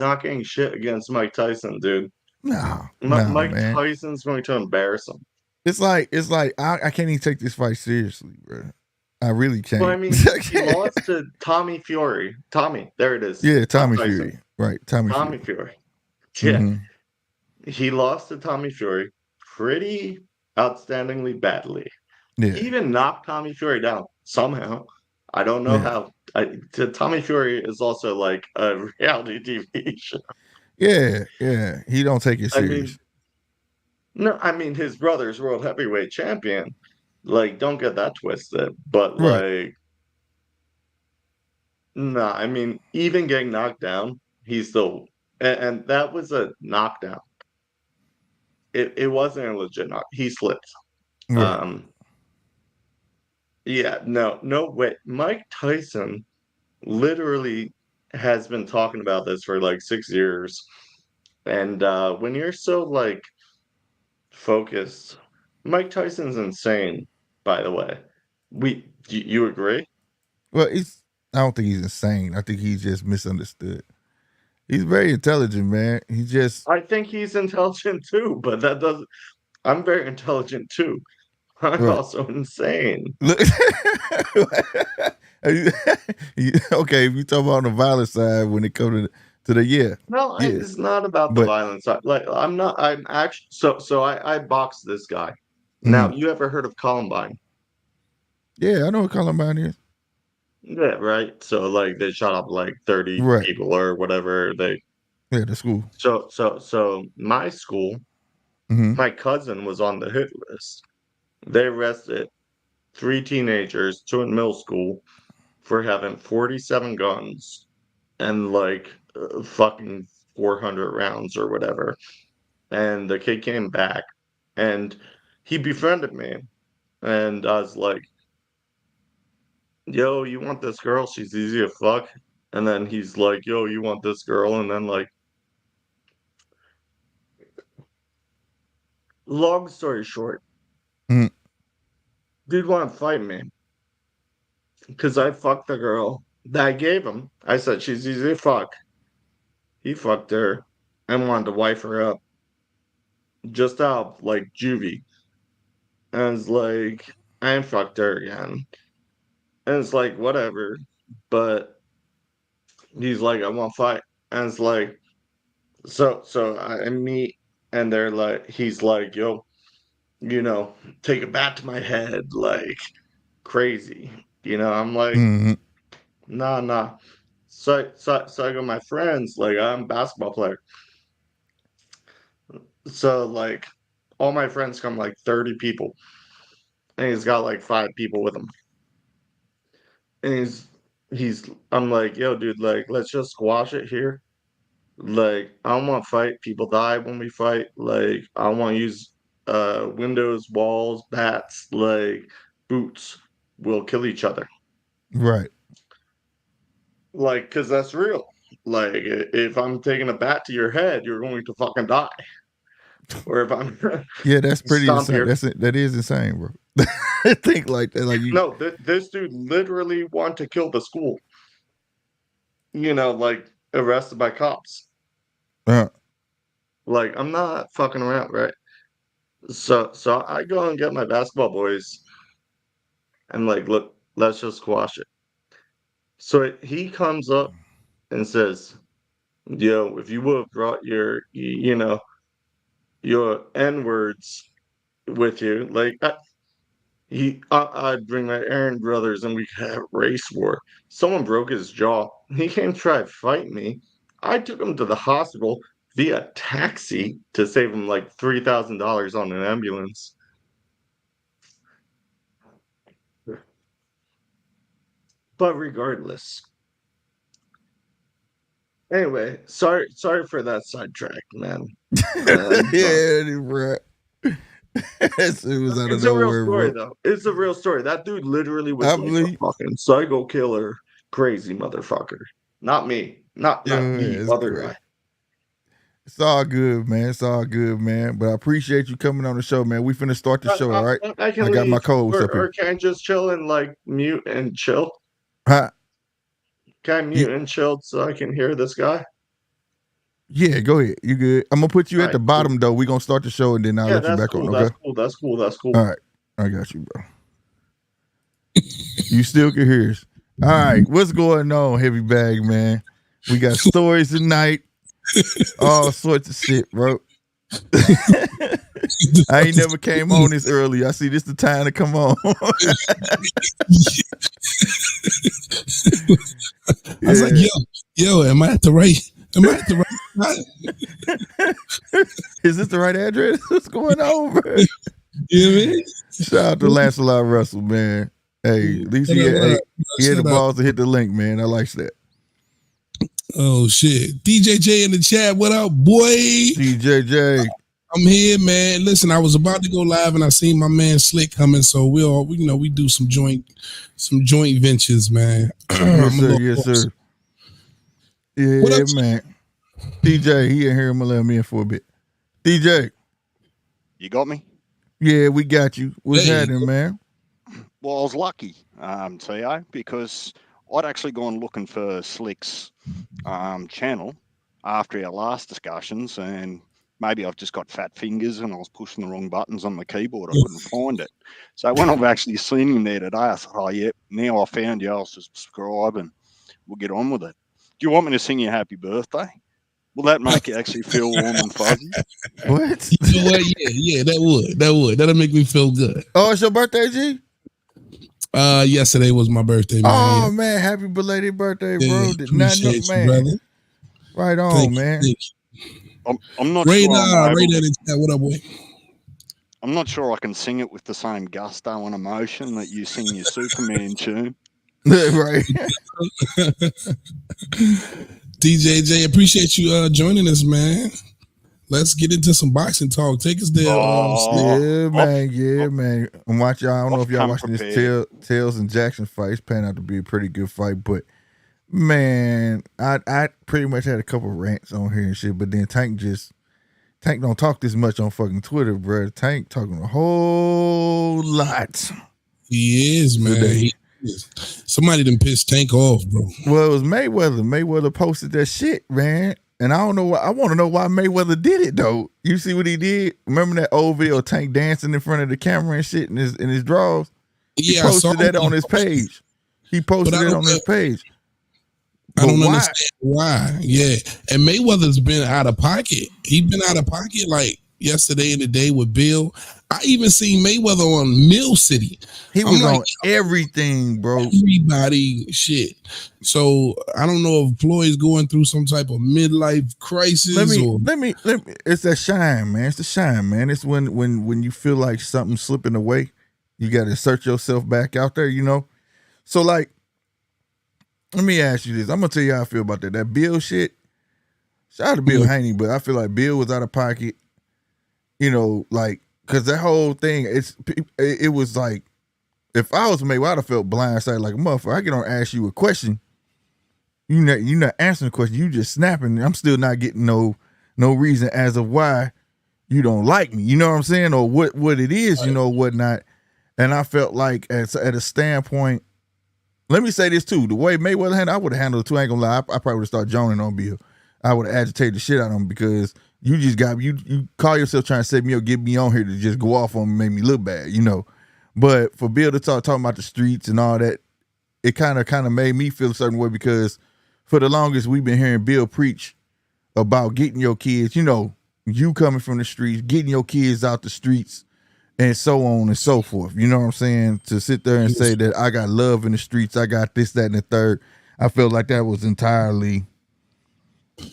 not getting shit against Mike Tyson, dude. No, no, Mike man. Tyson's going to embarrass him. It's like I can't even take this fight seriously, bro. I really Well, I can't. mean, he lost to Tommy Fury. Tommy, there it is. Yeah, Not Tommy Tyson. Fury. Right, Tommy Tommy Fury. Fury. Yeah, Mm-hmm. he lost to Tommy Fury pretty outstandingly badly. He Yeah, even knocked Tommy Fury down somehow. I don't know yeah, how. Tommy Fury is also like a reality TV show. yeah, yeah. He don't take it I mean, serious. no, I mean his brother's world heavyweight champion. Like, don't get that twisted. But Right. like, no, I mean, even getting knocked down, he's still, and that was a knockdown. It wasn't a legit knock. He slipped. Right. Um, yeah, no way. Mike Tyson literally has been talking about this for like 6 years. And when you're so like focused, Mike Tyson's insane, by the way. You agree? Well, it's I don't think he's insane. I think he's just misunderstood. He's very intelligent, man. He just I think he's intelligent too, but that doesn't. I'm very intelligent too. I'm right. also insane. Look, okay, if you talk about on the violent side when it comes to the No, yeah, it's not about the but violence. Like I'm not. I'm actually so I boxed this guy. Now, mm, you ever heard of Columbine? yeah, I know what Columbine is. Yeah, right. So like they shot up like 30 Right, people or whatever. They yeah, the school. so my school, Mm-hmm. my cousin was on the hit list. They arrested three teenagers, two in middle school, for having 47 guns and like fucking 400 rounds or whatever. And the kid came back and he befriended me. And I was like, yo, you want this girl? She's easy to fuck. And then he's like, yo, you want this girl? And then, like, long story short, Mm-hmm. dude want to fight me because I fucked the girl that I gave him. I said, she's easy to fuck. He fucked her and wanted to wife her up just out like juvie. And it's like, I ain't fucked her again. And it's like, whatever. But he's like, I want to fight. And it's like, so I meet and they're like, he's like, yo, take it back to my head, like crazy. I'm like, Mm-hmm. nah, nah. So I go, my friends, like I'm a basketball player. So like all my friends come like 30 people. And he's got like five people with him. And I'm like, yo, dude, like, let's just squash it here. Like, I don't want to fight. People die when we fight. Like, I want to use windows, walls, bats, like boots. We'll kill each other. Right. Like, because that's real. Like, if I'm taking a bat to your head, you're going to fucking die. Or if I'm Yeah, that's pretty stomp insane. your. That is insane, bro. I think like that, like you. No, this dude literally wanted to kill the school. Like arrested by cops. Uh, Like, I'm not fucking around, right? So I go and get my basketball boys and like, look, let's just squash it. So he comes up and says, "Yo, if you would have brought your N words with you, like I'd bring my Aaron brothers and we could have race war." Someone broke his jaw. He came to try to fight me. I took him to the hospital via taxi to save him like $3,000 on an ambulance. But regardless, anyway, sorry for that sidetrack, man. But yeah, bro. it was out of it's a real nowhere, story, bro. though. It's a real story. That dude literally was I like a believe. fucking psycho killer, crazy motherfucker. Not me. Not Yeah, the it's other great. guy. It's all good, man. It's all good, man. But I appreciate you coming on the show, man. We finna start the I, show, all right? I I can got my leave, codes up or here. can I just chill and like mute and chill? Huh? Can I You mute and chill so I can hear this guy? Yeah, go ahead. You good? I'm gonna put you at Alright, the cool. bottom though. We're gonna start the show and then I'll Yeah, let you that's back on. cool. Okay. That's cool. That's cool. That's cool. All right. I got you, bro. You still can hear us. All right. What's going on, heavy bag, man? We got stories tonight. All sorts of shit, bro. I ain't never came on this early. I see this the time to come on. I was like, yo, am I at the right spot? Is this the right address? What's going on, bro? You know what I mean? Shout out to Lancelot Russell, man. Hey, at least he had the balls to hit the link, man. I like that. Oh shit. DJJ in the chat, what up, boy? DJJ. I'm here, man. Listen, I was about to go live and I seen my man Slick coming, so we do some joint ventures, man. Yes, sir. Yes, sir. Yeah, What up, man. DJ, he in here. I'm gonna let me in for a bit. DJ. You got me? Yeah, we got you. What's happening, man? Well, I was lucky, TO, because I'd actually gone looking for Slick's channel after our last discussions, and maybe I've just got fat fingers and I was pushing the wrong buttons on the keyboard. I couldn't find it. So when I've actually seen him there today, I thought, oh, yeah, now I found you. I'll subscribe and we'll get on with it. Do you want me to sing you happy birthday? Will that make you actually feel warm and fuzzy? What? You know what? Yeah, that would. That'll make me feel good. Oh, it's your birthday, G? Yesterday was my birthday, man. Oh, man, happy belated birthday, bro. Did not know, man. Brother. Right on, man. I'm not Radar, sure. What up, boy? I'm not sure I can sing it with the same gusto and emotion that you sing your Superman tune. Right. DJJ, appreciate you joining us, man. Let's get into some boxing talk. Take us there. Yeah, man. I'm watching. I don't know if y'all watching this Tails and Jackson fight. It's panning out to be a pretty good fight, but man, I pretty much had a couple rants on here and shit. But then Tank don't talk this much on fucking Twitter, bro. Tank talking a whole lot. He is, man. He is. Somebody done pissed Tank off, bro. Well, it was Mayweather. Mayweather posted that shit, man. And I don't know why. I want to know why Mayweather did it though. You see what he did? Remember that old video of Tank dancing in front of the camera and shit in his drawers? Yeah, he posted that on his page. He posted it on his page. I don't understand why. Yeah, and Mayweather's been out of pocket. He's been out of pocket like yesterday and the day with Bill. I even seen Mayweather on Mill City. He was on everything, bro. Everybody shit. So I don't know if Floyd's going through some type of midlife crisis. Let me. It's that shine, man. It's the shine, man. It's when you feel like something's slipping away, you got to search yourself back out there, you know. So like, let me ask you this. I'm gonna tell you how I feel about that. That Bill shit. Shout out to Bill Haney, but I feel like Bill was out of pocket. You know, like. Cause that whole thing, it was like, if I was Mayweather, I'd have felt blindsided like a motherfucker. I get on ask you a question, you're not answering the question, you just snapping. I'm still not getting no reason as of why you don't like me. You know what I'm saying, or what it is, you know, whatnot. And I felt like at a standpoint, let me say this too: the way Mayweather handled, I would have handled it too. I ain't gonna lie, I probably would have started joning on Bill. I would have agitated the shit out of him because. You just got you call yourself trying to set me up, get me on here to just go off on me, make me look bad, you know. But for Bill to talking about the streets and all that, it kind of made me feel a certain way because for the longest we've been hearing Bill preach about getting your kids, you know, you coming from the streets, getting your kids out the streets, and so on and so forth. You know what I'm saying? To sit there and say that I got love in the streets, I got this, that, and the third. I felt like that was entirely.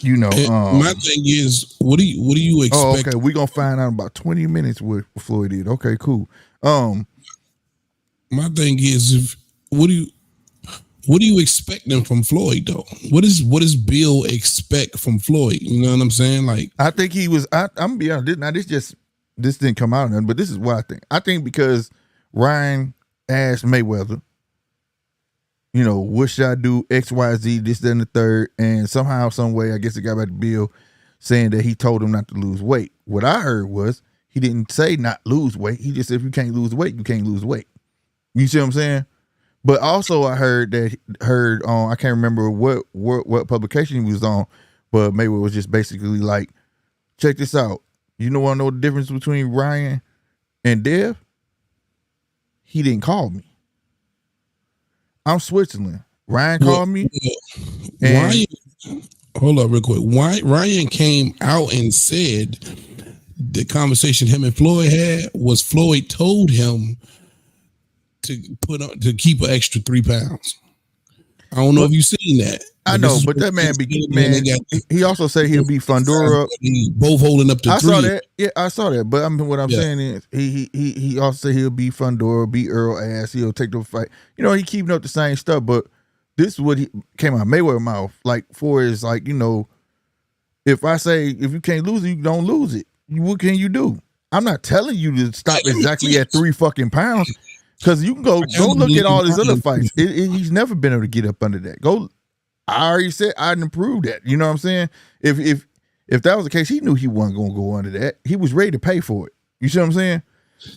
You know, my thing is, what do you expect? Oh, okay. We're gonna find out in about 20 minutes what Floyd did. Okay, cool. My thing is, what do you expecting from Floyd though? What does Bill expect from Floyd? You know what I'm saying? Like, I think he was. I'm gonna be honest. Now this didn't come out of nothing, but this is what I think. I think because Ryan asked Mayweather, you know, what should I do? X, Y, Z, this, that, and the third. And somehow, some way, I guess it got back to Bill saying that he told him not to lose weight. What I heard was he didn't say not lose weight. He just said if you can't lose weight, you can't lose weight. You see what I'm saying? But also I heard on I can't remember what publication he was on, But Mayweather was just basically like, check this out. You know, want to know the difference between Ryan and Dev? He didn't call me. I'm Switzerland. Ryan called me. Ryan, hold up real quick. Ryan came out and said the conversation him and Floyd had was Floyd told him to keep an extra 3 pounds. I don't know if you've seen that. I know, but that man, he also said he'll beat Fundora. Both holding up to 3. I saw that. Yeah, I saw that. But I mean, what I'm saying is, he also said he'll beat Fundora, beat Earl ass. He'll take the fight. You know, he keeping up the same stuff. But this is what he came out of Mayweather's mouth. Like, for is like, you know, if I say if you can't lose it, you don't lose it. What can you do? I'm not telling you to stop exactly at 3 fucking pounds. Because you can go look at all his other fights. He's never been able to get up under that. I already said I didn't prove that. You know what I'm saying? If that was the case, he knew he wasn't gonna go under that. He was ready to pay for it. You see what I'm saying?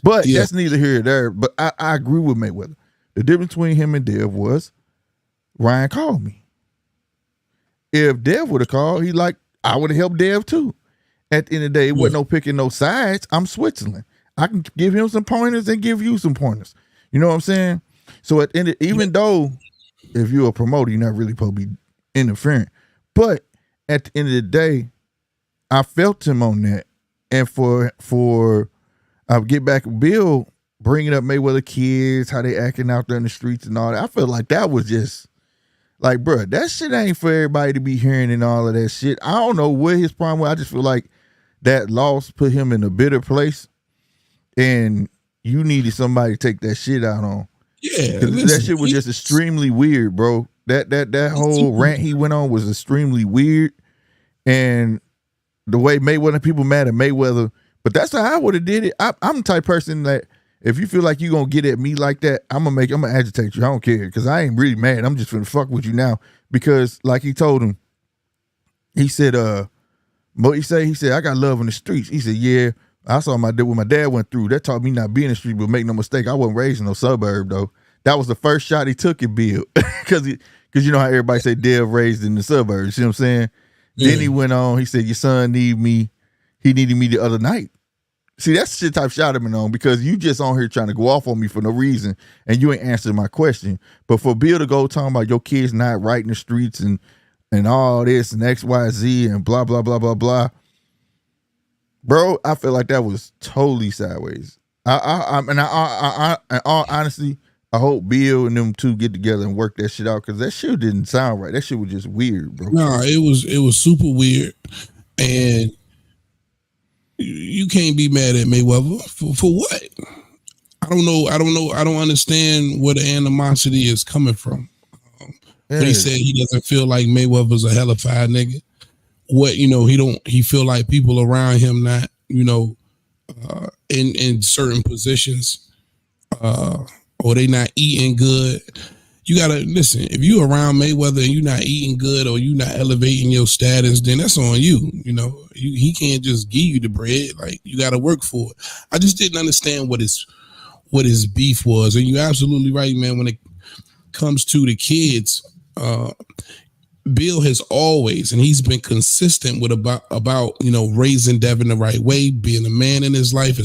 But that's neither here nor there. But I agree with Mayweather. The difference between him and Dev was Ryan called me. If Dev would have called, I would have helped Dev too. At the end of the day, it wasn't no picking no sides. I'm Switzerland. I can give him some pointers and give you some pointers. You know what I'm saying? So at the end, even though if you're a promoter, you're not really supposed to be interfering. But at the end of the day, I felt him on that. And I'll get back with Bill bringing up Mayweather kids, how they acting out there in the streets and all that. I felt like that was just like, bro, that shit ain't for everybody to be hearing and all of that shit. I don't know what his problem was. I just feel like that loss put him in a bitter place. And you needed somebody to take that shit out on. Yeah, that shit was just extremely weird, bro. That whole rant he went on was extremely weird, and the way Mayweather people mad at Mayweather, but that's how I would have did it. I'm the type of person that if you feel like you gonna get at me like that, I'm gonna agitate you. I don't care because I ain't really mad. I'm just gonna fuck with you now because like he told him, he said, what he said, I got love in the streets. He said, yeah. I saw what my dad went through. That taught me not being in the street, but make no mistake, I wasn't raised in no suburb though. That was the first shot he took at Bill, because you know how everybody say Dev raised in the suburbs. You see what I'm saying? Yeah. Then he went on. He said, "Your son need me. He needed me the other night." See, that's the shit type shot him on because you just on here trying to go off on me for no reason, and you ain't answering my question. But for Bill to go talking about your kids not right in the streets and all this and X, Y, Z and blah blah blah blah blah. Bro, I feel like that was totally sideways. In all honesty, I hope Bill and them two get together and work that shit out because that shit didn't sound right. That shit was just weird, bro. Nah, it was super weird, and you can't be mad at Mayweather for what? I don't know. I don't understand where the animosity is coming from. But he said he doesn't feel like Mayweather's a hellified nigga. What, you know, he feel like people around him not, you know, in certain positions, or they not eating good. You gotta listen, if you around Mayweather and you not eating good or you not elevating your status, then that's on you. You know, he can't just give you the bread. Like, you gotta work for it. I just didn't understand what his beef was. And you're absolutely right, man, when it comes to the kids, Bill has always, and he's been consistent with about you know, raising Devin the right way, being a man in his life,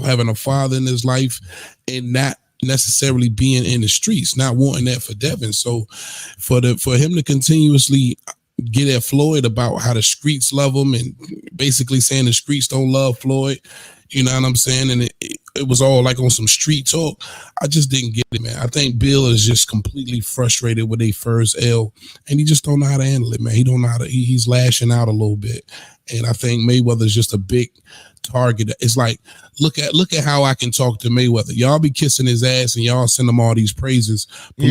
having a father in his life, and not necessarily being in the streets, not wanting that for Devin. So for him to continuously get at Floyd about how the streets love him and basically saying the streets don't love Floyd, you know what I'm saying? And it was all like on some street talk. I just didn't get it, man. I think Bill is just completely frustrated with a first L, and he just don't know how to handle it, man. He don't know how to. He's lashing out a little bit, and I think Mayweather's just a big target. It's like, look at how I can talk to Mayweather. Y'all be kissing his ass and y'all send him all these praises, but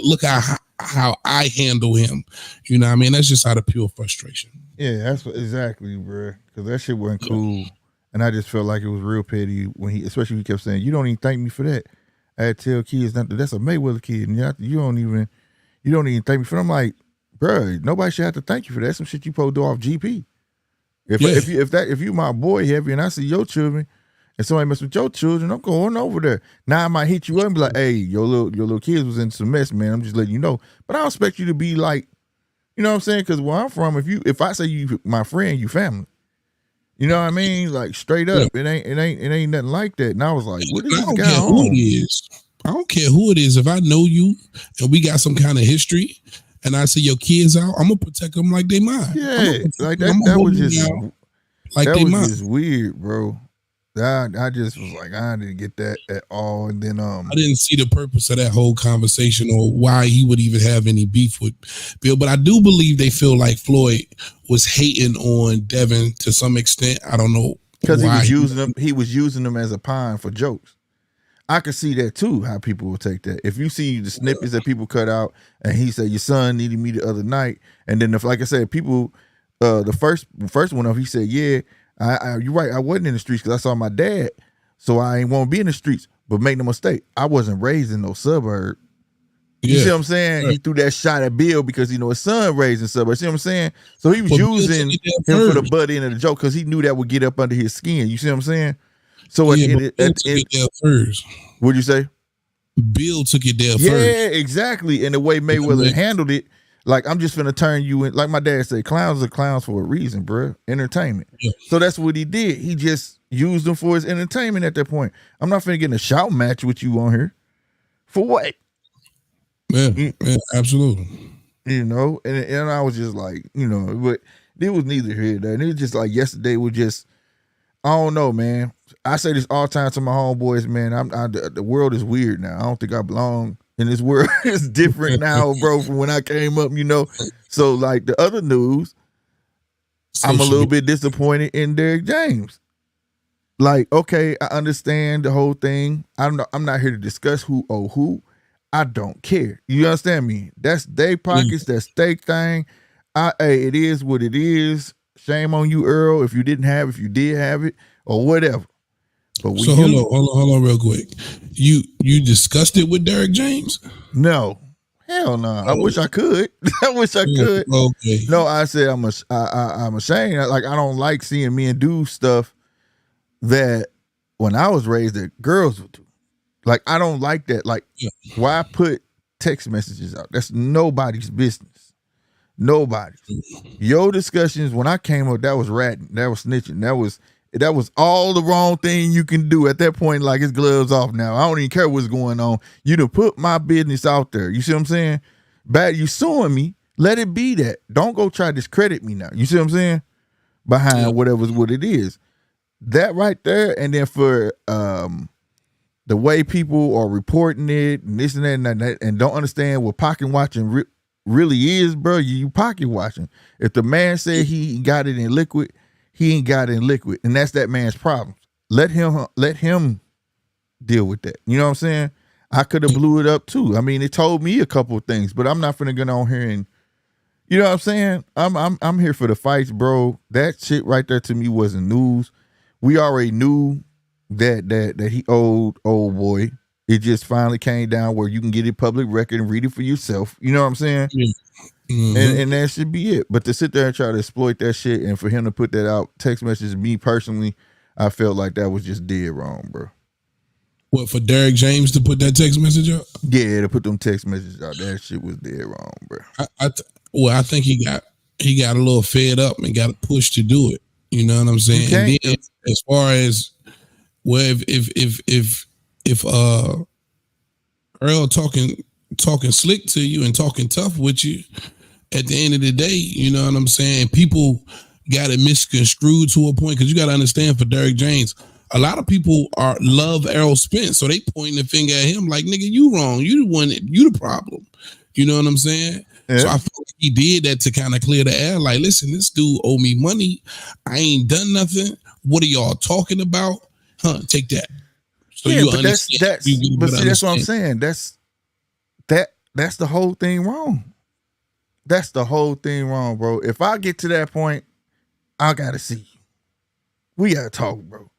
look how I handle him. You know what I mean? That's just out of pure frustration. Yeah, that's exactly, bro. Because that shit wasn't cool. And I just felt like it was real petty when especially when he kept saying, "You don't even thank me for that." I had to tell kids that's a Mayweather kid, and you don't even thank me for that. I'm like, bro, nobody should have to thank you for that. That's some shit you supposed to do off GP. If you my boy heavy and I see your children and somebody mess with your children, I'm going over there. Now I might hit you up and be like, "Hey, your little kids was in some mess, man. I'm just letting you know." But I don't expect you to be like You know what I'm saying? Because where I'm from, if I say you my friend, you family. You know what I mean? Like straight Yeah. up, it ain't nothing like that. And I was like, what is I this don't guy care who it on? is. I don't care who it is. If I know you and we got some kind of history, and I see your kids out, I'm gonna protect them like they mine. Yeah, like I'm that. gonna That hold was them just down like that they was mine. just weird, bro. I just was like, I didn't get that at all. And then I didn't see the purpose of that whole conversation or why he would even have any beef with Bill. But I do believe they feel like Floyd was hating on Devin to some extent. I don't know because why. he was using them as a pawn for jokes. I could see that too, how people will take that. If you see the snippets that people cut out and he said, your son needed me the other night. And then if, like I said, people, the first one of he said, yeah, you're right. I wasn't in the streets because I saw my dad. So I ain't want to be in the streets. But make no mistake, I wasn't raised in no suburb. You see what I'm saying? Right. He threw that shot at Bill because his son raised in suburbs. See what I'm saying? So he was But Bill using took it him there for the first. butt end of the joke because he knew that would get up under his skin. You see what I'm saying? So Yeah, but Bill took it there first. what'd you say? Bill took it there Yeah, first. exactly. And the way Mayweather handled it, like, I'm just finna turn you in. Like my dad said, clowns are clowns for a reason, bro. Entertainment. Yeah. So that's what he did. He just used them for his entertainment at that point. I'm not finna get in a shout match with you on here. For what? Yeah, absolutely. You know, and I was just like, but it was neither here nor there. And it was just like yesterday was just, I don't know, man. I say this all the time to my homeboys, man. The world is weird now. I don't think I belong in this world. It's different now, bro, from when I came up, So, like, the other news, I'm a little bit disappointed in Derrick James. Like, okay, I understand the whole thing. I'm not here to discuss who owe who. I don't care. You understand me? That's their pockets. That's their thing. Hey, it is what it is. Shame on you, Earl, if you didn't have it, if you did have it, or whatever. But so hold on real quick. You discussed it with Derrick James? No. Hell no. I wish I could. I wish I could. Okay. No, I said I'm ashamed. Like, I don't like seeing men do stuff that when I was raised that girls would do. Like, I don't like that. Like, why put text messages out? That's nobody's business. Nobody. Your discussions when I came up, that was ratting, that was snitching, that was all the wrong thing you can do at that point. Like, it's gloves off now. I don't even care what's going on. You done put my business out there. You see what I'm saying? Bad, you suing me. Let it be that. Don't go try to discredit me now. You see what I'm saying? Behind whatever's what it is. That right there, and then for the way people are reporting it and this and that and don't understand what pocket watching really is, bro. You pocket watching. If the man said he got it in liquid, he ain't got it in liquid, and that's that man's problem. Let him deal with that. You know what I'm saying? I could have blew it up too. I mean, it told me a couple of things, but I'm not finna get on here and, you know what I'm saying? I'm here for the fights, bro. That shit right there to me wasn't news. We already knew that he owed old boy. It just finally came down where you can get it public record and read it for yourself. You know what I'm saying? Yeah. Mm-hmm. And that should be it. But to sit there and try to exploit that shit and for him to put that out, text message, me personally, I felt like that was just dead wrong, bro. What, for Derrick James to put that text message out? Yeah, to put them text messages out, that shit was dead wrong, bro. I think he got a little fed up and got a push to do it. You know what I'm saying? And then as far as if Earl talking slick to you and talking tough with you, at the end of the day, you know what I'm saying? People got it misconstrued to a point, because you got to understand, for Derrick James, a lot of people love Errol Spence, so they pointing the finger at him like, nigga, you wrong. You the one. You the problem. You know what I'm saying? Yeah. So I feel like he did that to kind of clear the air. Like, listen, this dude owe me money. I ain't done nothing. What are y'all talking about? Huh? Take that. So yeah, you but understand. That's what I'm saying. That's the whole thing wrong. That's the whole thing wrong, bro. If I get to that point, I gotta see you. We gotta talk, bro.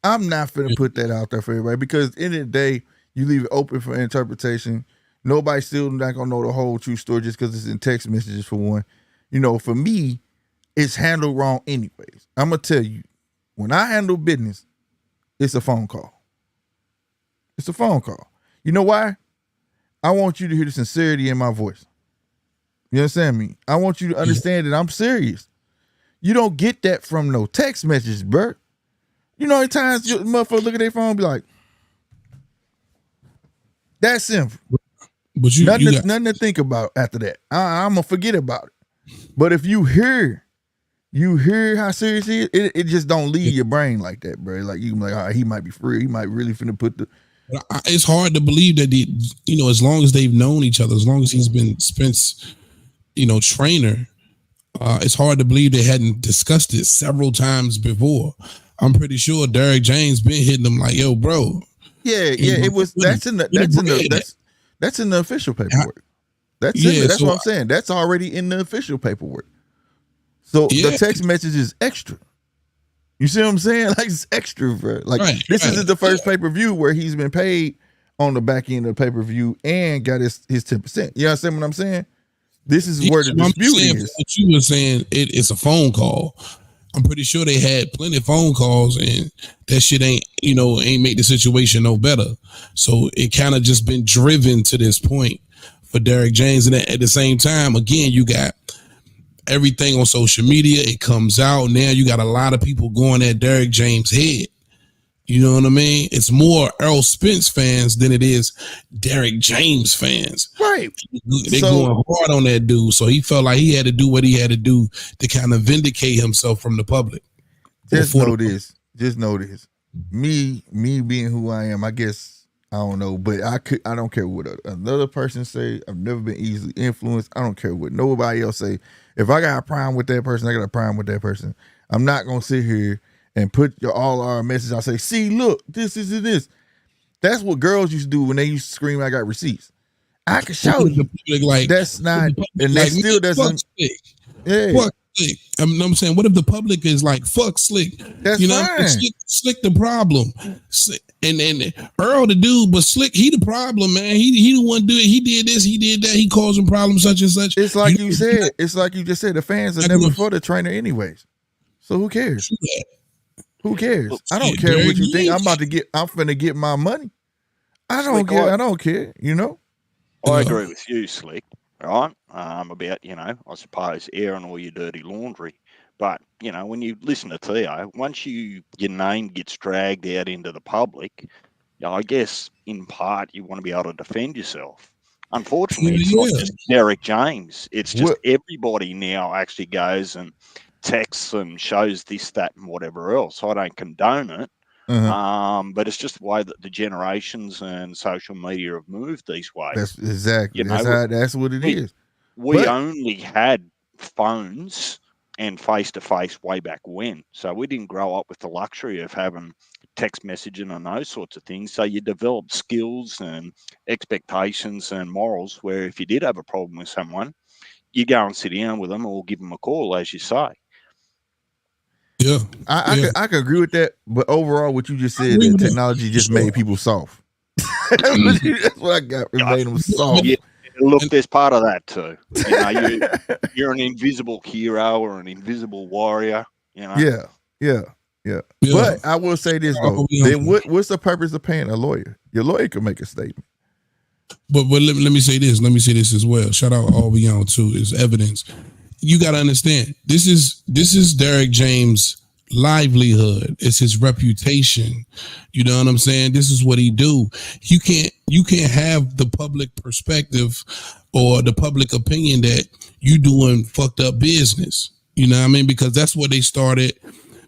I'm not finna put that out there for everybody, because at the end of the day, you leave it open for interpretation. Nobody's still not gonna know the whole true story just because it's in text messages, for one. You know, for me, it's handled wrong anyways. I'm gonna tell you, when I handle business, it's a phone call. It's a phone call. You know why? I want you to hear the sincerity in my voice. You understand me? I want you to understand that I'm serious. You don't get that from no text message, bro. You know, at times your motherfucker look at their phone and be like, that's simple. But you got Nothing to think about after that. I'm gonna forget about it. But if you hear how serious he is, it just don't leave your brain like that, bro. Like you can be like, all right, he might be free. He might really finna put the. It's hard to believe that as long as they've known each other, as long as he's been Spence, trainer, it's hard to believe they hadn't discussed it several times before. I'm pretty sure Derek James been hitting them like, yo, bro. Yeah, it was. That's in the official paperwork. That's what I'm saying. That's already in the official paperwork. So the text message is extra. You see what I'm saying? Like it's extra, bro. Like this isn't the first pay-per-view where he's been paid on the back end of the pay-per-view and got his 10%. You understand what I'm saying? This is where the dispute is. What you were saying, it's a phone call. I'm pretty sure they had plenty of phone calls, and that shit ain't make the situation no better. So it kind of just been driven to this point for Derek James, and at the same time, again, you got everything on social media. It comes out now. You got a lot of people going at Derek James' head. You know what I mean? It's more Errol Spence fans than it is Derek James fans. Right. They're going hard on that dude. So he felt like he had to do what he had to do to kind of vindicate himself from the public. Just know this. Me being who I am, I guess, I don't know, but I don't care what another person say. I've never been easily influenced. I don't care what nobody else say. If I got a problem with that person, I got a problem with that person. I'm not going to sit here and put all our message. I say, see, look, this is this. That's what girls used to do when they used to scream, I got receipts. I can show you. Like, that's not, and that still doesn't. Yeah. Fuck Slick. I'm saying, what if the public is like, fuck Slick? That's fine. Slick the problem. And Earl the dude, but Slick, he the problem, man. He the one do it. He did this, he did that. He causing problems such and such. It's like you said. It's like you just said. The fans are never for the trainer anyways. So who cares? Who cares? I don't care what you think. I'm finna get my money. I don't care. I don't care. I agree with you, Slick. Right? About, I suppose airing all your dirty laundry. But, when you listen to Theo, once your name gets dragged out into the public, I guess in part you want to be able to defend yourself. Unfortunately, it's not just Derek James. It's just everybody now actually goes and texts and shows this, that, and whatever else. I don't condone it. But it's just the way that the generations and social media have moved these ways. That's exactly. That's what it is. We only had phones and face-to-face way back when. So we didn't grow up with the luxury of having text messaging and those sorts of things. So you develop skills and expectations and morals where if you did have a problem with someone, you go and sit down with them or give them a call, as you say. Yeah, I could agree with that, but overall, what you just said, that technology just made people soft. That's what I got. It made them soft. Yeah, look, there's part of that too. You're an invisible hero or an invisible warrior. Yeah. But I will say this though: then what's the purpose of paying a lawyer? Your lawyer can make a statement. But let me say this. Let me say this as well. Shout out all beyond too. Is evidence. You got to understand, this is Derek James' livelihood. It's his reputation. You know what I'm saying? This is what he do. You can't have the public perspective or the public opinion that you doing fucked up business. You know what I mean? Because that's what they started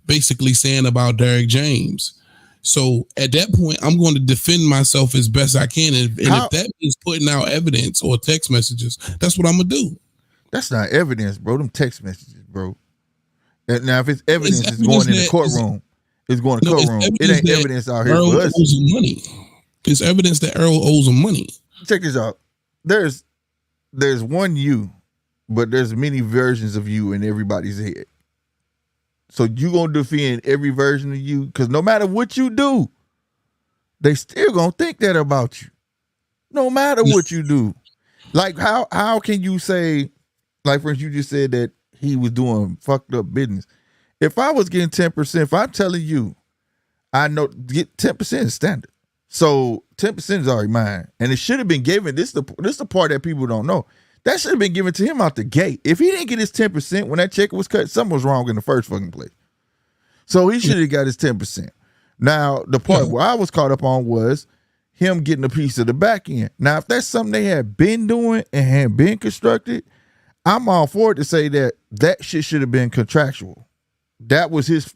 basically saying about Derek James. So at that point, I'm going to defend myself as best I can. And if that means putting out evidence or text messages, that's what I'm going to do. That's not evidence, bro. Them text messages, bro. Now, if it's evidence, it's going in the courtroom. It's going to the courtroom. It ain't evidence out here for us. Owes him money. It's evidence that Earl owes him money. Check this out. There's one you, but there's many versions of you in everybody's head. So you gonna defend every version of you, because no matter what you do, they still gonna think that about you. No matter what you do. Like how can you say, like for instance, you just said that he was doing fucked up business. If I was getting 10%, if I'm telling you, I know get 10% is standard. So 10% is already mine. And it should have been given. This is the part that people don't know. That should have been given to him out the gate. If he didn't get his 10% when that check was cut, something was wrong in the first fucking place. So he should have got his 10%. Now, the part where I was caught up on was him getting a piece of the back end. Now, if that's something they had been doing and had been constructed, I'm all for it to say that shit should have been contractual. That was his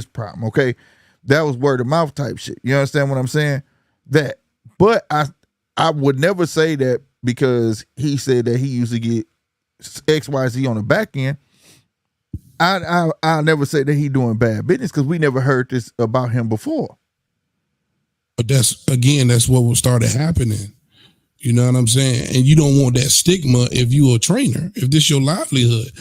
problem, okay? That was word of mouth type shit. You understand what I'm saying? That. But I would never say that because he said that he used to get XYZ on the back end. I'll never say that he doing bad business because we never heard this about him before. But that's what started happening. You know what I'm saying? And you don't want that stigma if you're a trainer, if this your livelihood,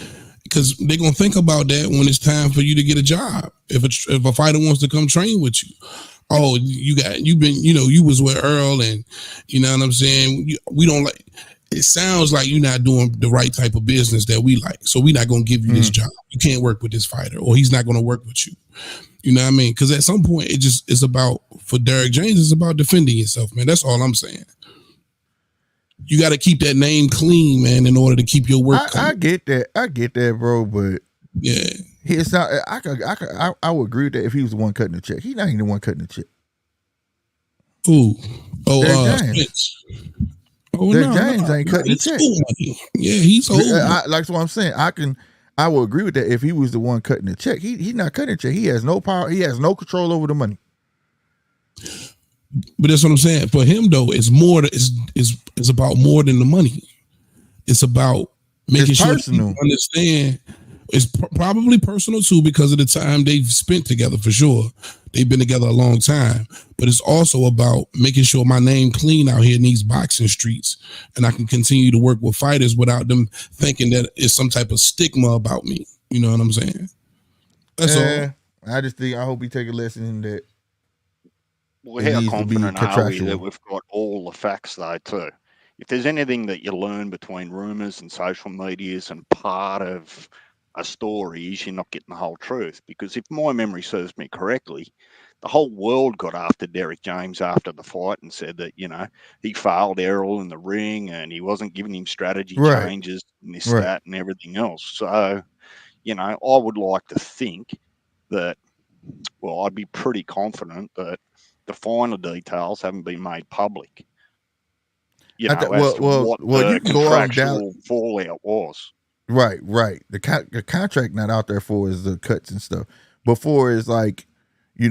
because they're gonna think about that when it's time for you to get a job. If a fighter wants to come train with you, oh, you was with Earl, and you know what I'm saying. We don't like. It sounds like you're not doing the right type of business that we like, so we're not gonna give you this job. You can't work with this fighter, or he's not gonna work with you. You know what I mean? Because at some point, it's about, for Derrick James, it's about defending yourself, man. That's all I'm saying. You got to keep that name clean, man, in order to keep your work. I get that, bro. But yeah, it's not. I would agree with that if he was the one cutting the check. He's not even the one cutting the check. Who? Oh, James. James ain't cutting the check. Yeah, he's old. Like what I'm saying. I will agree with that if he was the one cutting the check. He's not cutting the check. He has no power. He has no control over the money. But that's what I'm saying. For him, though, it's more. It's about more than the money. It's about making sure people understand. It's probably personal too, because of the time they've spent together. For sure, they've been together a long time. But it's also about making sure my name clean out here in these boxing streets, and I can continue to work with fighters without them thinking that it's some type of stigma about me. You know what I'm saying? That's all. I just think I hope he take a lesson in that. Well, how confident are we that we've got all the facts, though, too? If there's anything that you learn between rumours and social medias and part of a story is you're not getting the whole truth. Because if my memory serves me correctly, the whole world got after Derrick James after the fight and said that, he failed Errol in the ring and he wasn't giving him strategy changes and this, that, and everything else. So, I would like to think that, well, I'd be pretty confident that the finer details haven't been made public. You can go on down fallout was. Right. The contract not out there for is the cuts and stuff. Before is like, you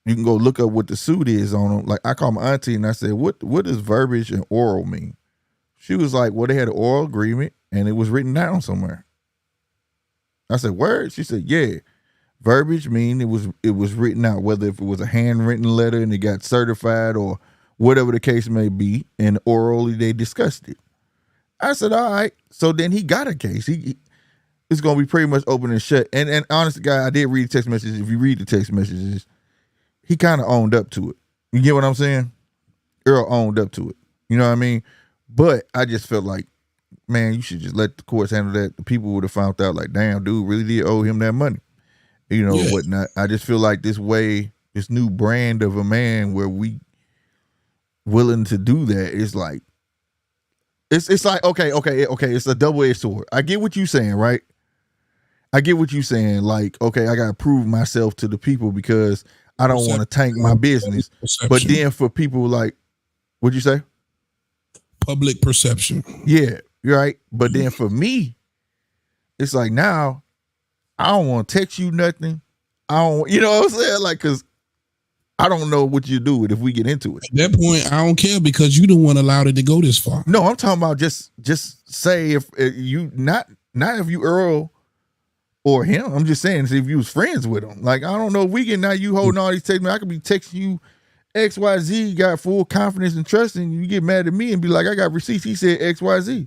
can go look up what the suit is on them. Like I called my auntie and I said, what does verbiage and oral mean? She was like, well, they had an oral agreement and it was written down somewhere. I said, word? She said, yeah. Verbiage mean it was written out, whether if it was a handwritten letter and it got certified or whatever the case may be, and orally they discussed it. I said, all right. So then he got a case. It's gonna be pretty much open and shut. And honestly, guy, I did read the text messages. If you read the text messages, he kind of owned up to it. You get what I'm saying? Earl owned up to it. You know what I mean? But I just felt like, man, you should just let the courts handle that. The people would have found out, like, damn, dude really did owe him that money. Whatnot. I just feel like this new brand of a man where we willing to do that is like, it's like, okay, it's a double-edged sword. I get what you're saying, right? I get what you're saying. Like, okay, I gotta prove myself to the people because I don't want to tank my business. But then for people like, what'd you say? Public perception. Yeah, you're right. But then for me, it's like now, I don't want to text you nothing. I don't, you know what I'm saying? Like, cause I don't know what you do with if we get into it. At that point, I don't care because you don't want to allow it to go this far. No, I'm talking about just say if you not if you Earl or him. I'm just saying if you was friends with him. Like, I don't know if we get now you holding all these texts. I could be texting you XYZ, got full confidence and trust, and you get mad at me and be like, I got receipts. He said XYZ.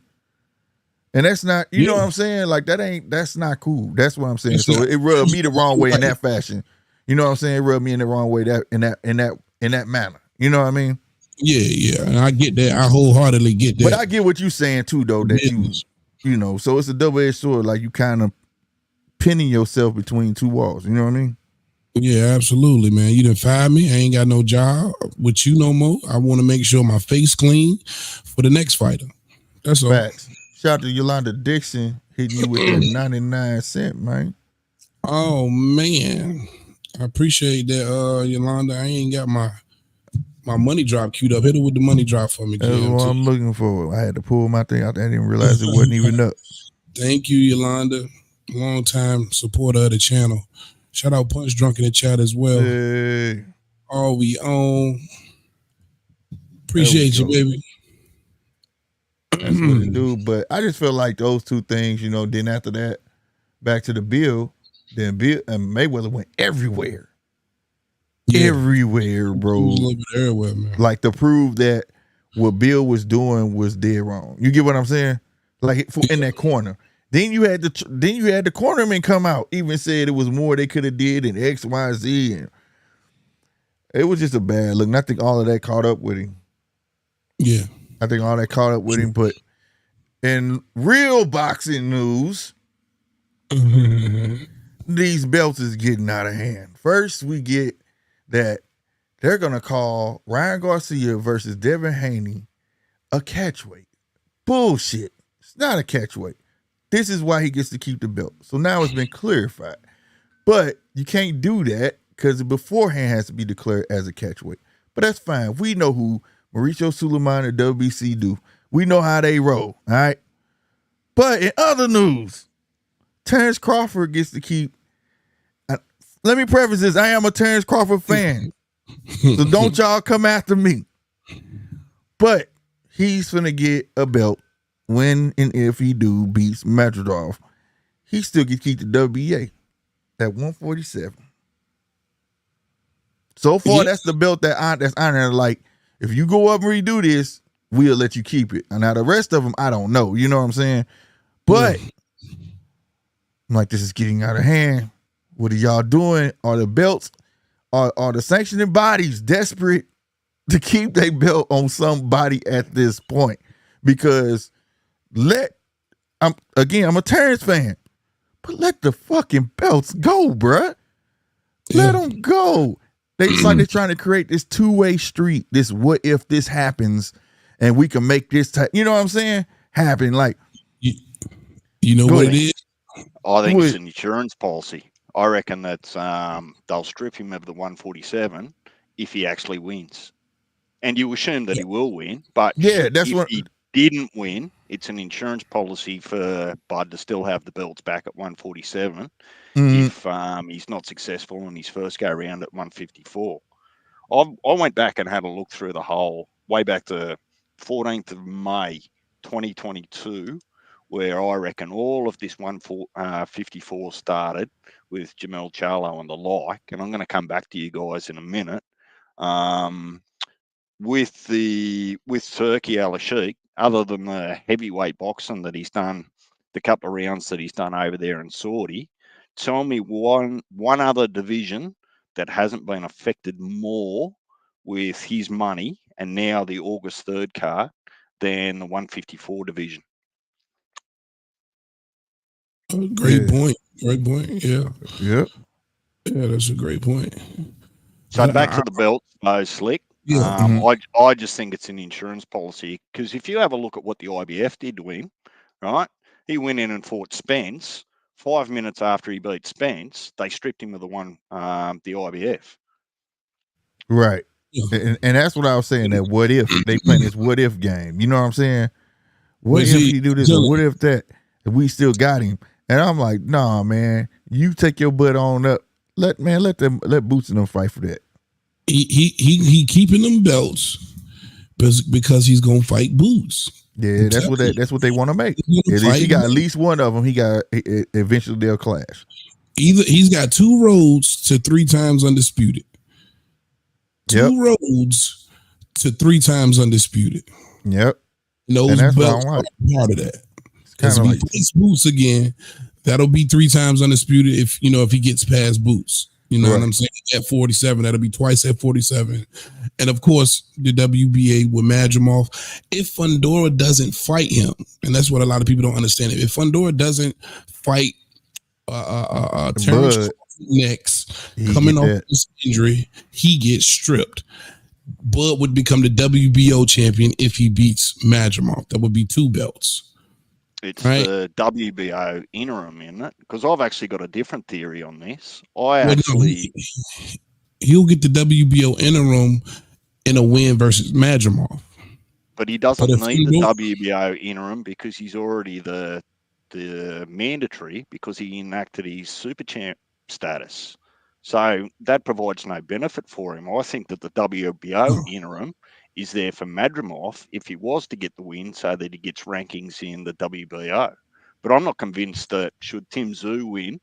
And that's not, you know what I'm saying? Like that's not cool. That's what I'm saying. So it rubbed me the wrong way in that fashion. You know what I'm saying? It rubbed me in the wrong way in that manner. You know what I mean? Yeah. And I get that. I wholeheartedly get that. But I get what you're saying too, though, that so it's a double-edged sword, like you kind of pinning yourself between two walls. You know what I mean? Yeah, absolutely, man. You done fired me. I ain't got no job with you no more. I want to make sure my face clean for the next fighter. That's all. Facts. Shout out to Yolanda Dixon hitting you with that 99 cent, man. Oh man, I appreciate that, Yolanda. I ain't got my money drop queued up. Hit it with the money drop for me, That's what GMT. I'm looking for. I had to pull my thing out there. I didn't realize it wasn't even up. Thank you, Yolanda. Long time supporter of the channel. Shout out Punch Drunk in the chat as well. Hey, All we own. Appreciate you, go. baby. That's what it do. But I just feel like those two things, you know, then after that, back to the bill, then Bill and Mayweather went everywhere. Yeah. Everywhere, bro. It was a little bit everywhere, man. Like to prove that what Bill was doing was dead wrong. You get what I'm saying? Like in that corner. Then you had the cornerman come out, even said it was more they could have did in X, Y, Z, and it was just a bad look. And I think all of that caught up with him. Yeah. I think all that caught up with him. But in real boxing news, these belts is getting out of hand. First, we get that they're gonna call Ryan Garcia versus Devin Haney a catchweight. Bullshit. It's not a catchweight. This is why he gets to keep the belt. So now it's been clarified. But you can't do that because beforehand has to be declared as a catchweight. But that's fine. We know who Mauricio Suleiman and WBC do. We know how they roll. All right. But in other news, Terrence Crawford gets to keep. Let me preface this. I am a Terrence Crawford fan. So don't y'all come after me. But he's finna get a belt when and if he do beats Madridov. He still get to keep the WBA at 147. So far, that's the belt that's honored. Like, if you go up and redo this, we'll let you keep it. And now the rest of them, I don't know. You know what I'm saying? But I'm like, this is getting out of hand. What are y'all doing? Are the belts, are the sanctioning bodies desperate to keep their belt on somebody at this point? Because I'm a Terrence fan, but let the fucking belts go, bruh. Let them go. It's like they're trying to create this two-way street. This what if this happens and we can make this type, you know what I'm saying? Happen. Like, you know what it is? I think it's an insurance policy. I reckon that they'll strip him of the 147 if he actually wins. And you assume that he will win, but if he didn't win, it's an insurance policy for Bud to still have the belts back at 147 if he's not successful in his first go around at 154. I went back and had a look through the whole way back to 14th of May 2022, where I reckon all of this 154 started with Jamel Charlo and the like. And I'm going to come back to you guys in a minute. With Turkey Al-Sheikh, other than the heavyweight boxing that he's done, the couple of rounds that he's done over there in Saudi, tell me one other division that hasn't been affected more with his money and now the August 3rd card than the 154 division. Great point. Great point. Yeah. Yep. Yeah, that's a great point. So back to the belt, Slick. Yeah. I just think it's an insurance policy because if you have a look at what the IBF did to him, right? He went in and fought Spence. 5 minutes after he beat Spence, they stripped him of the IBF. Right. And that's what I was saying, that what if they playing this what if game. You know what I'm saying? What if he do this or what if that? If we still got him. And I'm like, nah, man, you take your butt on up. Let Boots and them fight for that. He keeping them belts because he's gonna fight Boots. Yeah, that's what they want to make. If he got at least one of them, eventually they'll clash. Either he's got 2 roads to 3 times undisputed. 2 roads to 3 times undisputed. Yep. And those belts are part of that. Because if he fights Boots again, that'll be 3 times undisputed if he gets past Boots. You know what I'm saying? At 47, that'll be twice at 47. And of course, the WBA with Madrimov. If Fundora doesn't fight him, and that's what a lot of people don't understand. If Fundora doesn't fight Terrence next, coming off this injury, he gets stripped. Bud would become the WBO champion if he beats Madrimov. That would be 2 belts. It's Right. the WBO interim, isn't it? Because I've actually got a different theory on this. Well, no, he'll get the WBO interim in a win versus Madrimov. But he doesn't But if need he the don't- WBO interim because he's already the mandatory because he enacted his super champ status. So that provides no benefit for him. I think that the WBO interim is there for Madrimov if he was to get the win so that he gets rankings in the WBO. But I'm not convinced that should Tim Tszyu win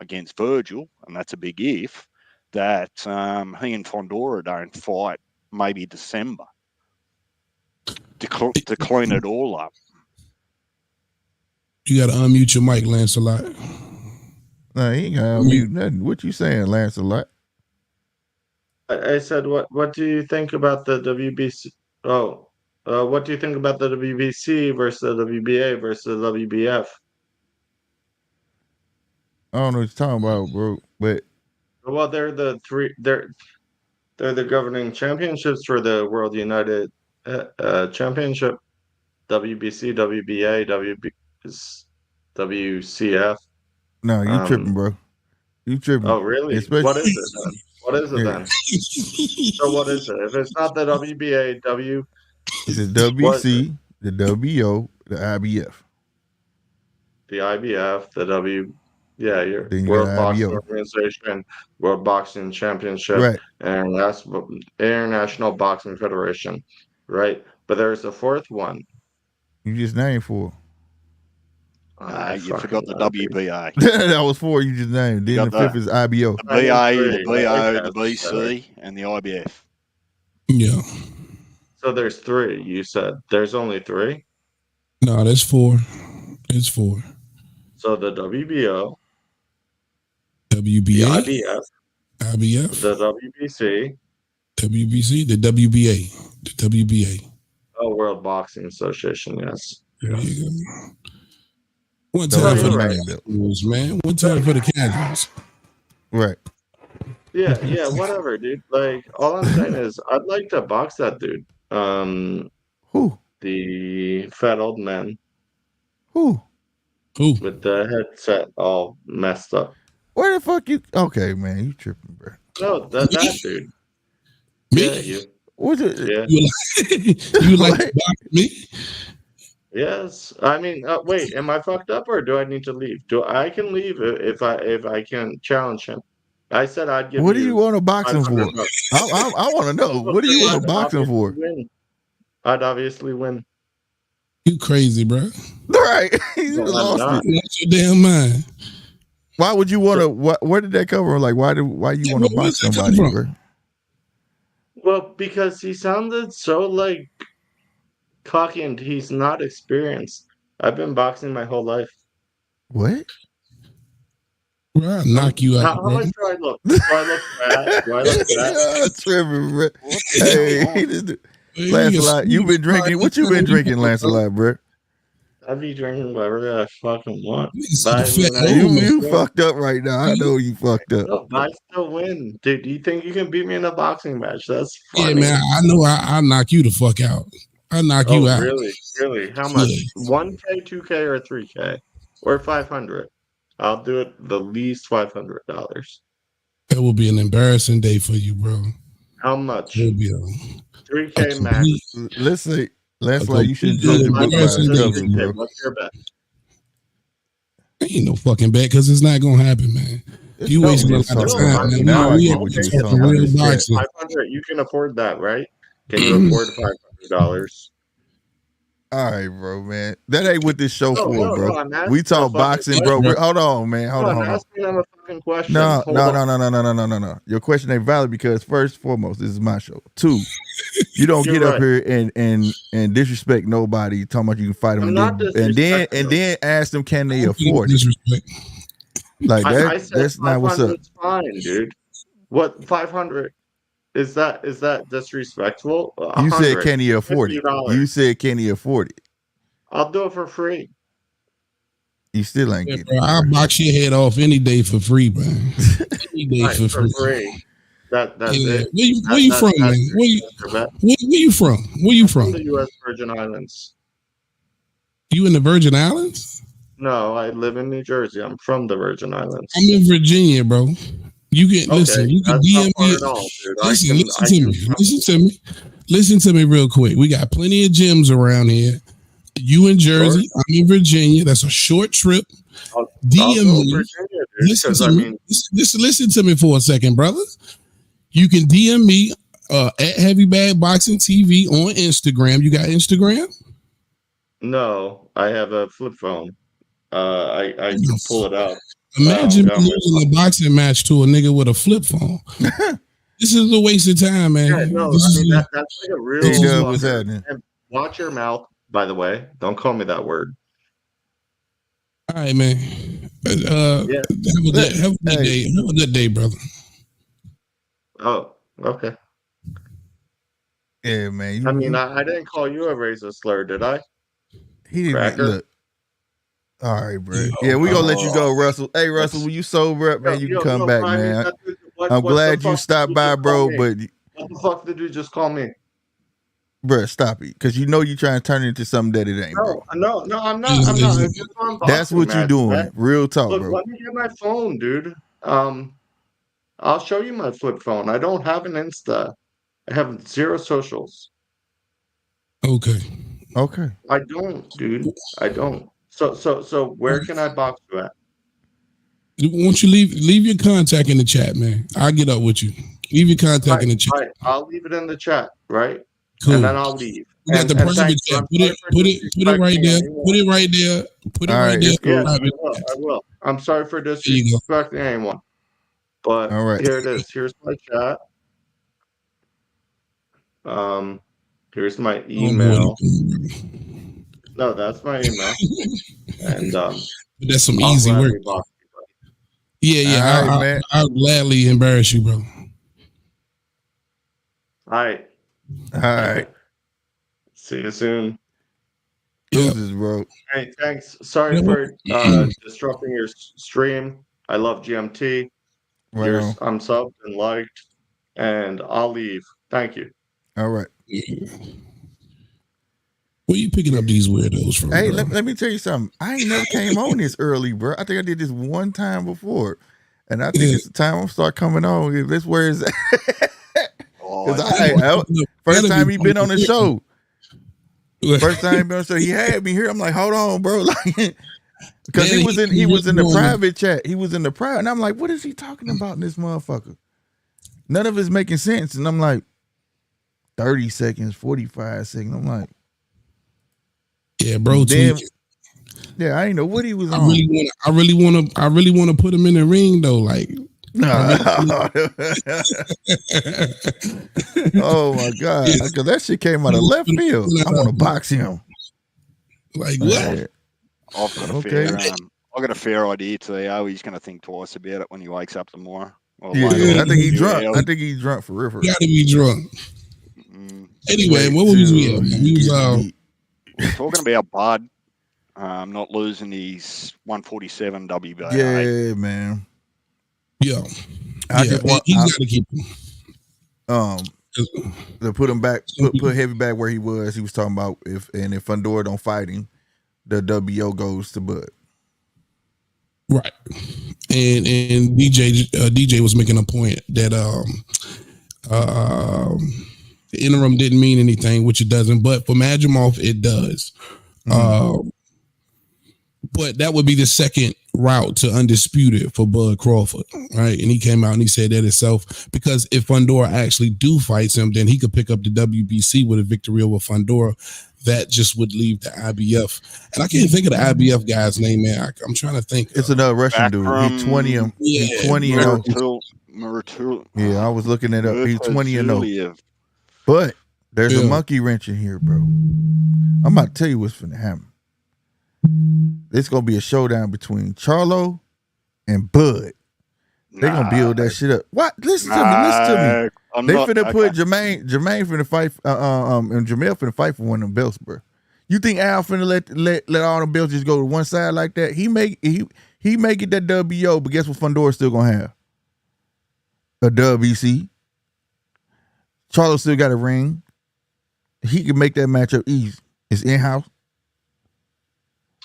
against Virgil, and that's a big if, that he and Fondora don't fight maybe December to clean it all up. You got to unmute your mic, Lancelot. No, he ain't gonna mute nothing. What you saying, Lancelot? I said, what do you think about the WBC? What do you think about the WBC versus the WBA versus the WBF? I don't know what you're talking about, bro. But Well, they're the governing championships for the World United Championship. WBC, WBA, WCF. no, you tripping, bro. You tripping. Oh, really? Especially- What is it then? What is it Yeah. then? So what is it? If it's not the WBA, It's the WC, the WO, the IBF. the IBF, the your Then you World got Boxing IBO. Organization, World Boxing Championship, Right. and that's International Boxing Federation, right? But there's a fourth one. You just named 4. You forgot the WBA. That was 4 you just named. Then You the got 5th is IBO. The BA, the Three, BO, right? the BC, and the IBF. Yeah. So there's 3. You said there's only 3. No, that's 4. It's 4. So the WBO, the WBA, IBF, IBF, the WBC, WBC, the WBA, the WBA. World Boxing Association. Yes. There you go. One Those time are for the the main belts. Cowboys, man. One time for the Cowboys. Right. Yeah, whatever, dude. Like, all I'm saying is, I'd like to box that dude. Who? The fat old man Who? Who? with the headset all messed up. Where the fuck you? Okay, man, you tripping, bro. No, that dude. Me? Yeah, you. What's it? Yeah. You like to box me? Yes. I mean, wait. Am I fucked up or do I need to leave? I can leave if I can challenge him. I said I'd give. What do you want to box him for? $500. I want to know. What do you want to box him for? I'd obviously win. You crazy, bro? Right. You No, I'm lost not. it. You lost your damn mind. Why would you want to? Where did that come from? Like, why you want to where box does that somebody, come bro? Well, because he sounded so like cocky and he's not experienced. I've been boxing my whole life. What? Bro, I'll knock you out, How bro. much do I look? Do I look fat? Do I look fat? Tripping, bro. What the hell Hey, you want? Hey, Lancelot, you been drinking? What you been drinking, Lancelot, bro? I'd be drinking whatever I fucking want. Nigga But said I fat mean, old. You fucked up right now. I know you fucked up. No, but I still win. Dude, do you think you can beat me in a boxing match? That's Yeah, funny. man, I know I'll knock you the fuck out. I'll knock Oh, you out. really? Really? How much? Yeah. 1K, 2K, or 3K? Or 500? I'll do it the least $500. That will be an embarrassing day for you, bro. How much? It will be a 3K max. complete- Let's say, Lancelot, you should complete judge a book by its embarrassing cover, day. bro. What's your bet? ain't no fucking bet because it's not gonna happen, man. You No, wasting a it's lot of talking time. about- Man. now I We get are what you're talking talking real about. boxing. 500. You can afford that, right? Can you afford $500? All right, bro, man. That ain't what this show for, No, bro. I'm asking We talk a fucking boxing, bro. question. Hold on, man. Hold No, on, I'm hold on. asking them a fucking question. No, Hold no, on. no, no, no, no, no, no, no. Your question ain't valid because first and foremost, this is my show. 2, you don't You're get up right. here and disrespect nobody talking about you can fight them I'm not and then ask them can they afford it. Disrespect. Like I that. said That's not what's up. 500's fine, dude. What 500? Is that disrespectful? You said 100. can he afford it? $50. You said can he afford it? I'll do it for free. You still ain't Yeah, getting bro, it. I'll box your head off any day for free, man. Any day Right, for for free. free. That's Yeah. it. Where you from, man? That's your bet. Where you from? Where you From from? the U.S. Virgin Islands. You in the Virgin Islands? No, I live in New Jersey. I'm from the Virgin Islands. I'm in Virginia, bro. You can listen. Okay, You can that's not DM far me. at all, dude. Listen, I listen to can. me. Listen to me. Listen to me real quick. We got plenty of gyms around here. You in Jersey, I'm in Virginia. That's a short trip. I'll DM go me. Virginia, dude. Listen Because to I me. mean, Just listen to me for a second, brother. You can DM me at Heavy Bag Boxing TV on Instagram. You got Instagram? no, I have a flip phone. I can pull it up. Imagine got my losing a boxing match to a nigga with a flip phone. This is a waste of time, man. Yeah, no, This I is mean a- that's like a real. Hey, what's happening? And watch your mouth, by the way. Don't call me that word. all right, man. Yeah. Have a good day. Have a good day, brother. Oh, okay. Yeah, man. I mean, I didn't call you a racist slur, did I? he didn't Cracker. look. All right, bro. Yeah, we gonna let you go, Russell. Hey, Russell, when you sober up, man, you can come back, man. I'm glad you stopped by, bro. But what the fuck did you just call me? bro, stop it, because you know you trying to turn it into something that it ain't, bro. No, I'm not. I'm not. It's just on That's boxing what you match, doing. man. Real talk, Look, bro. let me get my phone, dude. I'll show you my flip phone. I don't have an Insta. I have 0 socials. Okay. Okay. I don't, dude. I don't. So where can I box you at? Won't you leave your contact in the chat, man? I'll get up with you. Leave your contact in the chat. Right. I'll leave it in the chat, right? Cool. And then I'll leave. We got the And private thank you. chat. I'm Put it sorry for right there. disrespecting Put it right there. Put it All right right, there. it's cool. Yeah, Private I will. I'm sorry for you go. disrespecting anyone. But All right. here it is. Here's my chat. Here's my Oh, boy. email. No, that's my email. And But that's some I'll easy work. gladly box you, buddy. Yeah, All right, man. I'll gladly embarrass you, bro. All right. All right. See you soon. Yeah. Deuces, bro. Hey, thanks. Sorry Yeah, for disrupting your stream. I love GMT. Right on. I'm subbed and liked, and I'll leave. Thank you. All right. Where you picking up these weirdos from, Hey, bro? let me tell you something. I ain't never came on this early, bro. I think I did this one time before. And I think Yeah. it's the time I'm start coming on. This where is Oh, because first time he been on the show. First time he been on the show, he had me here. I'm like, hold on, bro. Like, because he was in the private chat. He was in the private, and I'm like, what is he talking about in this motherfucker? None of it's making sense. And I'm like, 30 seconds, 45 seconds. I'm like, Yeah, bro. damn. Yeah, I didn't know what he was on. I really want to put him in the ring though. Like, oh my god, because that shit came out of left field. I want to box him. Like what? Yeah. I've got a Okay. I've got a fair idea today. Oh, he's going to think twice about it when he wakes up tomorrow. Or Yeah, later I think he's on. drunk. I think he's drunk for real. Gotta be drunk. Mm. Anyway, what was we at? Man? We was We're talking about Bud not losing his 147 WBA. yeah, man. yeah. I just want he's got to keep him. to put him back, put Heavy back where he was. He was talking about if Fundora don't fight him, the WO goes to Bud. Right. And DJ was making a point that the interim didn't mean anything, which it doesn't, but for Madrimov it does. But that would be the second route to undisputed for Bud Crawford, right? And he came out and he said that himself, because if Fundora actually do fights him, then he could pick up the WBC with a victory over Fundora. That just would leave the IBF. And I can't think of the IBF guy's name, man. I'm trying to think. It's another Russian dude. He's 20 and he's 20 and 0. Yeah, I was looking it up. He's 20 and 0. But there's a monkey wrench in here, bro. I'm about to tell you what's finna happen. It's gonna be a showdown between Charlo and Bud. They're gonna build that shit up. What? Listen to me. They finna put Jermaine finna fight and Jamel finna fight for one of them belts, bro. You think Al finna let all the belts just go to one side like that? He make it that WO, but guess what Fundora's still gonna have? A WBC. Charlo still got a ring. He can make that matchup easy. It's in-house.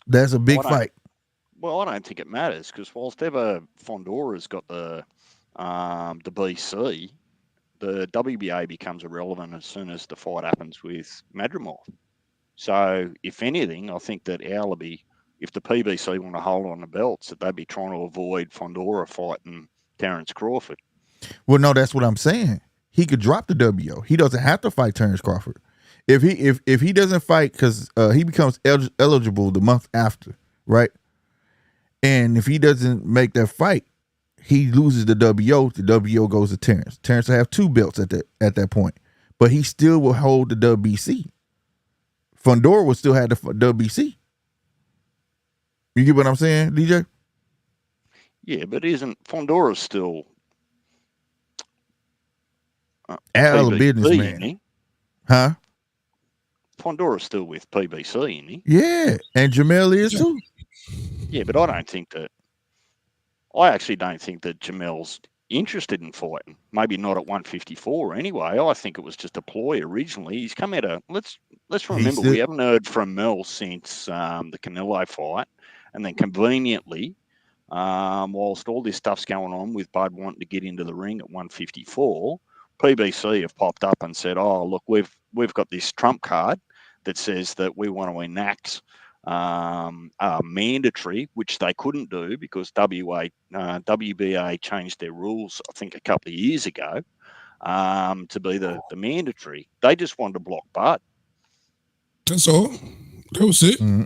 That's a big fight. Well, I don't think it matters because whilst ever Fondora's got the BC, the WBA becomes irrelevant as soon as the fight happens with Madrimov. So, if anything, I think that Alabi, if the PBC want to hold on the belts, that they'd be trying to avoid Fondora fighting Terence Crawford. Well, no, that's what I'm saying. He could drop the WO. He doesn't have to fight Terence Crawford. If he doesn't fight, because he becomes eligible the month after, right? And if he doesn't make that fight, he loses the WO. The WO goes to Terence. Terence will have 2 belts at that point, but he still will hold the WBC. Fondora will still have the WBC. You get what I'm saying, DJ? Yeah, but isn't Fondora still Al a PBC, businessman, isn't he? huh? Fondora's still with PBC, isn't he? Yeah, and Jamel is too. Yeah, but I actually don't think that Jamel's interested in fighting. Maybe not at 154 anyway. I think it was just a ploy originally. He's come out of let's remember we haven't heard from Mel since the Canelo fight, and then conveniently, whilst all this stuff's going on with Bud wanting to get into the ring at 154, PBC have popped up and said, "Oh, look, we've got this trump card that says that we want to enact mandatory," which they couldn't do because WBA changed their rules, I think, a couple of years ago to be the mandatory. They just wanted to block Bud. That's all. That was it. Mm-hmm.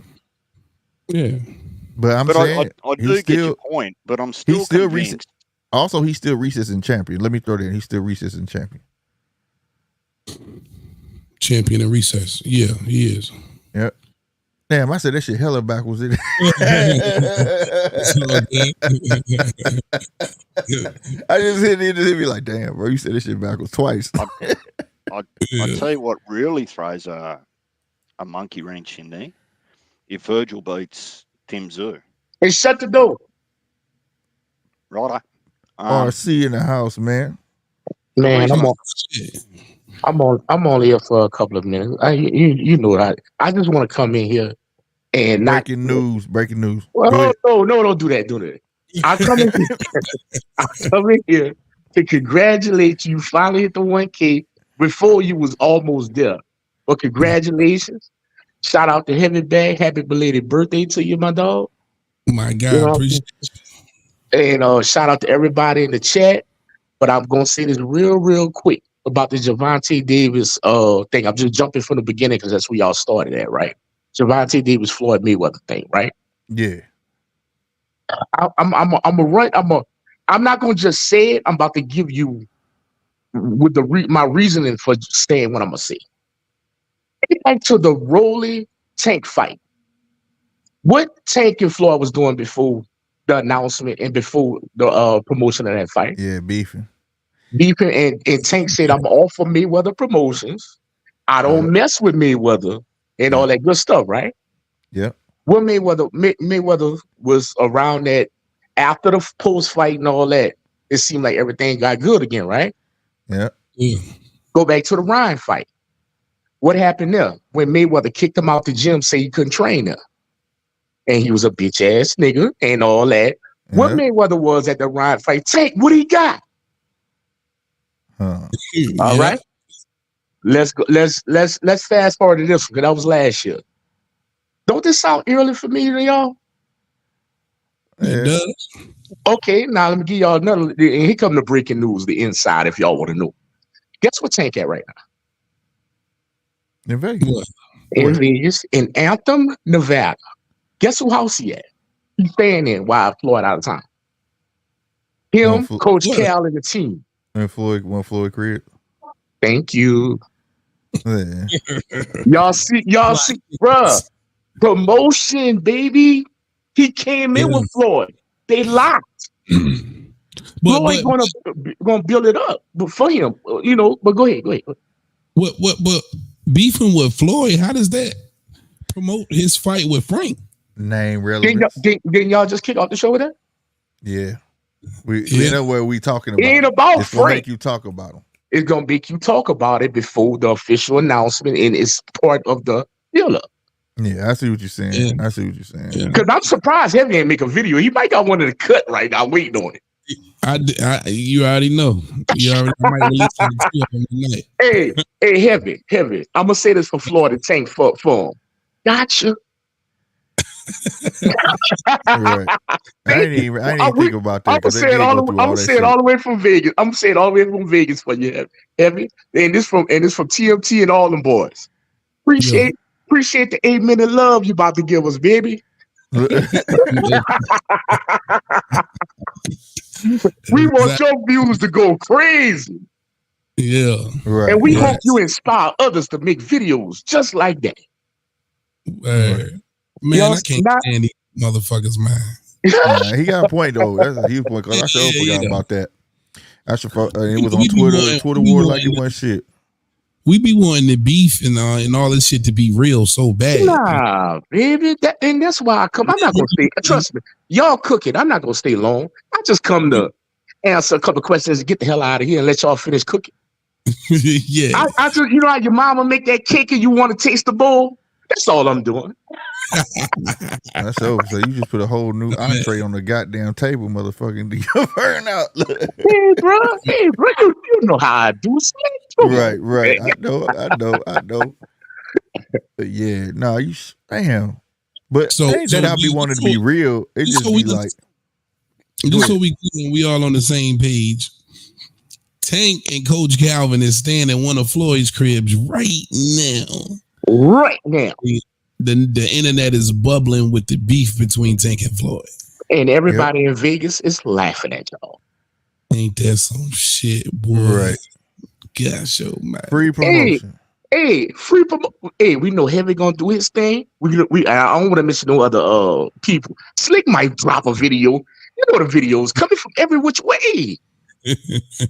Yeah. But saying, I do get your point, but I'm still convinced. Also, he's still recessing champion. Let me throw that in. He's still recessing champion. Champion in recess. Yeah, he is. Yep. Damn, I said that shit hella backwards. I just hit me like, damn, bro, you said this shit backwards twice. I tell you what really throws a monkey wrench in there. If Virgil beats Tim Tszyu. Hey, shut the door. Righto. RC in the house, man. Man, I'm only here for a couple of minutes. You know that. I just want to come in here and breaking news. Well, no, don't do that. I come in here to congratulate you. Finally hit the 1K before you was almost there. But congratulations. Shout out to Heavy Bag. Happy belated birthday to you, my dog. My God, appreciate it. And shout out to everybody in the chat. But I'm gonna say this real quick about the Gervonta Davis thing. I'm just jumping from the beginning because that's where y'all started at, right? Gervonta Davis Floyd Mayweather thing, right? Yeah. I'm not gonna just say it. I'm about to give you with my reasoning for saying what I'm gonna say. Back to the Rolly Tank fight. What Tank and Floyd was doing before the announcement and before the promotion of that fight? Yeah, beefing, and Tank said, "I'm all for Mayweather Promotions. I don't mess with Mayweather and all that good stuff," right? Yeah. Well, Mayweather was around that after the post fight and all that. It seemed like everything got good again, right? Yeah. Go back to the Ryan fight. What happened there? When Mayweather kicked him out the gym, say he couldn't train there. And he was a bitch ass nigga and all that. Yeah. What Mayweather was at the Ryan fight? Tank, what he got? All right. Let's go. Let's fast forward to this one because that was last year. Don't this sound eerily familiar to y'all? It does. Okay, now let me give y'all another. And here come the breaking news, the inside, if y'all want to know. Guess what Tank at right now? In Vegas. In Vegas, in Anthem, Nevada. Guess who house he at? He's staying in while Floyd out of town. Him, Coach Cal, and the team. And Floyd crib. Thank you. Yeah. Y'all see, bruh. Promotion, baby. He came in with Floyd. They locked. Floyd gonna build it up for him, But go ahead. What beefing with Floyd? How does that promote his fight with Frank? Name relevance. Didn't y'all just kick off the show with that? Yeah. We know what we talking about. It ain't about it's Frank. Make you talk about him. is gonna make you talk about it before the official announcement, and it's part of the build-up. Yeah, I see what you're saying. Yeah. I see what you're saying. Yeah. Because I'm surprised Heavy ain't make a video. He might got one in the cut right now, waiting on it. You already know. You already might release it tonight. Hey, Heavy. I'm gonna say this for Florida Tank for him. Gotcha. Right. I didn't even think about that. I'm gonna 'cause they say it did all. go through I'm gonna that say it shit. all the way from Vegas. I'm gonna say it all the way from Vegas for you, Heavy. And this from TMT and all them boys. Appreciate the 8-minute love you about to give us, baby. We want your views to go crazy. Yeah. Right. And we Yes. hope you inspire others to make videos just like that. Man, Y'all I can't not- stand these motherfuckers, man. Nah, he got a point though. That's a huge point because I sure forgot about that. I should. It was on Twitter war like it wasn't shit. We be wanting the beef and all this shit to be real so bad. Nah, baby. And that's why I come. I'm not gonna stay. Trust me, y'all cook it. I'm not gonna stay long. I just come to answer a couple questions and get the hell out of here and let y'all finish cooking. Yeah. I just, you know how your mama make that cake and you want to taste the bowl? That's all I'm doing. That's over. So you just put a whole new entree on the goddamn table, motherfucking. You burn out. Hey, bro, you know how I do. Right. I know. But yeah, no, damn. But So- ain't that I be wanting to be real. It just so be we like, Just so we all on the same page. Tank and Coach Calvin is staying in one of Floyd's cribs right now. Right now. The internet is bubbling with the beef between Tank and Floyd. And everybody in Vegas is laughing at y'all. Ain't that some shit, boy? Right. Gosh, oh man. free promotion. Hey, free promo. Hey, we know Heavy gonna do his thing. I don't want to mention no other people. Slick might drop a video. You know the videos coming from every which way.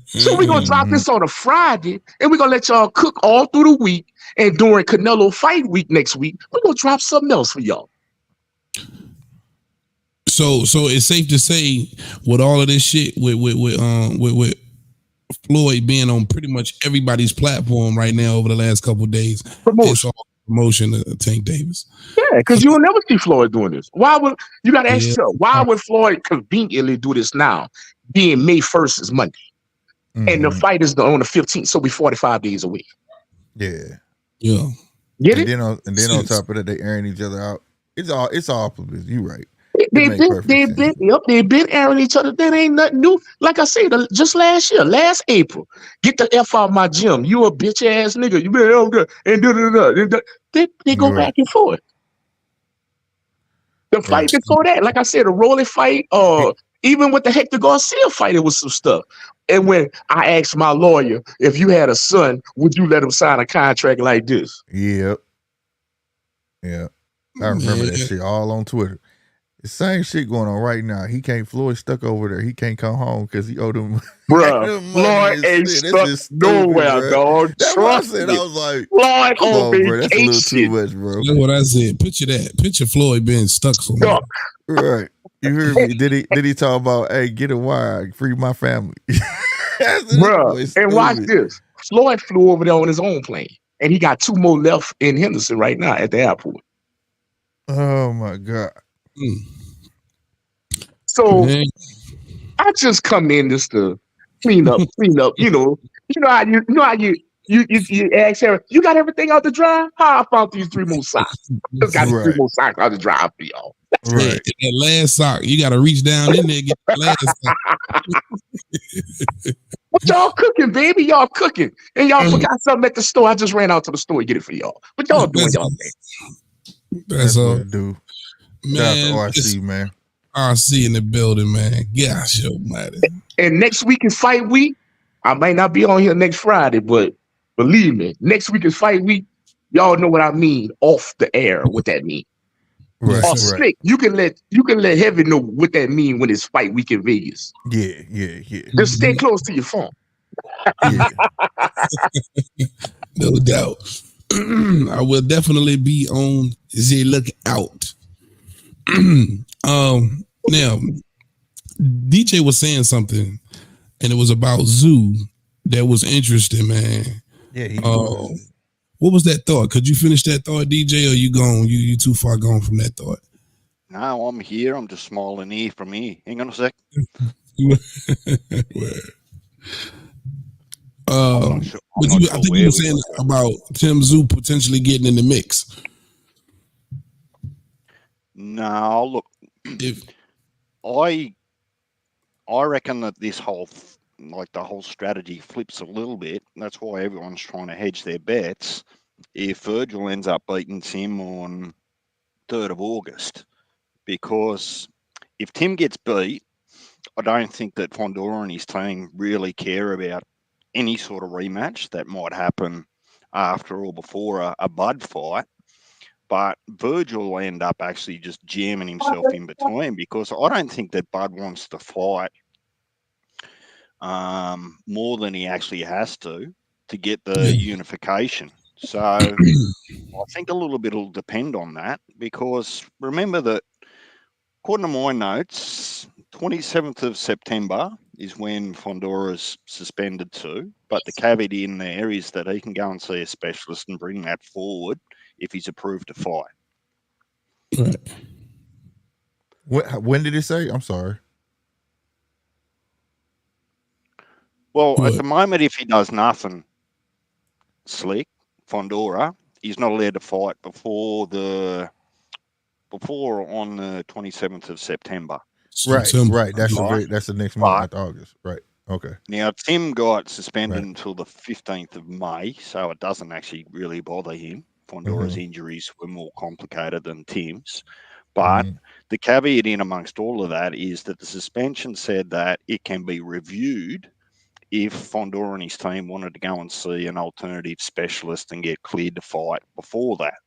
So we're gonna drop this on a Friday, and we're gonna let y'all cook all through the week. And during Canelo fight week next week, we're gonna drop something else for y'all. So it's safe to say with all of this shit with Floyd being on pretty much everybody's platform right now over the last couple of days, it's Promotion. all promotion of Tank Davis. Yeah, because you'll never see Floyd doing this. Why would you gotta ask Yeah. yourself, why would Floyd conveniently do this now? Being May 1st is Monday. And the Mhm. fight is on the 15th, so we 45 days away. Yeah. Yeah. Get And it? then on top of that, they airing each other out. It's all publicity. You right. They've make perfect sense. been airing each other. That ain't nothing new. Like I said, just last year, last April, get the F out of my gym. You a bitch ass nigga. You been over there and They go Right. back and forth. The fight before that, like I said, a Rolly fight, even with the Hector Garcia fight, it was some stuff. And when I asked my lawyer, if you had a son, would you let him sign a contract like this? Yep. Yeah. I remember that shit all on Twitter. The same shit going on right now. Floyd stuck over there. He can't come home because he owed him. Bruh, Floyd ain't stuck nowhere, dog. That's what I Trust said. me. I was like, Floyd come on on, bro. That's a little too vacation. much, bro. That's what I said. Picture that. Picture Floyd being stuck somewhere. Dog, Right. You heard me. Did he talk about, hey, get a wire, free my family? bruh, and watch this. Floyd flew over there on his own plane, and he got 2 more left in Henderson right now at the airport. Oh my God. So Man, I just come in just to clean up. You know how you ask her, you got everything out to dry? How I found these 3 more socks. Just got 3 Right. more socks out to dry for y'all. Right. that last sock, you got to reach down in there and get the last sock. What y'all cooking, baby? Y'all cooking. And y'all forgot something at the store. I just ran out to the store to get it for y'all. But y'all doing y'all thing. That's all. what it do. Shout Man, out to it's RC, man. RC in the building, man. Gosh, yo, man. And next week is fight week. I might not be on here next Friday, but believe me, next week is fight week. Y'all know what I mean off the air, what that means. Right. Or Right. Slick, you can let Heavy know what that mean when it's fight week in Vegas. Yeah. Just stay close to your phone. Yeah. No doubt. I will definitely be on the lookout. Now, DJ was saying something, and it was about Zoo that was interesting, man. Yeah, he What was that thought? Could you finish that thought, DJ, or you gone? You too far gone from that thought? No, I'm here. I'm just smiling ear from ear. Hang on a sec. I'm not sure. I'm But not I sure think where you were we saying got. about Tim Zoo potentially getting in the mix. No, look, If I reckon that this whole like the whole strategy flips a little bit. That's why everyone's trying to hedge their bets. If Virgil ends up beating Tim on 3rd of August, because if Tim gets beat, I don't think that Fondora and his team really care about any sort of rematch that might happen after or before a Bud fight. But Virgil will end up actually just jamming himself in between, because I don't think that Bud wants to fight more than he actually has to get the unification. So I think a little bit will depend on that, because remember that according to my notes, 27th of September is when Fondora's suspended to, but the caveat in there is that he can go and see a specialist and bring that forward if he's approved to fight. when did it say? I'm sorry. Well, at the moment, if he does nothing, Slick, Fondora, he's not allowed to fight before on the 27th of September. Right. That's the next month after August. Right. Okay. Now, Tim got suspended until the 15th of May, so it doesn't actually really bother him. Fondora's injuries were more complicated than Tim's. But the caveat in amongst all of that is that the suspension said that it can be reviewed if Fondora and his team wanted to go and see an alternative specialist and get cleared to fight before that.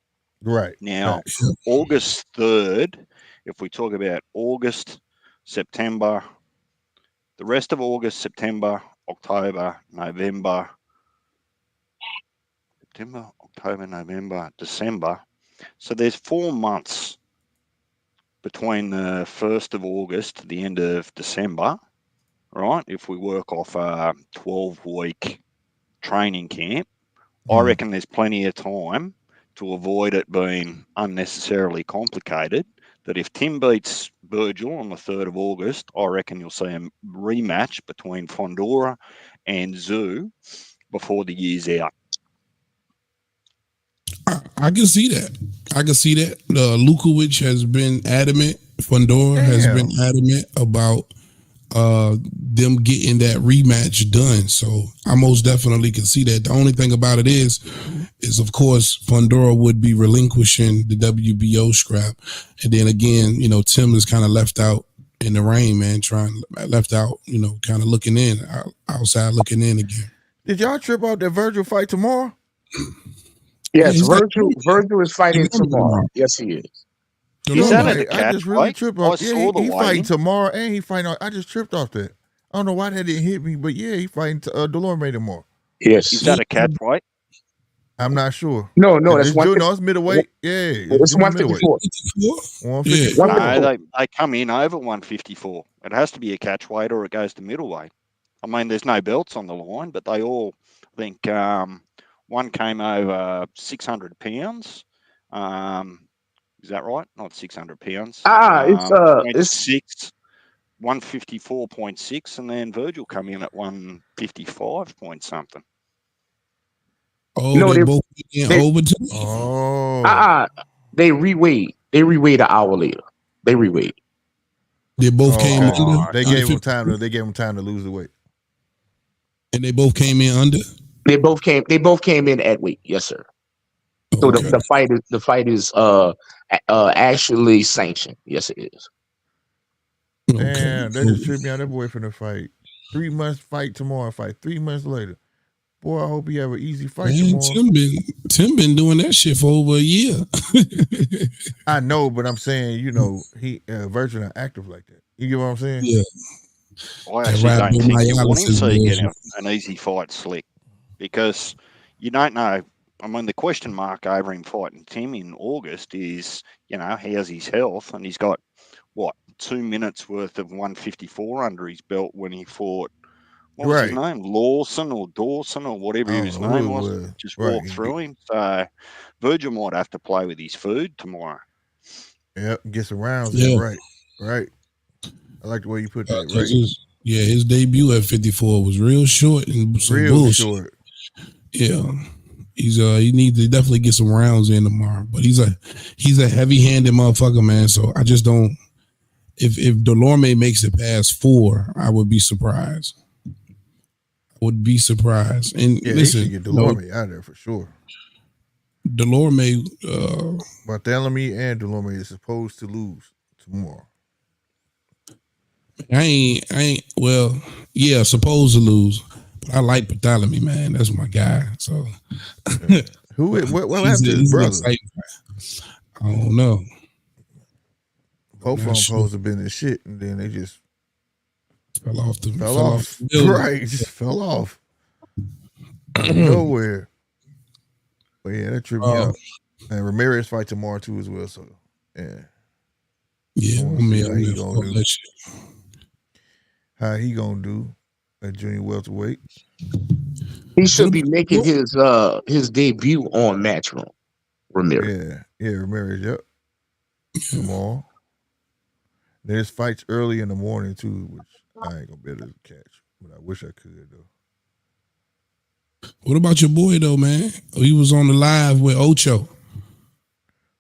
Right. Now, August 3rd, if we talk about August, September, the rest of August, September, October, November, December. So there's 4 months between the 1st of August to the end of December, right? If we work off a 12-week training camp, I reckon there's plenty of time to avoid it being unnecessarily complicated. That if Tim beats Virgil on the 3rd of August, I reckon you'll see a rematch between Fondora and Zoo before the year's out. I can see that. Lukowicz has been adamant. Fondora has been adamant about them getting that rematch done. So I most definitely can see that. The only thing about it is of course Fondora would be relinquishing the WBO scrap, and then again, Tim is kind of left out in the rain, man. Left out, kind of looking in, outside looking in again. Did y'all trip out that Virgil fight tomorrow? Yes, Virgil is fighting tomorrow. Yes, he is. Is that in the catch? I just really tripped off. Yeah, he fighting tomorrow, and he fighting. I just tripped off that. I don't know why that didn't hit me, but yeah, he fighting Delorme tomorrow. Yes. Is that a catch fight? I'm not sure. No, that's it's middleweight. Yeah, it's 154. 154. No, they come in over 154. It has to be a catch weight or it goes to middleweight. I mean, there's no belts on the line, but they all think one came over 600 pounds. Is that right? Not 600 pounds. It's 154.6, and then Virgil come in at 155 point something. Oh, no, they both overtime. Oh, they reweighed. They reweighed an hour later. They reweighed. They both came under. They gave him time to lose the weight. And they both came in under. They both came in at weight. Yes, sir. So the fight is actually sanctioned. Yes, it is. Damn, they just tripped me out. That boy from the fight. 3 months fight tomorrow. Fight 3 months later. Boy, I hope he have an easy fight tomorrow. Tim been doing that shit for over a year. I know, but I'm saying, he Virgil not active like that. You get what I'm saying? Yeah. I actually don't think you want him to get an easy fight, Slick, because you don't know. I mean, the question mark over him fighting Tim in August is, how's his health? And he's got, 2 minutes worth of 154 under his belt when he fought what was his Right. name? Lawson or Dawson or whatever I don't his know who name it was. was. Just Right. walked through him. So Virgil might have to play with his food tomorrow. Yep. Get some rounds Yeah. in. Right. Right. I like the way you put that. 'Cause Right. his debut at 54 was real short and some Real bullshit. short. Yeah. He needs to definitely get some rounds in tomorrow. But he's a heavy-handed motherfucker, man. So I just don't. If Delorme makes it past 4, I would be surprised. And Yeah, listen, he should get Delorme out of there for sure. Delorme, Bartholomew and Delorme is supposed to lose tomorrow. I ain't. Well, yeah, supposed to lose. But I like Bartholomew, man. That's my guy. So Who? What he's happened to a- his he's an brother? exciting guy. I don't know. Both of not them sure. supposed to have been in shit, and then they just Fell off the fell building. right, just fell off out of nowhere. But yeah, that tripped me Oh. out. And Ramirez fight tomorrow too as well. So yeah, Yeah, I I wanna see mean, how I'm he gonna gonna fuck do. that shit. How he gonna do at junior welterweight? He should be making his debut on Matchroom. Ramirez. Yeah, Ramirez. Yep, tomorrow. There's fights early in the morning too, which I ain't gonna be able to catch, but I wish I could though. What about your boy though, man? He was on the live with Ocho.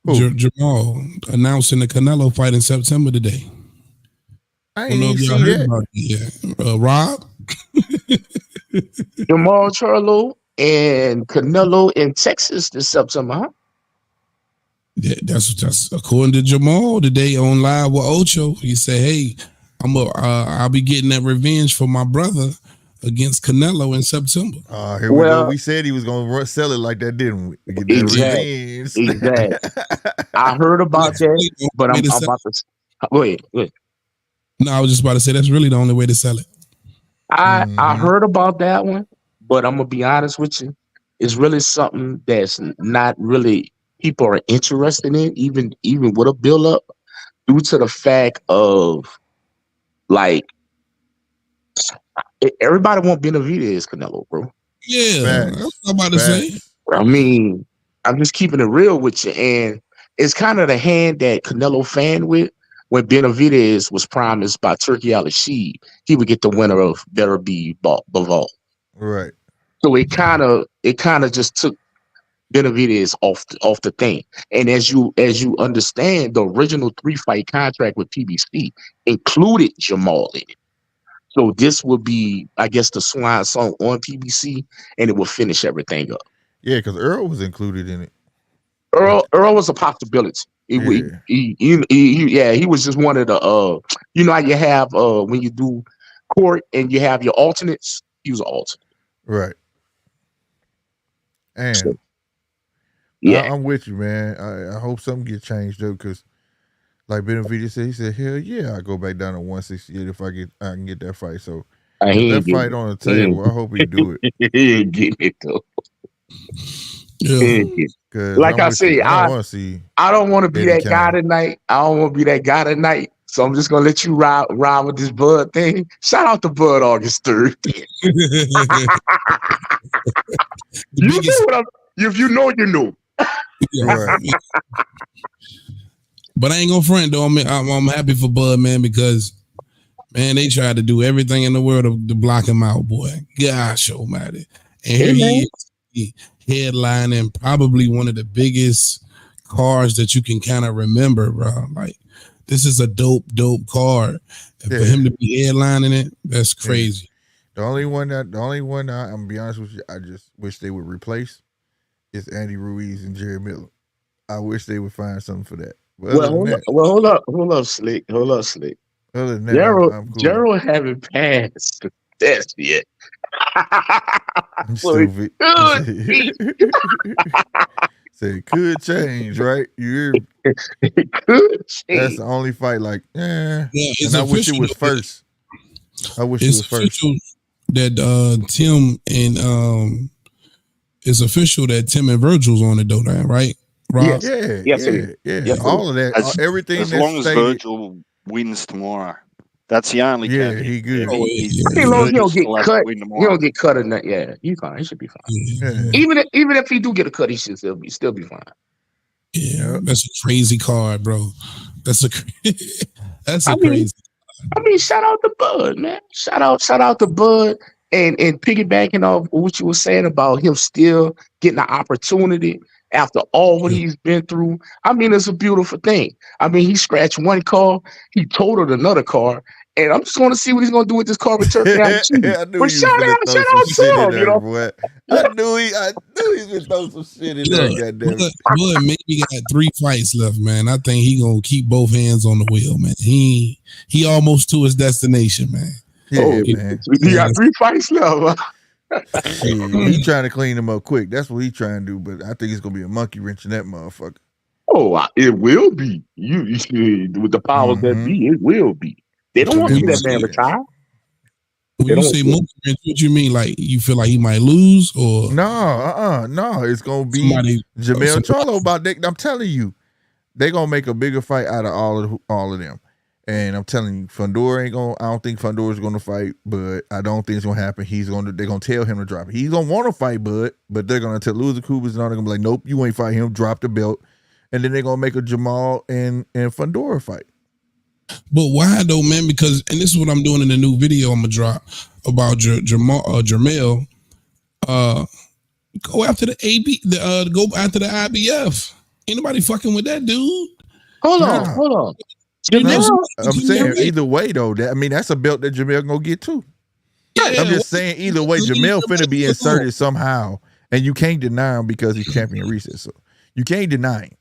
Who? Jamal announcing the Canelo fight in September today. I I ain't don't know even if y'all see heard that. about it yet. Rob? Jamal Charlo and Canelo in Texas this September, huh? Yeah, that's according to Jamal today on live with Ocho. He said, "Hey, I'll be getting that revenge for my brother against Canelo in September." Here we go. Well- We said he was gonna sell it like that, didn't we? To get that Exactly. revenge. Exactly. I heard about that, but I'm about to. Go ahead. No, I was just about to say that's really the only way to sell it. I Mhm. heard about that one, but I'm gonna be honest with you. It's really something that's not really people are interested in, even with a build up, due to the fact of like everybody want Benavidez Canelo, bro. Yeah, Facts. that's what I'm about to say. Facts. I mean, I'm just keeping it real with you, and it's kind of the hand that Canelo fan with. When Benavidez was promised by Turkey Al-Rashid, he would get the winner of Better Be Bivol. Right. So it kind of just took Benavidez off the thing. And as you understand, the original 3-fight contract with PBC included Jamal in it. So this would be, I guess, the swan song on PBC, and it will finish everything up. Yeah, because Earl was included in it. Earl was a possibility. He was just one of the you know how you have when you do court and you have your alternates. He was an alternate. Right. And So, yeah, I'm with you, man. I hope something gets changed up because, like Benavidez said, he said, "Hell yeah, I go back down to 168 if I can get that fight." So he with that ain't fight on the table, I hope he do it. He ain't getting it though. He Yeah, ain't getting it. Because Like I say, I want to see. I don't want to be Eddie that guy County. tonight. I don't want to be that guy tonight. So I'm just gonna let you ride with this Bud thing. Shout out to Bud August 3rd. The biggest, If you know, you know. Right. but I ain't gonna front though. I'm happy for Bud, man, because man, they tried to do everything in the world to block him out, boy. Gosh, almighty. And here he is, headlining probably one of the biggest cars that you can kind of remember, bro. Like, this is a dope card. And for him to be headlining it, that's crazy. The only one I'm gonna be honest with you, I just wish they would replace is Andy Ruiz and Jerry Miller. I wish they would find something for that. But Hold up, Slick. other than that, I'm cool. Gerald haven't passed the test yet. I'm So stupid. good. Say it could change, right? You hear? It could That's change. the only fight. Like, Yeah, it's and I wish it official was that- first. I wish it It's was first. official that Tim and it's official that Tim and Virgil's on it though, right? Rob? Yes. Yeah, Yes, it yeah. Yes, it all of that, As- everything As that's long as stated. Virgil wins tomorrow. That's the only Yeah, caveat. he good. Oh, He's yeah. I think long as he don't get still has to cut, win he tomorrow. don't get cut or nothing. Yeah, he's fine. He should be fine. Yeah. Even if he do get a cut, he should still be fine. Yeah, Yep. that's a crazy card, bro. That's a that's a I mean, crazy. shout out to Bud, man. Shout out to Bud, and piggybacking off what you were saying about him still getting the opportunity after all what Yeah. he's been through. I mean, it's a beautiful thing. I mean, he scratched one car, he totaled another car, and I'm just going to see what he's going to do with this car return. I knew But you shout was out gonna throw some shit in to him, there, you know. boy. I knew he was gonna throw some shit in there. Look, Goddamn. Bud maybe got 3 fights left, man. I think he gonna keep both hands on the wheel, man. He almost to his destination, man. Yeah, man. He got 3 fights left. Yeah, he trying to clean him up quick. That's what he trying to do. But I think it's gonna be a monkey wrench in that motherfucker. Oh, it will be. You with the powers that be, it will be. They don't want to see that man retire. When They you don't say want to. monkey wrench, what you mean? Like you feel like he might lose, or No. It's gonna be somebody? Jamel Charlo about that. I'm telling you, they gonna make a bigger fight out of all of them. And I'm telling you, Fundora ain't gonna. I don't think Fundora's gonna fight, but I don't think it's gonna happen. They're gonna tell him to drop it. He's gonna want to fight Bud, but they're gonna tell Loser Kubas and all. They're gonna be like, nope, you ain't fight him. Drop the belt, and then they're gonna make a Jamal and Fundora fight. But why though, man? Because and this is what I'm doing in the new video I'm gonna drop about Jermell. Go after the go after the IBF. Ain't nobody fucking with that dude. Hold Nah. on. No, I'm saying Right. either way though. That's a belt that Jamel gonna get too. Yeah, I'm just saying either way, Jamel finna be inserted somehow, and you can't deny him because he's champion recess. So you can't deny him.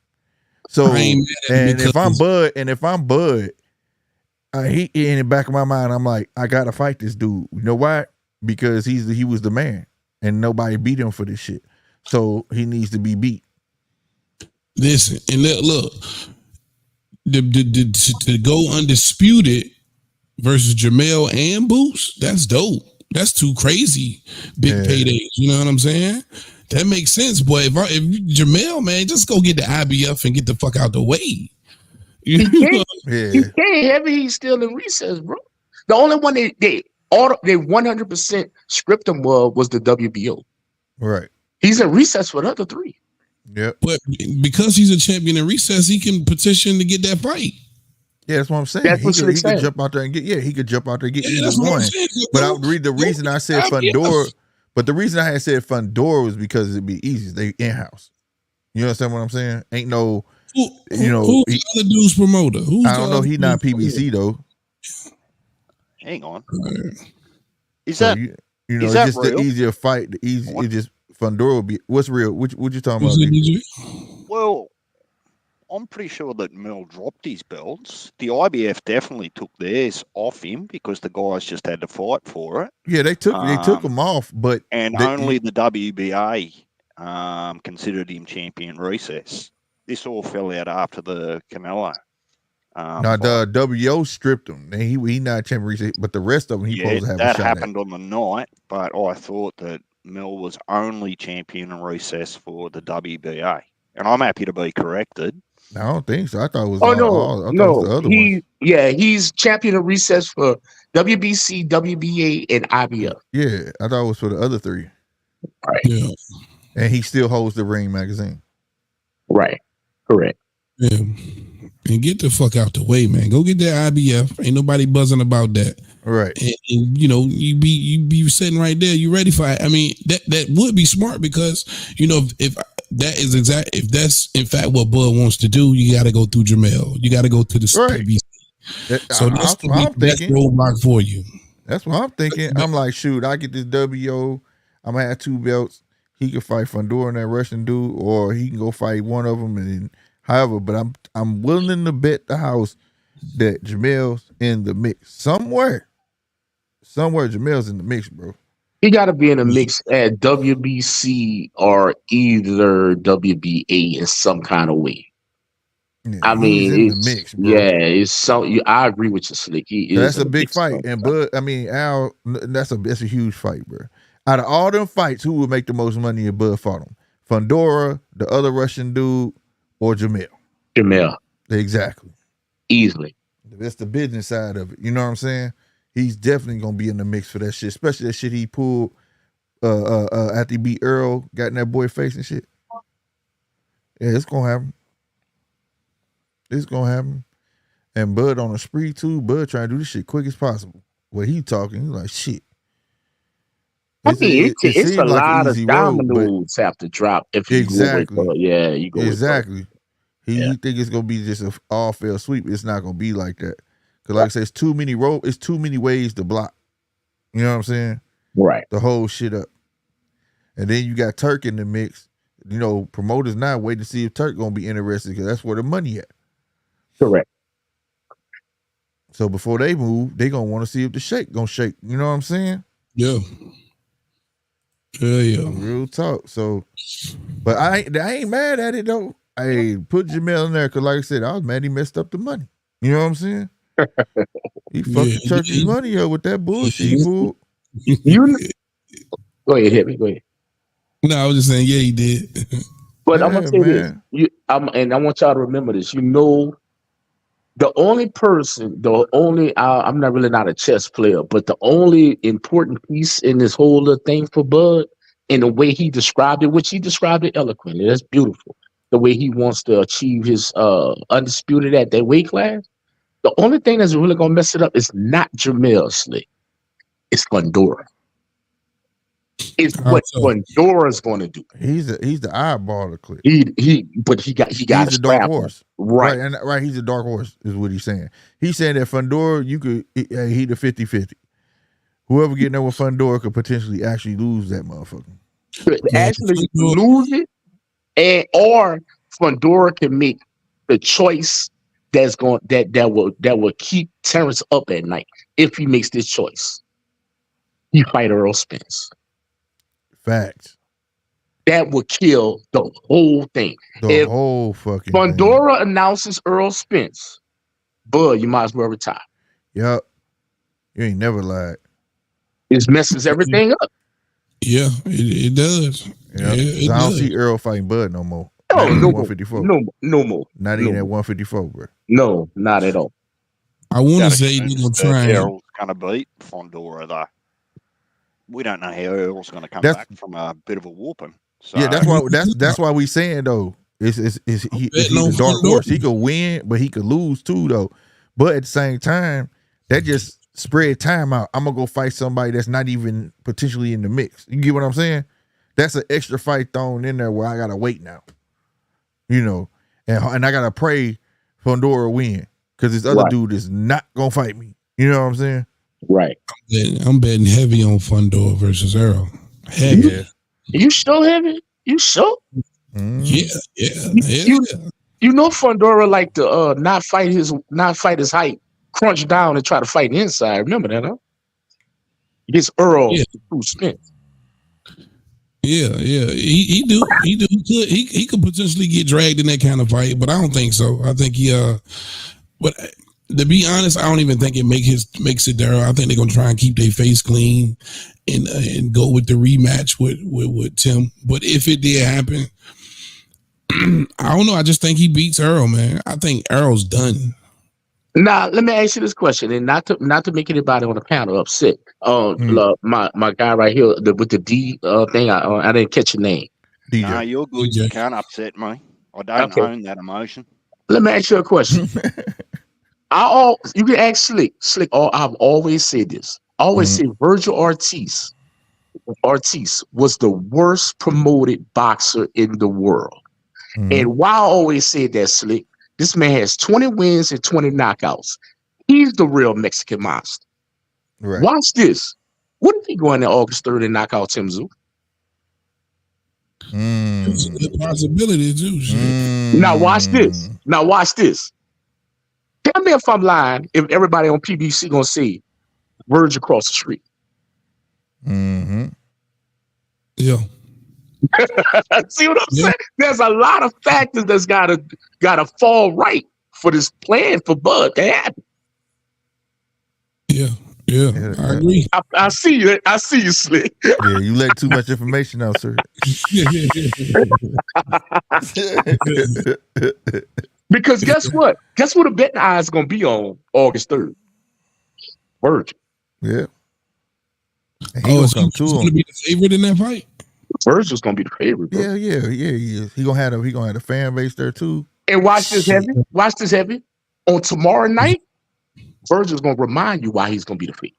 So I ain't mad at him and if I'm because- Bud, he in the back of my mind, I'm like, I gotta fight this dude. You know why? Because he was the man, and nobody beat him for this shit. So he needs to be beat. Listen and look. To go undisputed versus Jamel and Boost, that's dope. That's too crazy. Big paydays. You know what I'm saying? That makes sense, boy. If Jamel, man, just go get the IBF and get the fuck out the way. You know? Yeah, He can't heavy. He's still in recess, bro. The only one they 100% script him was the WBO. right. He's in recess for the other 3. Yep. But because he's a champion in recess, he can petition to get that fight. Yeah, that's what I'm saying. That's He what could Slick said. jump out there and get. Yeah, he could jump out there and get Yeah, either that's what I'm one. saying. But the reason I said IBF. Fundora, but the reason I had said Fundora was because it'd be easy. They in house. You understand what I'm saying? Ain't no, Who's he- the other dude's promoter? Who's I don't the know. other He not dude's PBC though. Hang on. promoter? Is So that you is know, it's that just real? the easier fight. The easy. It just Fundora will be. What's real? What you talking Who's about? it, D? DJ? well? I'm pretty sure that Mel dropped his belts. The IBF definitely took theirs off him because the guys just had to fight for it, Yeah, they took him off, but and they- only the WBA considered him champion recess. This all fell out after the Canelo. now the WO stripped him. And he not champion recent, but the rest of them he Yeah, supposed to have a that shot happened on the night, but I thought that Mel was only champion in recess for the WBA, and I'm happy to be corrected. at. I don't think so. I thought it was Oh all, no, I thought it was the other ones. he's champion of recess for WBC, WBA, and IBF. Yeah, I thought it was for the other 3. Yeah, And he still holds the Ring magazine. Right, correct. yeah. And get the fuck out the way, man. Go get that IBF. Ain't nobody buzzing about that. Right. And you know, you be sitting right there. You ready for it? I mean, that would be smart because you know if that's in fact what Bud wants to do, you got to go through Jamel. You got to go to the Right. PBC. So that's what I'm the best thinking. roadblock for you. That's what I'm thinking. I'm like, shoot, I get this WO. I'm gonna have 2 belts. He can fight Fundora and that Russian dude, or he can go fight one of them. And then, however, but I'm willing to bet the house that Jamel's in the mix somewhere. Somewhere Jamel's in the mix, bro. He got to be in a mix at WBC or either WBA in some kind of way. Yeah, I he's mean, in the mix, bro. it's so. I agree with you, Slick. He is That's in a the big mix, fight, bro. and Bud. I mean, Al. That's a huge fight, bro. Out of all them fights, who would make the most money if Bud fought him? Fundora, the other Russian dude, or Jamel? Jamel Exactly. easily. That's the business side of it. You know what I'm saying? He's definitely gonna be in the mix for that shit, especially that shit he pulled after he beat Earl, got in that boy face and shit. Yeah, it's gonna happen. It's gonna happen. And Bud on a spree too. Bud trying to do this shit quick as possible. When he talking, he like shit. I mean, it's seems a like an lot of easy road, but dominoes have to drop if you exactly, go with yeah, you go exactly. He Yeah. think it's gonna be just a all fail sweep. It's not gonna be like that. Cause like I said, it's too many ways to block. You know what I'm saying? right. The whole shit up. And then you got Turk in the mix. You know, promoters now waiting to see if Turk gonna be interested because that's where the money at. Correct. So before they move, they gonna want to see if the shake gonna shake. You know what I'm saying? Yeah. Yeah. Real talk. So, but I ain't mad at it though. I put Jamel in there because, like I said, I was mad he messed up the money. You know what I'm saying? He fucked the church's money up with that bullshit he pulled. You go ahead, hit me. Go ahead. No, I was just saying, yeah, he did. But Yeah, I'm gonna say this. And I want y'all to remember this. You know, the only person, I'm not really not a chess player, but the only important piece in this whole little thing for Bud, in the way he described it, which he described it eloquently, that's beautiful. The way he wants to achieve his undisputed at that weight class. The only thing that's really gonna mess it up is not Jamel Slick. It's Fundora. It's what Fundora's gonna do. He's the eyeball of the clip. He got He's a a dark strap horse. on. Right. Right. He's a dark horse, is what he's saying. He's saying that Fundora, he the 50-50. Whoever getting there with Fundora could potentially actually lose that motherfucker. Could actually lose it, or Fundora can make the choice that will keep Terrence up at night if he makes this choice. He fight Earl Spence. Facts. That would kill the whole thing. The whole fucking Fundora thing. announces Earl Spence, Bud, you might as well retire. Yep. You ain't never lied. It messes everything up. Yeah, it does. Yep. Yeah, I don't see Earl fighting Bud no more. No, Not even no, 154. no more. Not even at 154, bro. No, not at all. I want to say they're going to try and Earl's going to beat Fundora, though. We don't know how Earl's going to come back from a bit of a whooping. So, yeah, that's why we saying though. He's a dark horse. He could win, but he could lose too though. But at the same time, that just spread time out. I'm gonna go fight somebody that's not even potentially in the mix. You get what I'm saying? That's an extra fight thrown in there where I gotta wait now. You know, and I gotta pray Fundora win because this other dude is not gonna fight me. You know what I'm saying? Right. I'm betting heavy on Fundora versus Earl. Heavy. Yeah. You still heavy? You sure? Yeah. You know Fundora like to not fight his height, crunch down and try to fight inside. Remember that, huh? It's Earl through Spence. Yeah. He could potentially get dragged in that kind of fight, but I don't think so. I think but to be honest, I don't even think it makes it there. I think they're gonna try and keep their face clean and go with the rematch with Tim. But if it did happen, I don't know. I just think he beats Earl, man. I think Earl's done. Now, let me ask you this question, and not to make anybody on the panel upset. My guy right here with the D thing, I didn't catch your name. DJ. No, you're good. DJ. You can't upset me. I don't own that emotion. Let me ask you a question. You can ask Slick. Slick, I've always said this. I always say Virgil Ortiz was the worst promoted boxer in the world. And why I always say that, Slick, this man has 20 wins and 20 knockouts. He's the real Mexican monster. Right. Watch this. What if he go in there August 3rd and knock out Tim Tszyu? It's a good possibility too. Now watch this. Tell me if I'm lying, if everybody on PBC gonna see Virgil across the street. Yeah. See what I'm saying? There's a lot of factors that's gotta fall right for this plan for Bud to happen. Yeah, I agree. I see you. I see you, Slick. Yeah, you let too much information out, sir. Because guess what? Guess what the betting odds gonna be on August 3rd? Virgil. Yeah. And he gonna is come he's to going to him. be the favorite in that fight? Virgil's gonna be the favorite, bro. Yeah, he is. He gonna have a fan base there too. And watch this Shit. heavy. Watch this heavy. On tomorrow night, Virgil's gonna remind you why he's gonna be the favorite.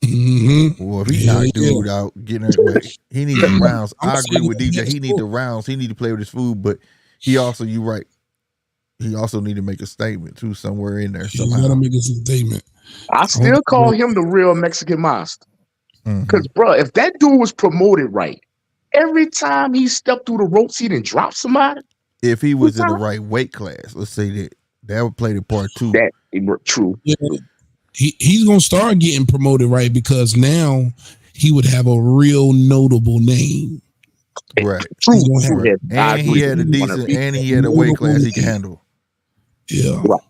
Mm-hmm. Well, if he knocked dude out, getting that way, he needs the rounds. I agree with DJ. He needs the rounds. He need to play with his food, but he also, you right. He also need to make a statement too somewhere in there He's somehow. got to make a statement. I still call him the real Mexican monster. Mhm. Because, bro, if that dude was promoted right, every time he stepped through the ropes, he didn't drop somebody. If he was in the right weight class, let's say that would play the part too. That true. Yeah, he's going to start getting promoted right because now he would have a real notable name. Right. True. He's gonna have True. And he had a decent, and he had a weight class he can handle. Yeah. Right.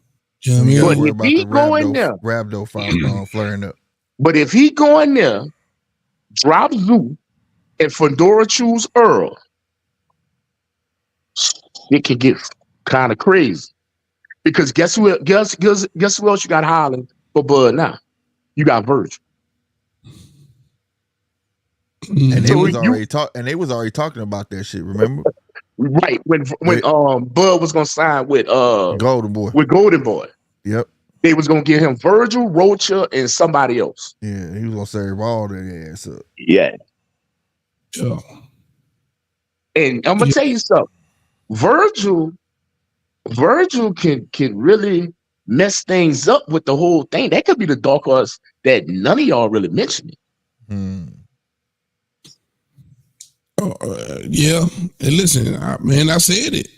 Yeah, I You mean, gotta But worry if about he the go in there- Rabdo flaring up. But if he go in there, drop Zoo, and Fedora choose Earl, it can get kind of crazy. Because guess who else you got hollering for Bud now? You got Virgil. mm, And they So was you- already talking about that shit, remember? Right. When Bud was gonna sign with Golden Boy. Golden Boy. Yep. They was gonna give him Virgil, Rocha, and somebody else. Yeah, he was gonna serve all their ass up. Yeah. yeah. And I'm gonna Yeah. tell you something. Virgil can really mess things up with the whole thing. That could be the dark horse that none of y'all really mentioned. Hmm. Yeah. And listen, I said it.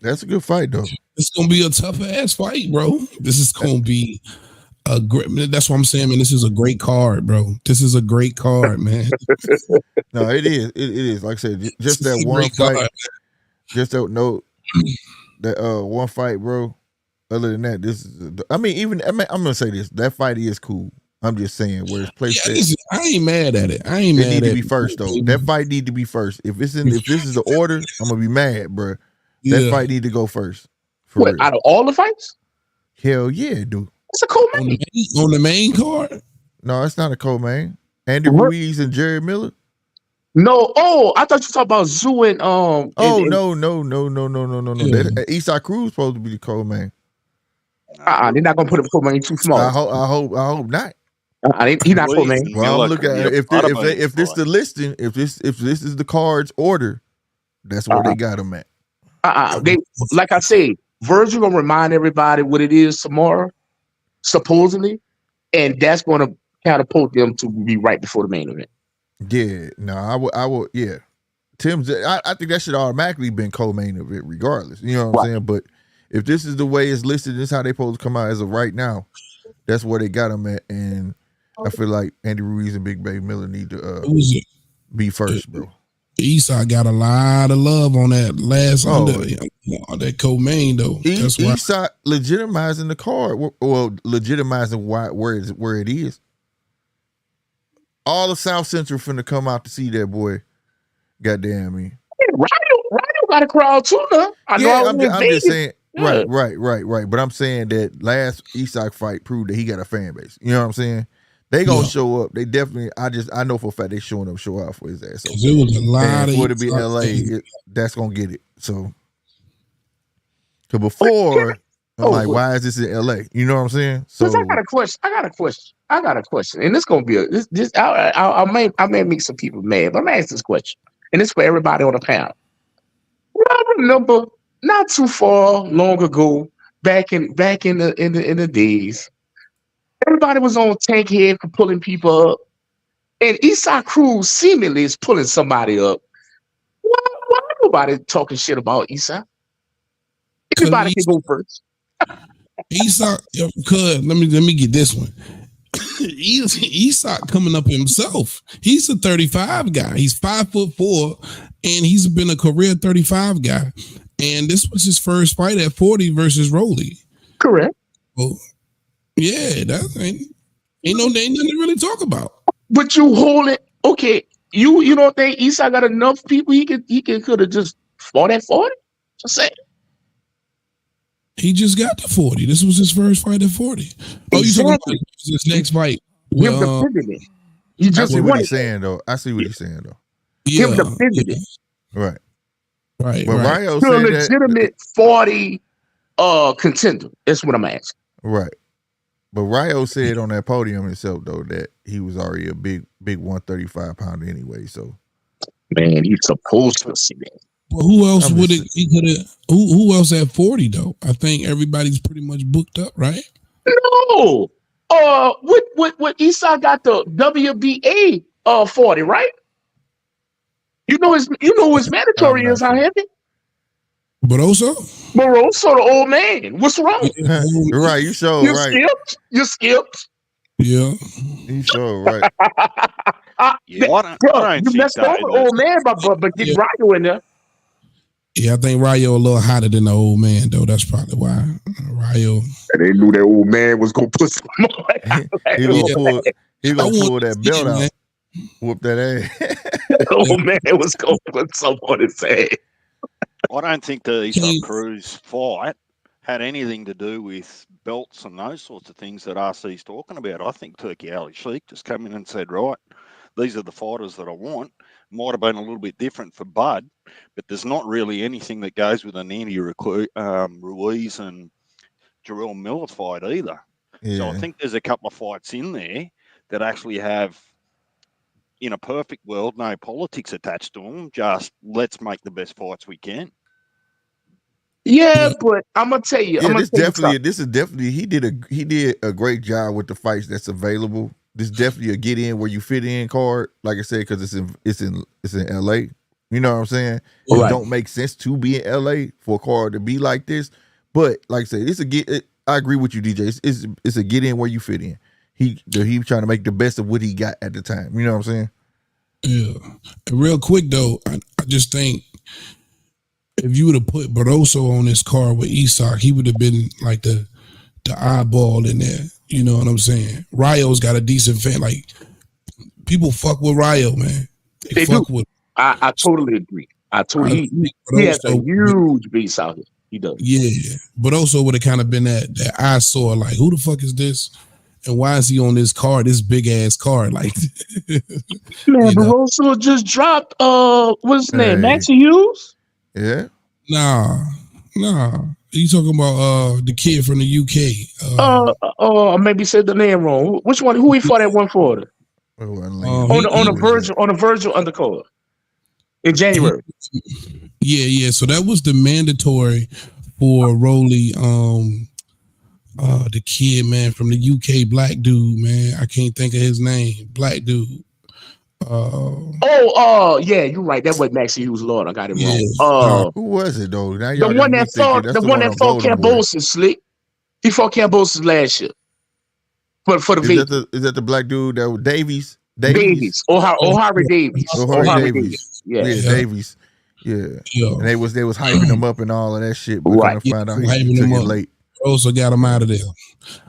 That's a good fight though. It's going to be a tough ass fight, bro. This is going to be a great, that's what I'm saying, man. This is a great card, bro. This is a great card, man. No, it is. It is. Like I said, just This is that a one great fight. card. Just that one fight, bro. Other than that, I'm gonna say this. That fight is cool. I'm just saying where it's placed. Yeah, listen, I ain't mad at it. I ain't It mad need at to be it. first though. That fight need to be first. If this is the order, I'm gonna be mad, bro. Yeah. That fight need to go first. For What, real. out of all the fights? Hell yeah, dude. It's a cool on man. the main card. No, it's not a co-main. Andy What? Ruiz and Jerry Miller. No, I thought you were talking about Zoo and Oh and- no. Yeah. That Eastside Cruz supposed to be the co-main. they're not gonna put him cool man. He's too small. I hope not. He's not cool man. Ruiz. Well, Miller I'm looking could at be a if bottom-end this fight. the listing, if this is the cards order, that's where they got him at. They, like I say, Virgil gonna remind everybody what it is tomorrow, supposedly, and that's gonna catapult them to be right before the main event. Yeah, no, I will. Yeah, Tim's. I think that should automatically been co-main of it, regardless. You know what I'm Right. saying? But if this is the way it's listed, this is how they supposed to come out as of right now. That's where they got him at, and I feel like Andy Ruiz and Big Bay Miller need to What was it? be first, bro. Eastside got a lot of love on that last Oh. on that co-main though. That's why. Eastside legitimizing the card, well, legitimizing where it is. All of South Central finna come out to see that boy. Goddamn me. Radio got a crowd too, now. I know. Yeah, I I'm was in just Vegas. saying. Yeah. Right. But I'm saying that last Eastside fight proved that he got a fan base. You know what I'm saying? They gonna Yeah. show up. They definitely. I know for a fact they showing up, show out for his ass. So, 'Cause it was a lot and of for it to be Eastside LA, fans. that's gonna get it. So, cause before, I'm like, why is this in LA? You know what I'm saying? So, Because I got a question. And this gonna be I may make some people mad, but I'm gonna ask this question. And it's for everybody on the panel. I remember not too far long ago, back in the days, everybody was on Tank Head for pulling people up. And Eastside Cruz seemingly is pulling somebody up. Why nobody talking shit about Eastside? Everybody can go first. Eastside, cuz let me get this one. Eastside coming up himself. He's a 35 guy. He's 5'4", and he's been a career 35 guy. And this was his first fight at 40 versus Rolly. Correct. Well, yeah, that ain't nothing to really talk about. But you hold it, okay. You don't think Eastside got enough people he could have just fought at 40? Just saying. He just got to 40. This was his first fight at 40. Oh, you talking about Exactly. his next fight? Him Well, defending it. He I just see what won he's it. saying though. I see what he's saying though. yeah, Him defending it. Right. right, But right. Ryo To a said that. legitimate 40 contender. That's what I'm asking. Right. But Ryo said on that podium himself though that he was already a big 135 pounder anyway. So Man, he's supposed to see that. But who else I'm would just- it? He could have. Who else at 40 though? I think everybody's pretty much booked up, right? No. What Esau got the WBA 40, right? You know who his mandatory I'm not is, how sure. heavy? But also, Barroso, the old man. What's wrong? right, you sure You right. skipped. You skipped. yeah. You sure right. Yeah, I don't Bro, you think messed though over the old man, but get Yeah. Ryo in there. Yeah, I think Ryo a little hotter than the old man, though. That's probably why. Ryo. And they knew that old man was gonna put some more. He gonna Yeah. pull I pull want that to belt see it, out. man. Whoop that ass. The old man was gonna put some on his head. I don't think the Can you- Eastside Cruz fight had anything to do with belts and those sorts of things that RC's talking about. I think Turkey Ali Sheik just came in and said, right, these are the fighters that I want. Might have been a little bit different for Bud, but there's not really anything that goes with an Andy Ruiz and Jarrell Miller fight either. So I Yeah. think there's a couple of fights in there that actually have, in a perfect world, no politics attached to them. Just let's make the best fights we can. Yeah, but I'm gonna tell you. Yeah, this is definitely he did a great job with the fights that's available. This is definitely a get in where you fit in card, like I said, because it's in LA. You know what I'm saying? Right. It don't make sense to be in LA for a card to be like this. But like I said, it's a get. I agree with you, DJ. It's a get in where you fit in. He trying to make the best of what he got at the time. You know what I'm saying? Yeah. And real quick, though, I just think if you would have put Barroso on this card with Isak, he would have been like the eyeball in there. You know what I'm saying? Ryo's got a decent fan. Like, people fuck with Ryo, man. They fuck do. with I totally agree. I totally. He has a huge base out here. He does. Yeah, but also would have kind of been that eyesore, like, who the fuck is this? And why is he on this card, this big ass card? Like, Man, you know. Barroso just dropped what's his name? Hey. Maxie Hughes? Yeah. nah. You talking about the kid from the UK? Maybe said the name wrong. Which one? Who he fought at 140? Oh, On the Virgil undercard in January. Yeah. So that was the mandatory for Rolly. The kid, man, from the UK, black dude, man. I can't think of his name. Black dude. Yeah, you're right. That was Maxie Hughes. Lord, I got him wrong. Who was it though? Now The y'all one got me that thinking fought, that's the one that on fought Golden Boy. Cambosis, Slick. He fought Cambosis last year. For the Is that the black dude that was Davies? Davies. O'Hara Davies. O'Hara Davies. Yeah. Davies. Yeah. Yo, And they was hyping him up and all of that shit, but Right. kind of found out Hyping he took him it up. late. also got him out of there.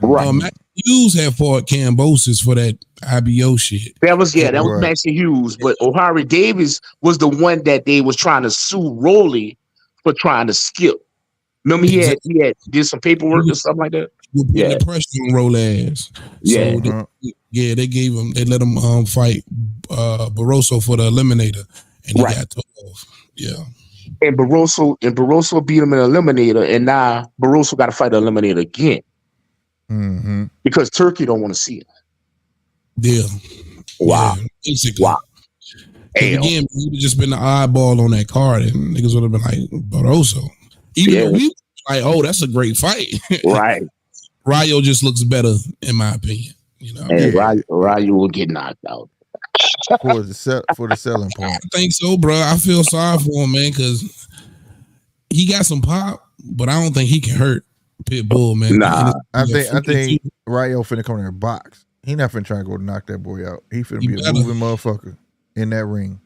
Right. Max Hughes had fought Cambosis for that IBO shit. That was Right. Maxie Hughes, but O'Hara Davis was the one that they was trying to sue Rolly for trying to skip. Remember he had did some paperwork or something like that. You put Yeah. the pressure on roll ass. Yeah. So they let him fight Barroso for the eliminator, and he Right. got took off. Yeah. And Barroso beat him in an eliminator, and now Barroso got to fight an eliminator again Mm-hmm. because Turkey don't want to see it. Yeah. Wow. Yeah, basically. Wow. 'Cause Damn. again, he would have just been the eyeball on that card, and niggas would have been like Barroso. Even though we like, oh, that's a great fight. Right. Ryo just looks better, in my opinion. You know, And Yeah. Ryu will get knocked out. For the selling point. I think so, bro. I feel sorry for him, man, because he got some pop, but I don't think he can hurt Pitbull, man. Nah. I think Ryo finna come in there and box. He not finna try to go knock that boy out. He finna He be a better. moving motherfucker in that ring.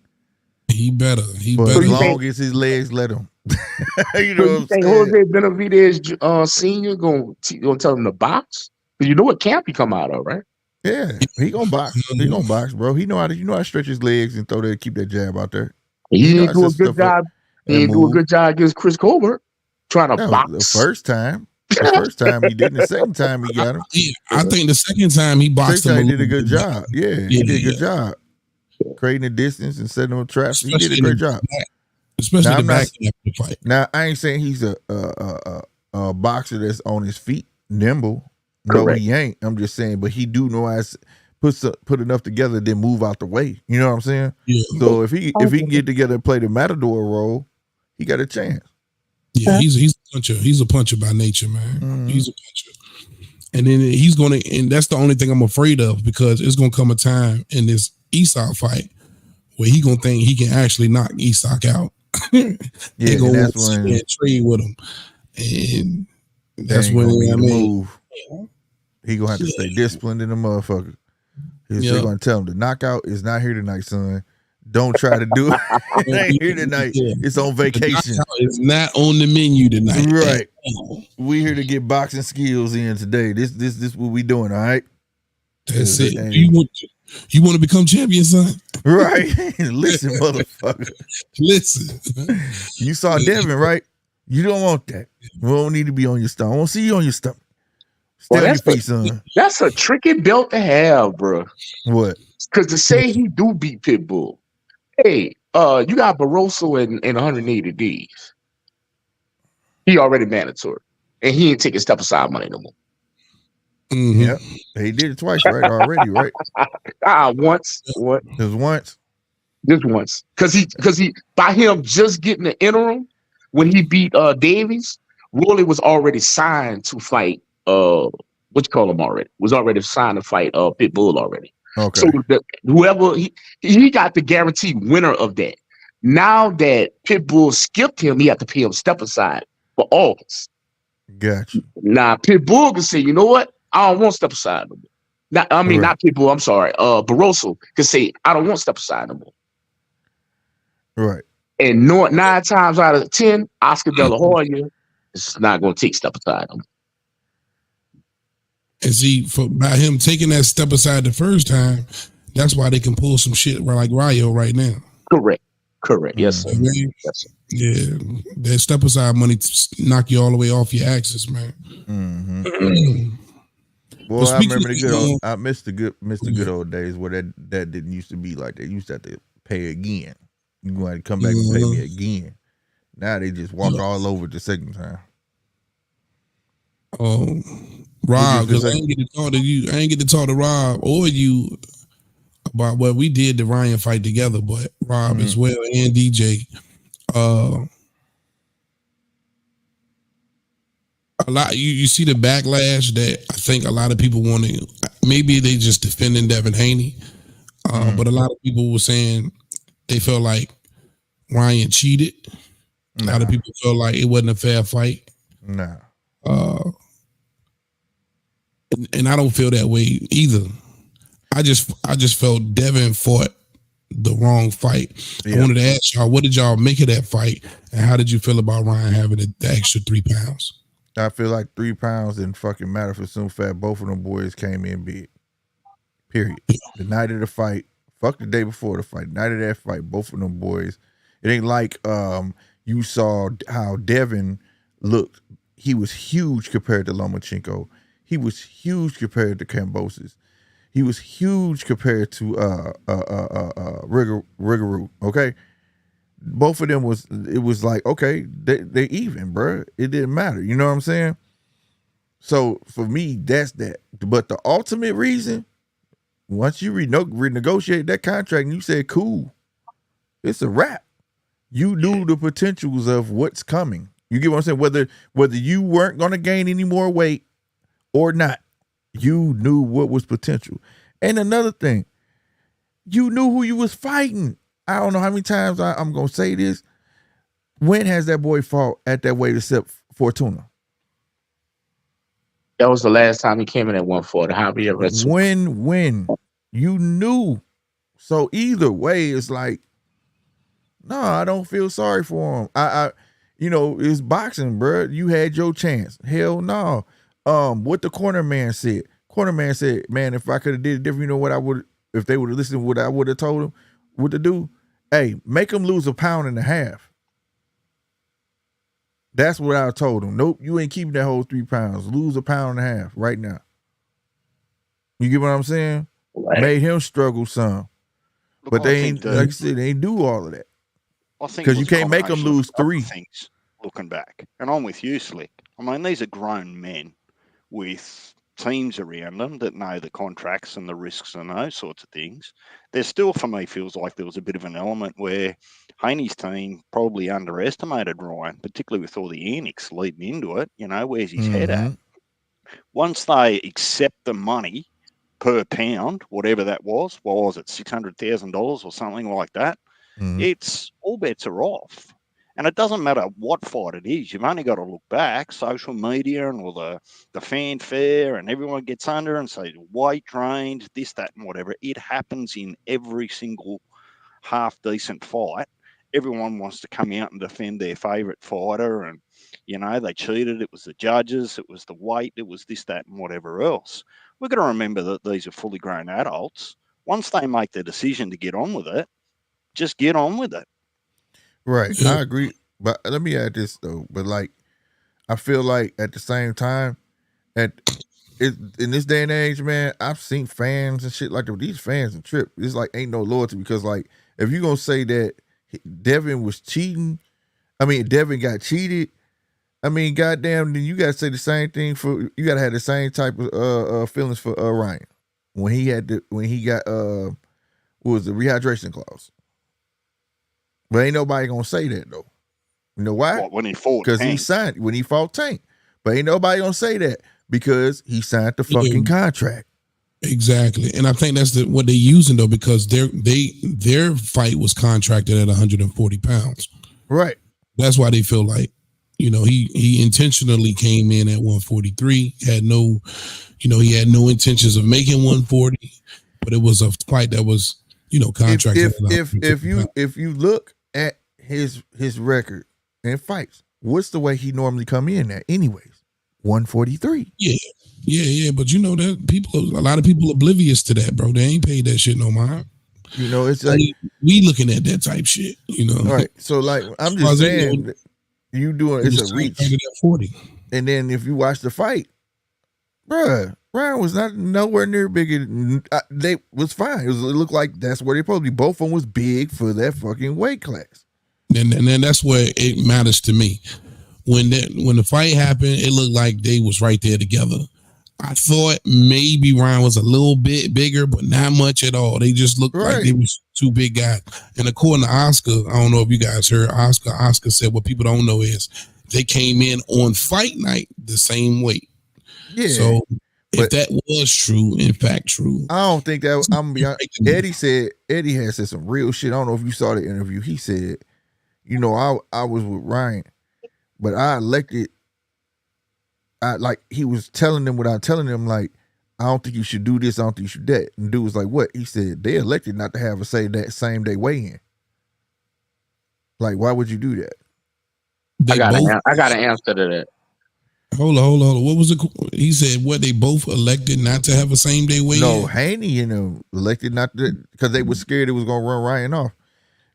He better. But So as you long think- as his legs let him. You So know you what I'm think saying? Jose Benavidez Senior gonna tell him to box? 'Cause you know what camp he come out of, right? Yeah, he gonna box. He gonna box, bro. He know how to stretch his legs and keep that jab out there. He You know, didn't do a it's good just stuff job. He And didn't do a move. good job against Chris Colbert trying to That was box. the first time. The first time he did. The second time he got him. I think the second time he boxed Second him. time he did a good job. Yeah, he did a good job. Creating the distance and setting up traps. He did a great job. Especially Now, the I'm not- back half of the fight. Now I ain't saying he's a boxer that's on his feet, nimble. No, Correct. he ain't. I'm just saying, but he do know how to put enough together, then move out the way. You know what I'm saying? Yeah. So if he can get together and play the matador role, he got a chance. Yeah, he's a puncher. He's a puncher by nature, man. Mhm. He's a puncher. And then he's gonna, and that's the only thing I'm afraid of, because it's gonna come a time in this Isak fight where he gonna think he can actually knock Isak out. Yeah, They and gonna that's want to when trade with him, and that's ain't when gonna be I the mean, move. He gonna have to stay disciplined in the motherfucker. They're Yeah. gonna tell him the knockout is not here tonight, son. Don't try to do it. It ain't here tonight. Yeah. It's on vacation. It's not on the menu tonight. Right. At all. We here to get boxing skills in today. This what we doing, all right? That's Yeah, it. that You want to become champion, son? Right. Listen, motherfucker. Listen. You saw Devin, right? You don't want that. We don't need to be on your stomach. I want to see you on your stomach. Stay Well, on your that's feet, son. That's a tricky belt to have, bro. What? Because to say he do beat Pitbull, hey, you got Barroso in 180 days. He already mandatory, and he ain't taking step aside money no more. Mhm. Yep. He did it twice, right? Already, right? Once, what? Because once. Just once, because he by him just getting the interim when he beat Davies, Rolly was already signed to fight what you call him already was already signed to fight Pitbull already. Okay. So whoever he got the guaranteed winner of that. Now that Pitbull skipped him, he had to pay him step aside for August. Gotcha. Now Pitbull can say, you know what? I don't want step aside no more. Not Pitbull. I'm sorry. Barroso can say, I don't want step aside no more. Right. And 9 times out of 10, Oscar De La Hoya is not going to take step aside him. And see, by him taking that step aside the first time, that's why they can pull some shit like Rayo right now. Correct. Yes, sir. I mean, Yes, sir. yeah, that step aside money knock you all the way off your axis, man. Mm-hmm. Well, But I speaking remember of- I missed the good old days where that didn't used to be like that. You used to have to pay again. You going to come back and pay me again. Now they just walk all over the second time. Rob, because I say? ain't get to talk to you. I ain't get to talk to Rob or you about what we did the Ryan fight together, but Rob as well and DJ. A lot you see the backlash that I think a lot of people want to. Maybe they just defending Devin Haney, but a lot of people were saying they felt like Ryan cheated. A lot of people felt like it wasn't a fair fight. Nah. And I don't feel that way either. I just felt Devin fought the wrong fight. Yeah. I wanted to ask y'all, what did y'all make of that fight, and how did you feel about Ryan having the extra 3 pounds? I feel like 3 pounds didn't fucking matter for Soon Fat. Both of them boys came in big. Period. The night of the fight, fuck the day before the fight. Night of that fight, both of them boys. It ain't like you saw how Devin looked. He was huge compared to Lomachenko. He was huge compared to Kambosos. He was huge compared to Rigaru. Okay, both of them was like, okay, they even, bro. It didn't matter. You know what I'm saying? So for me, that's that. But the ultimate reason, once you renegotiate that contract and you said, cool, it's a wrap. You knew the potentials of what's coming. You get what I'm saying? Whether you weren't going to gain any more weight or not, you knew what was potential. And another thing, you knew who you was fighting. I don't know how many times I'm going to say this. When has that boy fought at that weight except Fortuna? That was the last time he came in at 140. Javier Retsu. When you knew. So either way, it's like, no, I don't feel sorry for him. I it's boxing, bro. You had your chance. Hell no. What the corner man said. Corner man said, man, if I could have did it different, you know what I would, if they would have listened to what I would have told him what to do? Hey, make him lose 1.5 pounds. That's what I told him. Nope, you ain't keeping that whole 3 pounds. Lose a pound and a half right now. You get what I'm saying? Right. Made him struggle some. Look, But I they think ain't, that- like I said, they ain't do all of that. I think 'Cause it you was a can't make 'em combination of lose other 3. things looking back. And I'm with you, Slick. I mean, these are grown men with teams around them that know the contracts and the risks and those sorts of things. There still, for me, feels like there was a bit of an element where Haney's team probably underestimated Ryan, particularly with all the annex leading into it. You know, where's his head at? Once they accept the money per pound, whatever that was, what was it, $600,000 or something like that, Mhm. it's all bets are off. And it doesn't matter what fight it is. You've only got to look back, social media and all the fanfare, and everyone gets under and say weight trained, this, that, and whatever. It happens in every single half decent fight. Everyone wants to come out and defend their favourite fighter, and you know they cheated. It was the judges, it was the weight, it was this, that, and whatever else. We've got to remember that these are fully grown adults. Once they make the decision to get on with it, just get on with it. Right. Yeah. I agree. But let me add this though. But like I feel like at the same time, in this day and age, man, I've seen fans and shit like that. These fans and trip. It's like ain't no loyalty because like if you're gonna say that Devin was cheating, I mean Devin got cheated. I mean, goddamn, then you gotta say the same thing for you gotta have the same type of feelings for Ryan when he got what was the rehydration clause. But ain't nobody gonna say that though. You know why? What, when he fought Because he Tank? signed when he fought Tank. But ain't nobody gonna say that because he signed the fucking contract. Exactly, and I think that's what they're using though, because their fight was contracted at 140 pounds. Right. That's why they feel like, you know, he intentionally came in at 143. Had no, you know, he had no intentions of making 140, but it was a fight that was, you know, contracted. at 150 pounds. If you look at his record in fights, what's the way he normally come in at anyways? 143. Yeah, but you know that a lot of people oblivious to that, bro. They ain't paid that shit no mind. You know, it's like we looking at that type shit, you know. right. So like I'm just saying that you doing it's a reach. At 40. And then if you watch the fight, bruh, Ryan was not nowhere near bigger. They was fine. It looked like that's where they probably both of them was big for that fucking weight class. And then that's where it matters to me. When the fight happened, it looked like they was right there together. I thought maybe Ryan was a little bit bigger, but not much at all. They just looked like they was two big guys. And according to Oscar, I don't know if you guys heard Oscar. Oscar said what people don't know is they came in on fight night the same weight. Yeah. So if that was true, in fact true, I don't think that. I'm gonna be honest. Eddie had said some real shit. I don't know if you saw the interview. He said, you know, I was with Ryan, but I elected. Like he was telling them without telling them, like, I don't think you should do this, I don't think you should do that. And dude was like, what? He said they elected not to have a say that same day weigh in. Like, why would you do that? I got an answer to that. Hold on. What was it? He said what? They both elected not to have a same day weigh in? No, Haney and them elected not to because they were scared it was gonna run Ryan off.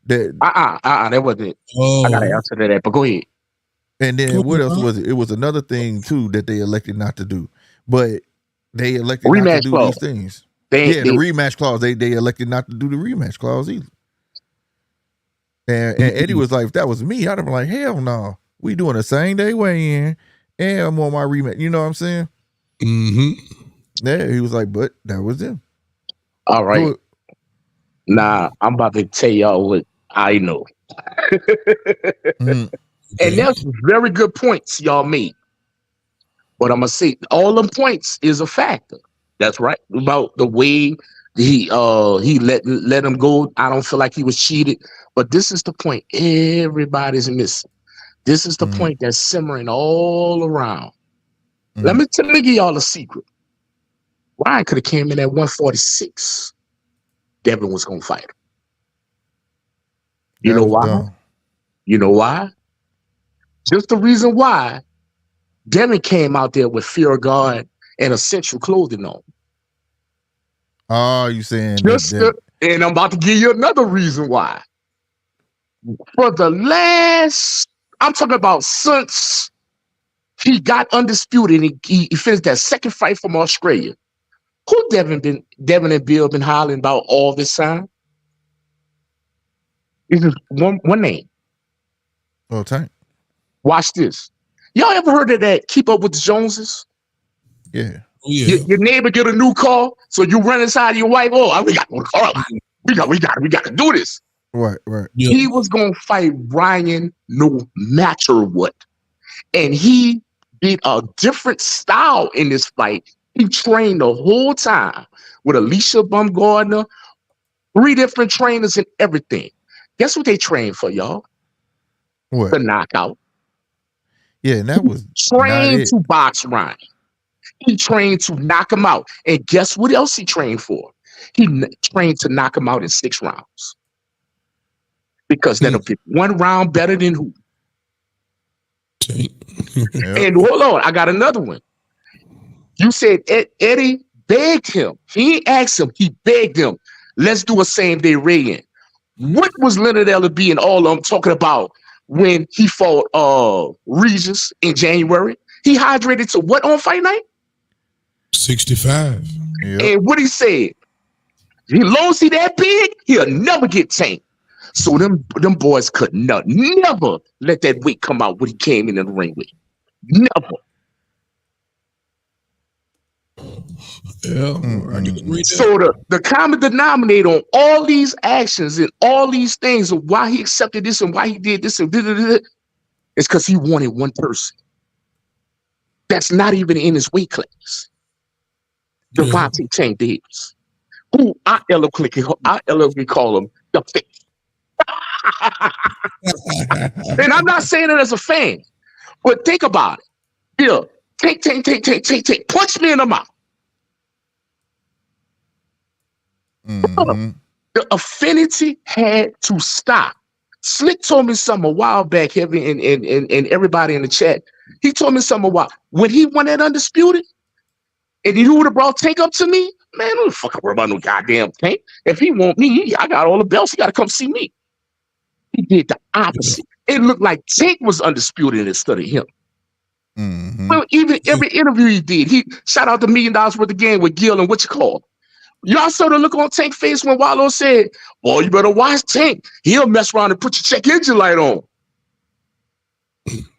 That that wasn't it. I got an answer to that, but go ahead. And then what else was it? It was another thing too that they elected not to do, but they elected not to do these things. The rematch clause. They elected not to do the rematch clause either. And Eddie was like, if that was me, I'd have been like, hell no, we doing the same day weigh in, and I'm on my rematch. You know what I'm saying? Mm-hmm. Yeah, he was like, but that was him. All right. Nah, I'm about to tell y'all what I know. And that's very good points y'all made. But I'm gonna say all them points is a factor. That's right. About the way he let him go. I don't feel like he was cheated. But this is the point everybody's missing. This is the point that's simmering all around. Let me give y'all a secret. Ryan could have came in at 146. Devin was gonna fight him. You know why? Dumb. You know why? Just the reason why Devin came out there with Fear of God and essential clothing on. Oh, you saying and I'm about to give you another reason why. For the last I'm talking about since he got undisputed and he finished that second fight from Australia. Who Devin and Bill been hollering about all this time? It's just one name. Oh, Tank. Watch this. Y'all ever heard of that Keep Up with the Joneses? Yeah. Oh, yeah. Your neighbor get a new car, so you run inside your wife. Oh, we got to car. We got to do this. Right. Yeah. He was gonna fight Ryan no matter what, and he did a different style in this fight. He trained the whole time with Alicia Baumgardner, 3 different trainers and everything. Guess what they trained for, y'all? What? The knockout. Yeah, and that was not Trained it. to box Ryan. He trained to knock him out. And guess what else he trained for? He trained to knock him out in 6 rounds. Because that'll pick 1 round better than who? Tank. Yep. And hold on, I got another one. You said Eddie begged him. He ain't asked him. He begged him. Let's do a same-day weigh-in. What was Leonard Ellerbe and all of them talking about when he fought Regis in January? He hydrated to what on fight night? 65. Yep. And what he said, as long as he that big, he'll never get tanked. So them boys could never let that weight come out when he came in the ring with. Never. Yeah. I can agree that. So the common denominator on all these actions and all these things of why he accepted this and why he did this and is because he wanted one person. That's not even in his weight class. Devontae Tank Davis, who I eloquently call him the face. And I'm not saying it as a fan, but think about it. Yeah, take, punch me in the mouth. Mm-hmm. The affinity had to stop. Slick told me something a while back, Heavy, and everybody in the chat. He told me something a while. When he won that Undisputed, and he would have brought Tank up to me, man, I don't fucking worry about no goddamn Tank. If he want me, I got all the belts. He got to come see me. He did the opposite. It looked like Tank was undisputed instead of him. Mm-hmm. Well, even every interview he did, he shout out the $1 million worth of game with Gil and what you call. Y'all saw the look on Tank's face when Wallow said, "Boy, you better watch Tank. He'll mess around and put your check engine light on."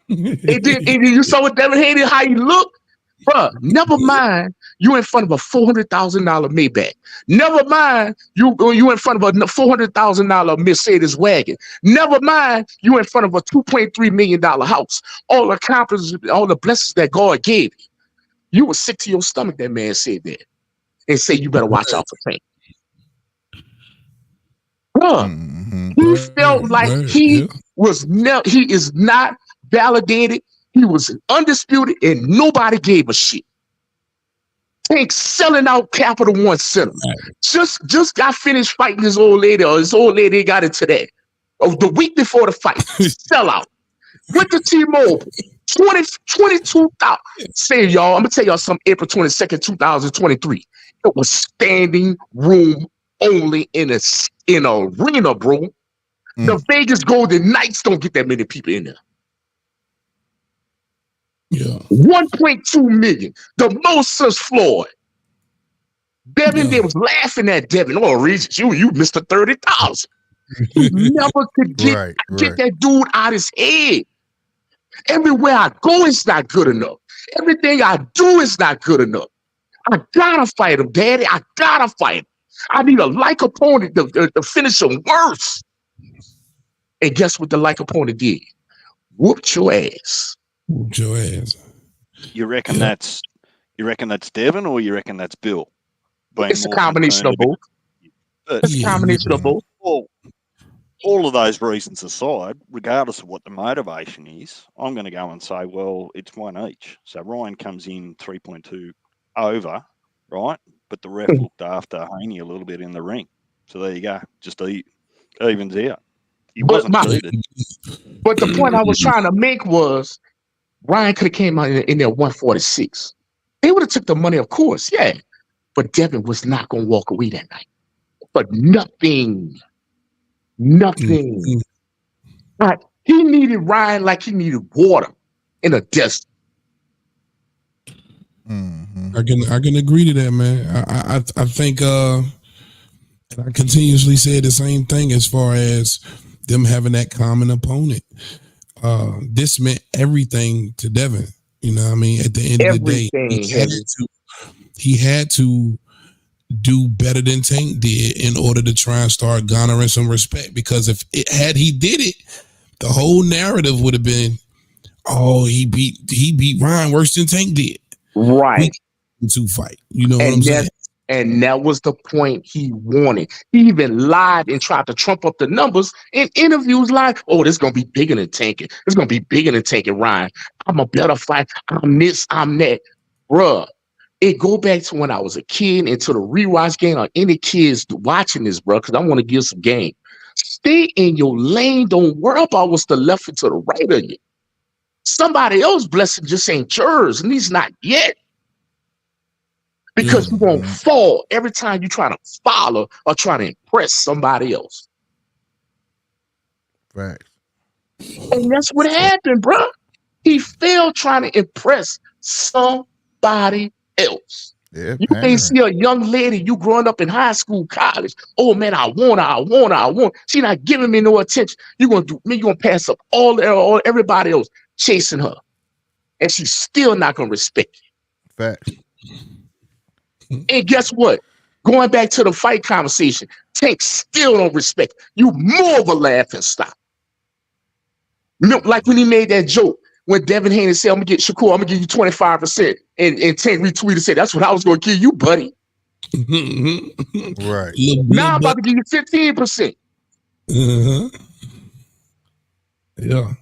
And you saw what Devin hated how he looked, bruh. Never mind, you in front of a $400,000 Maybach. Never mind, you in front of a $400,000 Mercedes wagon. Never mind, you in front of a $2.3 million house. All the accomplishments, all the blessings that God gave you. You were sick to your stomach. That man said that, and say you better watch out for Tank. Bruh, Mm-hmm. he felt like he is not validated. He was undisputed, and nobody gave a shit. Tank selling out Capital One Center. Just got finished fighting his old lady, or his old lady got into that. The week before the fight, sell out. Went to T-Mobile. 22,000. Say, y'all, I'm gonna tell y'all something. April 22nd, 2023. It was standing room only in an arena, bro. The Vegas Golden Knights don't get that many people in there. Yeah. 1.2 million. The most since Floyd. Devin, they was laughing at Devin. Oh, Regis, you missed the 30,000. He never could get that dude out his head. Everywhere I go, it's not good enough. Everything I do is not good enough. I gotta fight him, Daddy. I gotta fight him. I need a like opponent to finish him worse. And guess what the like opponent did? Whooped your ass. Whooped your ass. You reckon that's Devin, or you reckon that's Bill? It's a combination of both. It's a combination of both. Well, all of those reasons aside, regardless of what the motivation is, I'm going to go and say, well, it's one each. So Ryan comes in 3.2 over, right? But the ref looked after Haney a little bit in the ring. So there you go. Just evens out. He wasn't cheated. But the point I was trying to make was Ryan could have came out in there 146. They would have took the money, of course, yeah. But Devin was not going to walk away that night. But nothing. He needed Ryan like he needed water in a desert. Mm-hmm. I can agree to that, man. I think I continuously say the same thing as far as them having that common opponent. This meant everything to Devin. You know what I mean? At the end of the day, he had to do better than Tank did in order to try and start garnering some respect. Because had he did it, the whole narrative would have been, oh, he beat Ryan worse than Tank did. Right. To fight. You know what I'm saying? And that was the point he wanted. He even lied and tried to trump up the numbers in interviews like, oh, this is going to be bigger than Tanking. It's going to be bigger than Tanking Ryan. I'm a better fight. I'm this, I'm that. Bruh, it go back to when I was a kid and to the rewatch game or any kids watching this, bro, because I want to give some game. Stay in your lane. Don't worry about what's the left and to the right of you. Somebody else blessing just ain't yours, and he's not yet. Because you're going to fall every time you try to follow or try to impress somebody else. Right. And that's what happened, bro. He failed trying to impress somebody else. Yeah, you can't see a young lady, you growing up in high school, college. Oh, man, I want her. She not giving me no attention. You're going to do me. You're going to pass up all everybody else chasing her. And she's still not going to respect you. Facts. And guess what? Going back to the fight conversation, Tank still don't respect you. More of a laughing stock. Like when he made that joke when Devin Haney said, I'm gonna give you 25%. And Tank retweeted and said, that's what I was gonna give you, buddy. Right. Now I'm about to give you 15%. Yeah.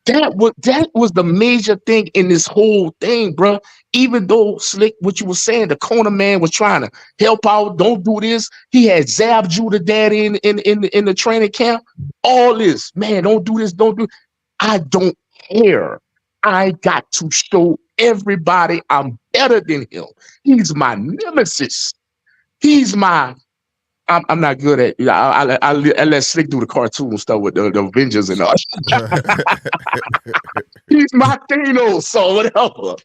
That was the major thing in this whole thing, bro. Even though Slick, what you were saying, the corner man was trying to help out. Don't do this. He had zapped you to dad in the training camp. All this, man. Don't do this. Don't do. I don't care. I got to show everybody I'm better than him. He's my nemesis. He's my. I'm not good at. I let Slick do the cartoon stuff with the Avengers and all. He's my Thanos or whatever.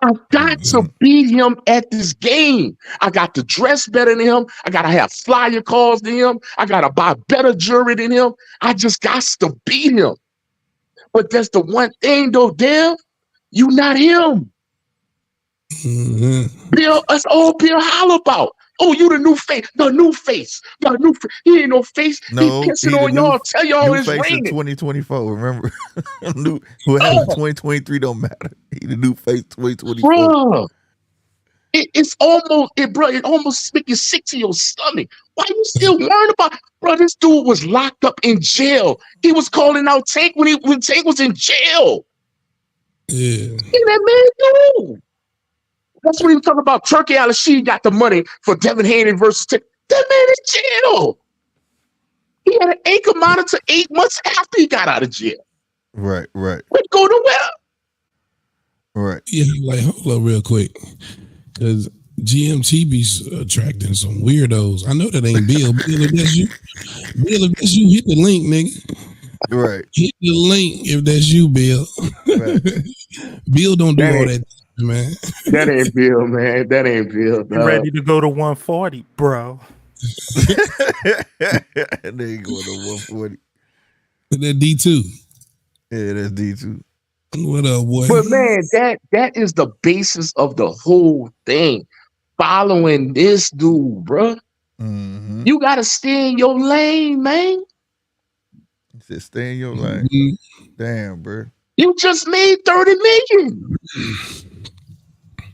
I got to beat him at this game. I got to dress better than him. I got to have flyer calls than him. I got to buy better jewelry than him. I just got to beat him. But that's the one thing, though, Dev. You not him. Bill, that's all Bill holler about. Oh, you the new face. He ain't no face. No, he pissing on y'all. Tell y'all it's face raining. In 2024. Remember, who happened in 2023 don't matter. He the new face 2024. Bro, it almost make you sick to your stomach. Why you still worrying about? Bro, this dude was locked up in jail. He was calling out Tank when Tank was in jail. Yeah, And that man dude. That's what he was talking about. Turkey Al-Rashid got the money for Devin Haney versus Tank. That man is jail. He had an ankle monitor 8 months after he got out of jail. Right. Would go to where? Right. Yeah, like hold up real quick, because GMT be attracting some weirdos. I know that ain't Bill. Bill, if that's you, hit the link, nigga. Right. Hit the link if that's you, Bill. Right. Bill don't do all that, man. That ain't Bill, man. That ain't Bill. You ready to go to 140, bro? They ain't going to 140. That D2. Yeah, that's D2. What up, boy? But man, that is the basis of the whole thing. Following this dude, bro. Mm-hmm. You gotta stay in your lane, man. He said, stay in your lane. Damn, bro. You just made 30 million.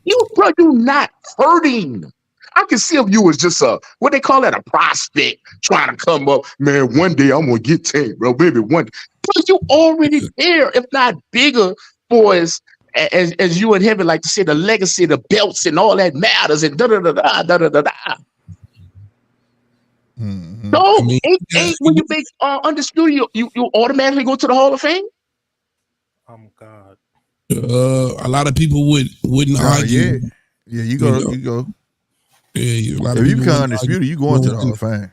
You not hurting. I can see if you was just what they call that, a prospect trying to come up. Man, one day I'm gonna get Tank, bro. Baby, one day. But you already there, if not bigger, boys. As you in heaven like to say, the legacy, the belts, and all that matters, and da da da da da da da. Mm-hmm. No, ain't when you make Undisputed, you automatically go to the Hall of Fame. Oh God. A lot of people wouldn't argue. Yeah, you go. Yeah, If you become Undisputed, you going to the Hall of Fame.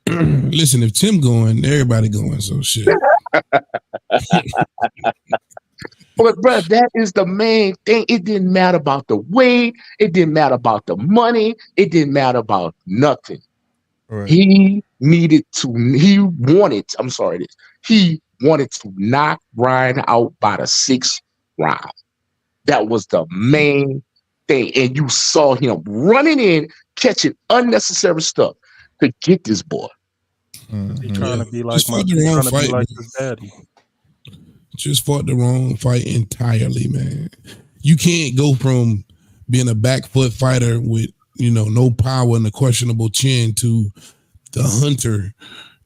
Listen, if Tim going, everybody going. So shit. But bro, that is the main thing. It didn't matter about the weight. It didn't matter about the money. It didn't matter about nothing. Right. He wanted to knock Ryan out by the 6th round. That was the main thing. And you saw him running in, catching unnecessary stuff to get this boy. He trying to be like Just fought the wrong fight. his daddy. Just fought the wrong fight entirely, man. You can't go from being a back foot fighter with, no power and a questionable chin to the hunter,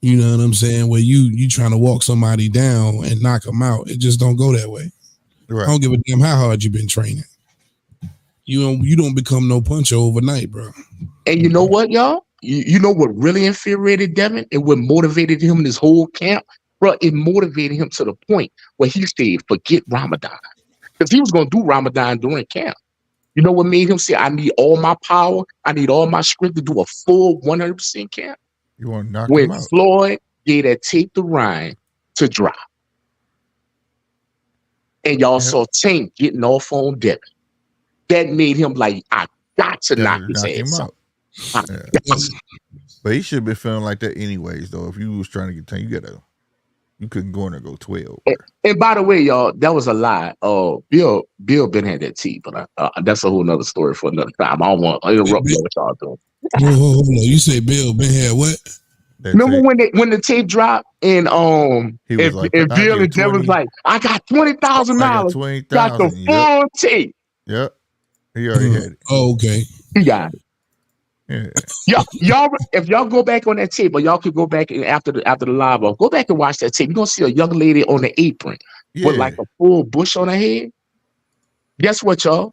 you know what I'm saying, where you trying to walk somebody down and knock them out. It just don't go that way. Right. I don't give a damn how hard you've been training. You don't become no puncher overnight, bro. And you know what, y'all? You know what really infuriated Devin and what motivated him this whole camp? Bro, it motivated him to the point where he said, forget Ramadan. Because he was going to do Ramadan during camp. You know what made him say, I need all my power, I need all my strength to do a full 100% camp? You want to knock When him out. Floyd gave that tape to Ryan to drop. And y'all saw Tank getting off on Devin. That made him like, I got to knock his ass out. Yeah. But he should have been feeling like that anyways, though. If you was trying to get 10, you couldn't go in there and go 12. And by the way, y'all, that was a lie. Bill been had that tea, but that's a whole nother story for another time. I don't want to interrupt what y'all doing. Hold on. You say Bill been had what? Remember when the tape dropped and He was like, and Bill and Devin was like, I got $20,000. Got the full tape. Yep. He already had it. Oh, okay. He got it. Yeah. Y'all, if y'all go back on that tape, or y'all could go back and after the live, go back and watch that tape. You're gonna see a young lady on the apron with like a full bush on her head. Guess what, y'all?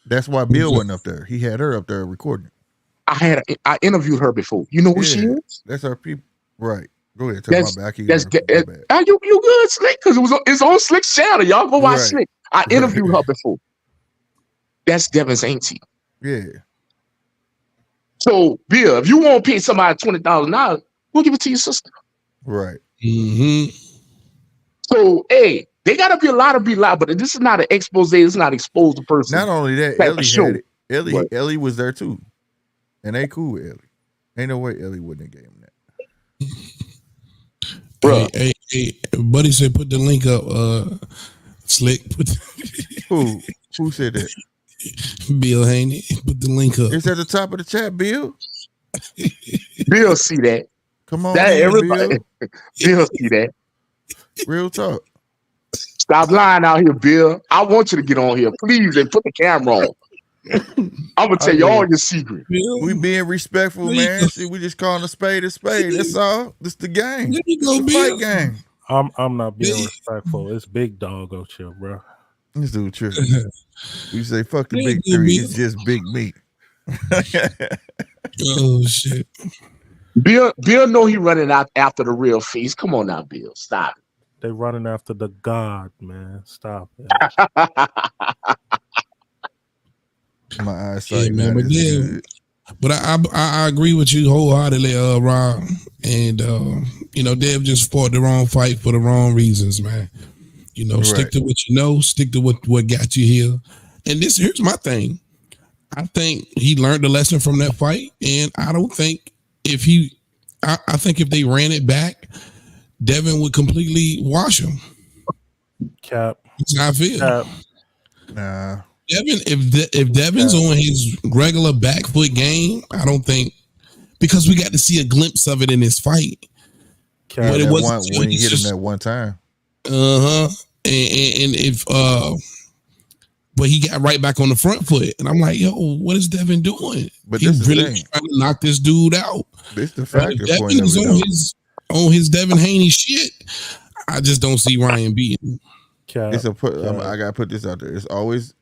That's why Bill wasn't up there. He had her up there recording. I interviewed her before. You know who she is? That's our people. Right. Go ahead. You good, Slick? Because it's on Slick's channel. Y'all go watch Slick. I interviewed her before. That's Devin's auntie. Yeah. So, Bill, if you want to pay somebody $20,000, we'll give it to your sister. Right. Mm-hmm. So, hey, they got to be allowed to be loud, but this is not an expose. It's not expose the person. Not only that, Ellie had it. Ellie was there too. And they cool with Ellie. Ain't no way Ellie wouldn't have gave him that. Bro. Hey, buddy said put the link up, Slick. Who said that? Bill Haney. Put the link up. It's at the top of the chat, Bill. Bill see that. Come on, everybody. Bill see that. Real talk. Stop lying out here, Bill. I want you to get on here, please, and put the camera on. I'm gonna tell you all your secrets. We being respectful, man. See, we just calling a spade a spade. That's all. This the game. There you go, the fight game. I'm not being respectful. It's Big Dog chill, bro. This dude tripping. We say fuck the big three. It's just big meat. Oh shit. Bill know he running out after the real fees. Come on now, Bill. Stop it. They running after the God, man. Stop it. My eyesight, man. But I agree with you wholeheartedly, Rob. And Dev just fought the wrong fight for the wrong reasons, man. Stick to what you know, stick to what got you here. And here's my thing. I think he learned the lesson from that fight, and I don't think I think if they ran it back, Devin would completely wash him. Cap. That's how I feel. Cap. Nah. Devin, if Devin's on his regular back foot game, I don't think, because we got to see a glimpse of it in this fight. Cap. But it wasn't when he hit him that one time. And if but he got right back on the front foot, and I'm like, yo, what is Devin doing? But he's really trying to knock this dude out. This the factor point of it. On his Devin Haney shit, I just don't see Ryan beating. I gotta put this out there. It's always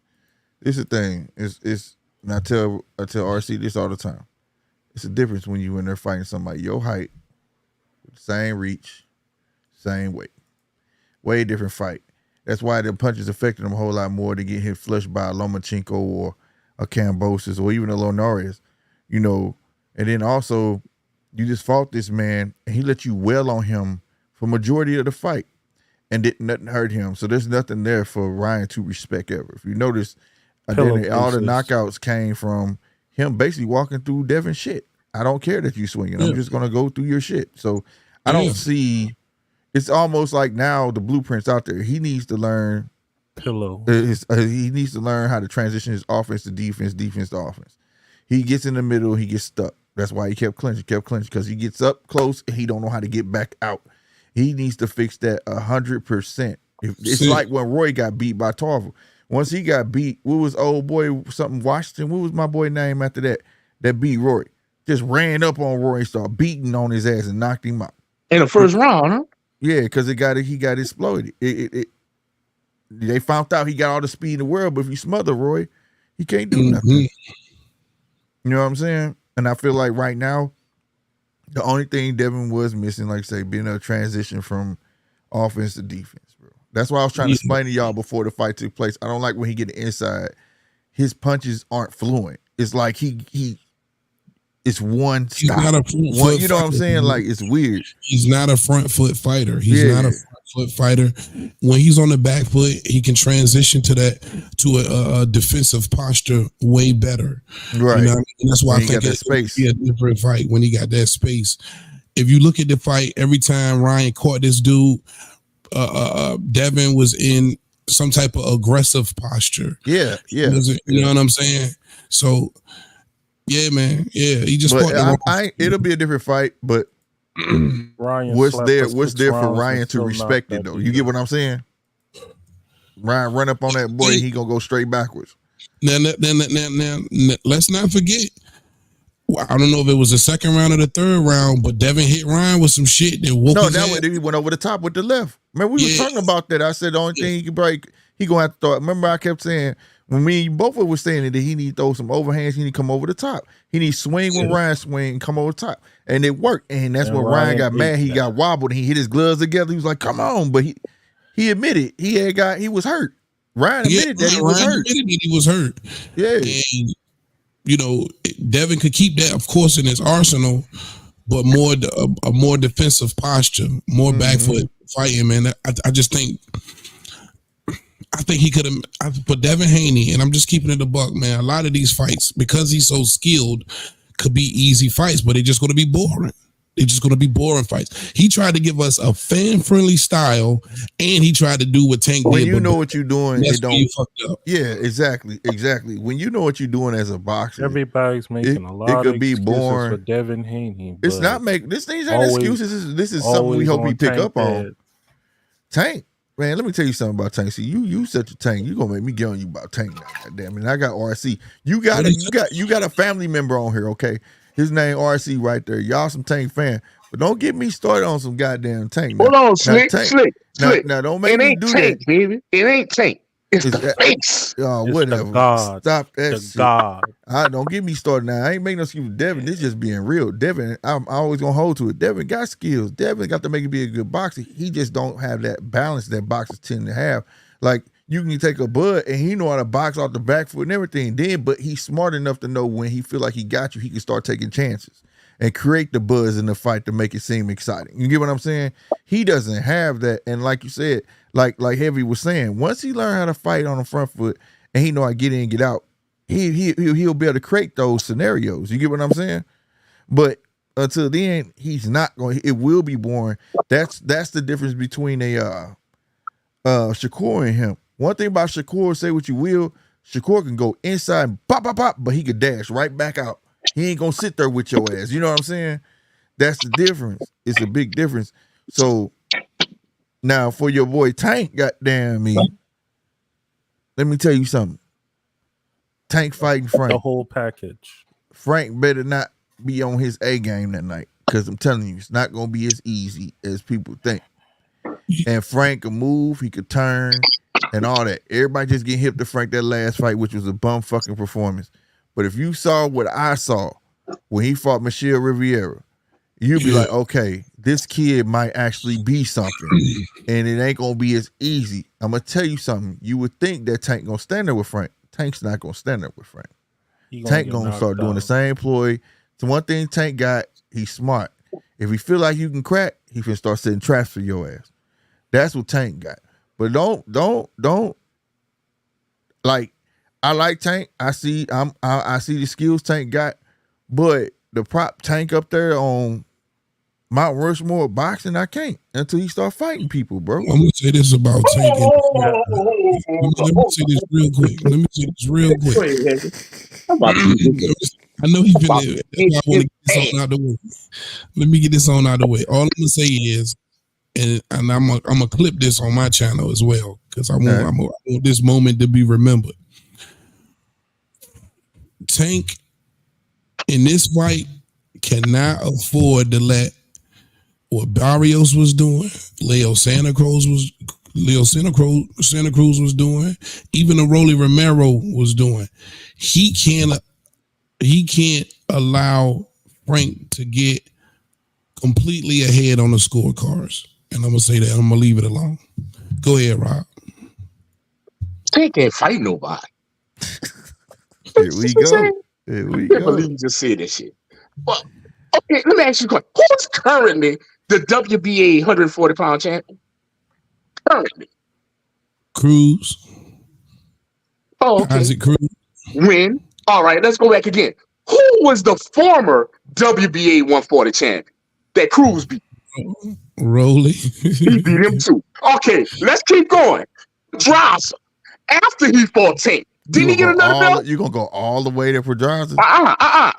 the thing. It's and I tell RC this all the time. It's a difference when you in there fighting somebody your height, with the same reach, same weight. Way different fight. That's why the punches affected him a whole lot more to get hit flushed by a Lomachenko or a Kambosos or even a Linares, And then also You just fought this man, and he let you wail on him for majority of the fight, and didn't nothing hurt him. So there's nothing there for Ryan to respect ever. If you notice, then all the knockouts came from him basically walking through Devin shit. I don't care that you swinging. I'm just gonna go through your shit. So I don't see. It's almost like now the blueprint's out there. He needs to learn. He needs to learn how to transition his offense to defense, defense to offense. He gets in the middle, he gets stuck. That's why he kept clinching, because he gets up close and he don't know how to get back out. He needs to fix that 100%. It's like when Roy got beat by Tarver. Once he got beat, what was old boy something Washington? What was my boy name after that? That beat Roy. Just ran up on Roy and started beating on his ass and knocked him out. In the first round, huh? Yeah, because he got exploited. They found out he got all the speed in the world, but if you smother Roy, he can't do nothing. You know what I'm saying? And I feel like right now, the only thing Devin was missing, like I say, being a transition from offense to defense, bro. That's why I was trying to explain to y'all before the fight took place. I don't like when he get inside. His punches aren't fluent. It's like it's one stop. You know what I'm saying? Like, it's weird. He's not a front foot fighter. He's not a front foot fighter. When he's on the back foot, he can transition to a defensive posture way better. Right. You know what I mean? That's why I think it's a different fight when he got that space. If you look at the fight, every time Ryan caught this dude, Devin was in some type of aggressive posture. Yeah. You know what I'm saying? So, yeah, man. Yeah, he just fought it'll be a different fight, but Ryan what's there for Ryan to respect it, though? You get what I'm saying? Ryan run up on that boy, he gonna go straight backwards. Now, let's not forget. I don't know if it was the second round or the third round, but Devin hit Ryan with some shit that woke his head. He went over the top with the left. Man, we were talking about that. I said the only thing he could break, he gonna have to throw. Remember, I kept saying, when me and you both were saying that he need to throw some overhands, he need to come over the top. He need to swing when Ryan swing and come over the top. And it worked. And that's when Ryan got mad. He got wobbled and he hit his gloves together. He was like, come on. But he admitted he was hurt. Ryan admitted that he was hurt. He was hurt. Yeah. And, you know, Devin could keep that, of course, in his arsenal, but a more defensive posture, more back foot fighting, man. I just think he could have, for Devin Haney, and I'm just keeping it a buck, man. A lot of these fights, because he's so skilled, could be easy fights, but they're just going to be boring. They're just going to be boring fights. He tried to give us a fan-friendly style, and he tried to do what Tank did. When you know what you're doing, it don't. You fucked up. Yeah, exactly. When you know what you're doing as a boxer, everybody's making a lot of excuses boring for Devin Haney. It's not making this thing ain't excuses. This is something we hope we pick up on. Tank. Man, let me tell you something about Tank. See, you such a Tank. You gonna make me get on you about Tank now. Goddamn it. I got RC. You got a family member on here, okay? His name RC right there. Y'all some Tank fan. But don't get me started on some goddamn Tank. Hold on, Slick. Now don't make me do Tank, that. Baby. It ain't Tank. It's the face. Oh, whatever. God. Stop that the shit. God. Don't get me started now. I ain't making no excuse with Devin. This just being real. Devin, I'm always gonna hold to it. Devin got skills. Devin got to make it be a good boxer. He just don't have that balance that boxers tend to have. Like, you can take a Bud and he know how to box off the back foot and everything. But he's smart enough to know when he feel like he got you, he can start taking chances and create the buzz in the fight to make it seem exciting. You get what I'm saying? He doesn't have that. And like you said, like Heavy was saying, once he learned how to fight on the front foot and he know how to get in and get out, he'll be able to create those scenarios. You get what I'm saying? But until then, he's not going. It will be boring. That's the difference between a Shakur and him. One thing about Shakur, say what you will, Shakur can go inside and pop, but he could dash right back out. He ain't gonna sit there with your ass. You know what I'm saying? That's the difference. It's a big difference. So now for your boy Tank, goddamn me, let me tell you something. Tank fighting Frank. The whole package. Frank better not be on his A game that night, because I'm telling you, it's not gonna be as easy as people think. And Frank can move, he could turn, and all that. Everybody just get hip to Frank that last fight, which was a bum fucking performance. But if you saw what I saw when he fought Michelle Riviera, you'd be like, okay, this kid might actually be something, and it ain't gonna be as easy. I'm gonna tell you something. You would think that Tank gonna stand there with Frank. Tank's not gonna stand there with Frank. Tank gonna start doing the same ploy. So one thing Tank got He's smart. If he feel like you can crack, he can start setting traps for your ass. That's what Tank got. But don't like. I like Tank. I see the skills Tank got, but the prop Tank up there on Mount Rushmore boxing, I can't until he start fighting people, bro. I'm gonna say this about Tank. Let me say this real quick. I know he's been there. That's why I want to get this on out the way. Let me get this on out the way. All I'm gonna say is, and I'm gonna clip this on my channel as well because I want this moment to be remembered. Tank in this fight cannot afford to let what Barrios was doing, Leo Santa Cruz was doing, even the Rolly Romero was doing. He can't allow Frank to get completely ahead on the scorecards. And I'm gonna say that. I'm gonna leave it alone. Go ahead, Rob. Tank can't fight nobody. Here we go. Here we I can't go. believe you just said that shit. Well, okay, let me ask you a question. Who's currently the WBA 140-pound champion? Currently. Cruz. Oh, okay. Isaac Cruz. When? All right, let's go back again. Who was the former WBA 140 champion that Cruz beat? Rolly. He beat him too. Okay, let's keep going. Draza, after he fought Tank, didn't he get another belt? You gonna go all the way to Pedraza? I'm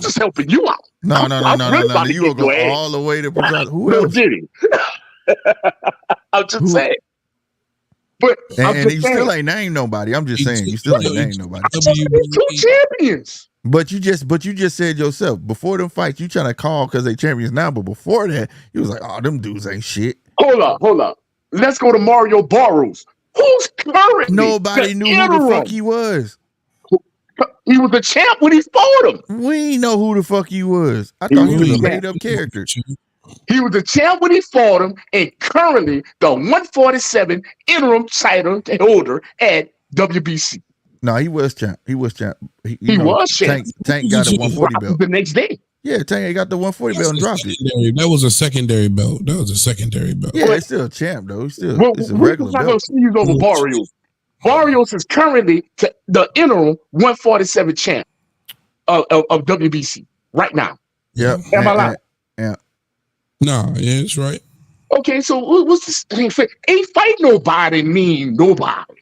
just helping you out. No. I'm really about to You gonna kick go your ass. all the way to Pedraza? Who No, else? did he? I'm just saying. But And you still ain't named nobody. I'm just saying, you still ain't named nobody. He's two champions. But you just said yourself before them fights, you trying to call because they champions now. But before that, you was like, oh, them dudes ain't shit. Hold up. Let's go to Mario Barros. Who's currently Nobody the knew interim? who the fuck he was. He was the champ when he fought him. We ain't know who the fuck he was. I thought he was a made up character. He was the champ when he fought him, and currently the 147 interim title holder at WBC. No, he was champ. He was champ. He was champ. Tank got a 140 belt. The next day. Yeah, Tank got the 140 belt and dropped it. That was a secondary belt. Yeah, it's still a champ though. It's a regular belt. belt. Sneeze over Barrios. Barrios is currently the interim 147 champ of WBC right now. Yeah. Am I lying? Yeah. No, yeah, that's right. Okay, so what's this? Ain't fight nobody mean nobody.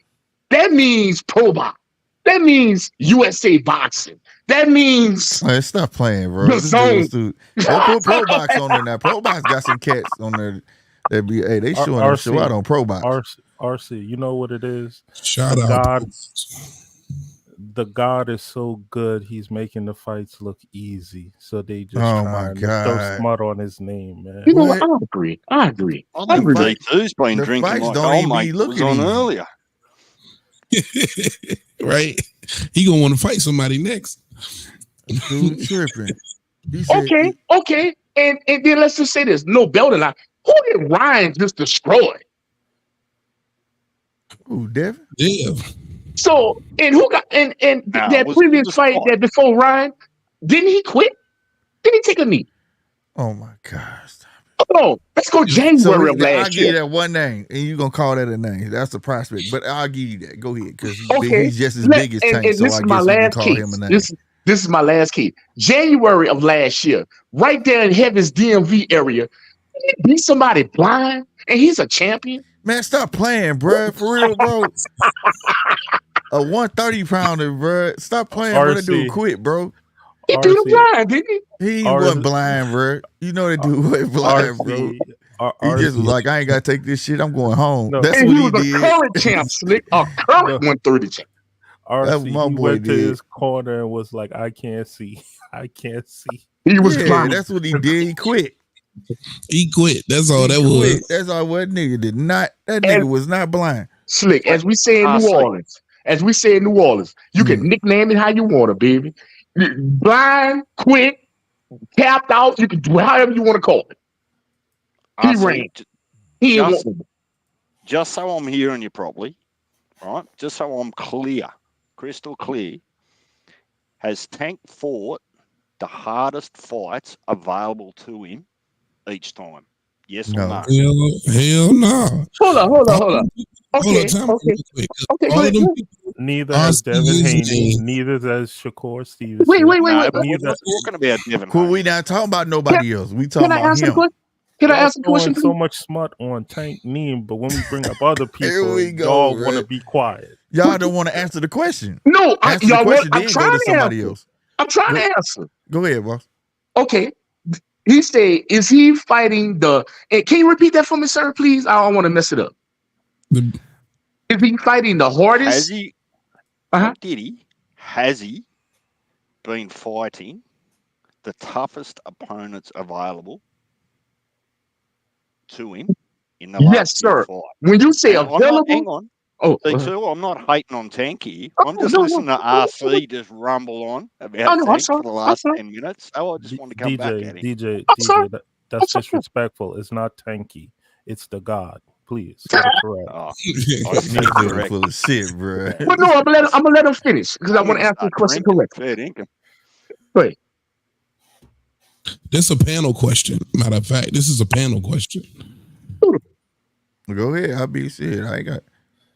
That means pro boxing. That means USA boxing. That means Hey, stop playing, bro. The zone. Don't put Pro Box on there now. Pro Box got some cats on there that be they showing them show out on Pro Box. RC, you know what it is? Shout out. The God is so good, he's making the fights look easy. So they just my trying to God. throw smut on his name, man. You know what? I agree. I think D2's been the drinking fights like don't old even be mate was looking on easy. earlier. Right? He gonna want to fight somebody next. Dude tripping. He said, Okay. And then let's just say this. No belt line. Who did Ryan just destroy? Ooh, Devin? Yeah. So, and who got and Nah, that was previous fight fought. that before Ryan, didn't he quit? Didn't he take a knee? Oh my gosh. Hold on. Let's go January of I'll last give you year. that one name, and you gonna call that a name. That's a prospect, but I'll give you that. Go ahead, because Okay. he's just as big as Tank, and so this I is my guess we can last call case. him a name. This is my last key. January of last year, right there in Heaven's DMV area, he beat somebody blind, and he's a champion. Man, stop playing, bro. For real, bro. A 130 pounder, bro. Stop playing, bro. That dude RC. quit, bro. He beat him RC. blind, didn't he? He RC. wasn't blind, bro. You know that dude wasn't blind, bro. He just was like, I ain't gotta take this shit. I'm going home. No. That's And what he he was a did. current champ, Slick, a current 130 champ. That's RC, what my he boy went to did. his corner and was like, I can't see. I can't see. He was Yeah, blind. that's what he did. He quit. He quit. That's all He that quit. was. That's all what nigga did not. That nigga was not blind. Slick, as we say in New Slick. Orleans. As we say in New Orleans, you can nickname it how you want it, baby. Blind, quit, tapped out. You can do however you want to call it. He RC, ran. He ain't just- want Just so I'm hearing you properly, right? Just so I'm clear, crystal clear, has Tank fought the hardest fights available to him each time? Yes or No. no? Hell no. Hold on. Hold on, Okay, time out okay, real quick. okay. Go All of ahead. them Go ahead. people Neither are has Devin his Haney, name. neither has Shakur Stevenson. Wait. No, wait. but we're not talking about Devin Cool. We Haney. not talking about nobody else. We Can talking I about answer the him. question? Can I Y'all answer the question, throwing so please? much smut on Tank Neem, but when we bring up other Here people, we go, y'all right? want to be quiet. Y'all don't want to answer the question. No, Answer the y'all question, I'm then go trying to to somebody answer. else. I'm trying Go- to answer. Go ahead, boss. Okay. He said, is he fighting the and can you repeat that for me, sir, please? I don't want to mess it up. The- Is he fighting the Has hardest? he? Uh-huh. Not did he? Has he been fighting the toughest opponents available to him in the Yes, last few sir. fights? When you say And I'm not. Hang available, on. oh, D2, I'm not hating on Tanky. Oh, I'm just no, no. listening to RC just rumble on about I'm Tank sorry. for the I'm last sorry. 10 minutes. So I just want to come back at him. I'm sorry. That's sorry. disrespectful. It's not Tanky. It's the God. Please get it correct. Oh, I This stand nigga corrected. full of shit, bro. But no, I'm gonna let him finish because I want to answer the question correctly. Fair dinkum. Go ahead. This is a panel question. Matter of fact, this is a panel question. Go ahead. I'll be shit. I ain't got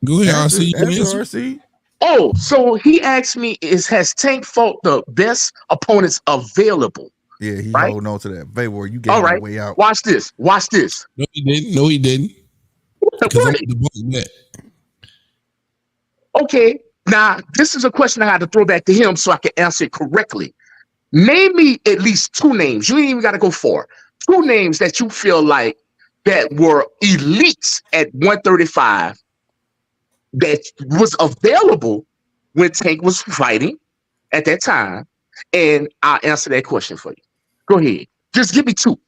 Go ahead, answer, RC. You can answer answer. RC. Oh, so he asked me, has Tank fought the best opponents available? Yeah, he Right? holding on to that. Vapor, you gave All him right. a way out. Watch this. Watch this. No, he didn't. No, he didn't. Because I'm Right. debunking that. Okay, now this is a question I had to throw back to him so I can answer it correctly. Name me at least two names. You ain't even got to go for two names that you feel like that were elites at 135 that was available when Tank was fighting at that time, and I'll answer that question for you. Go ahead. Just give me two.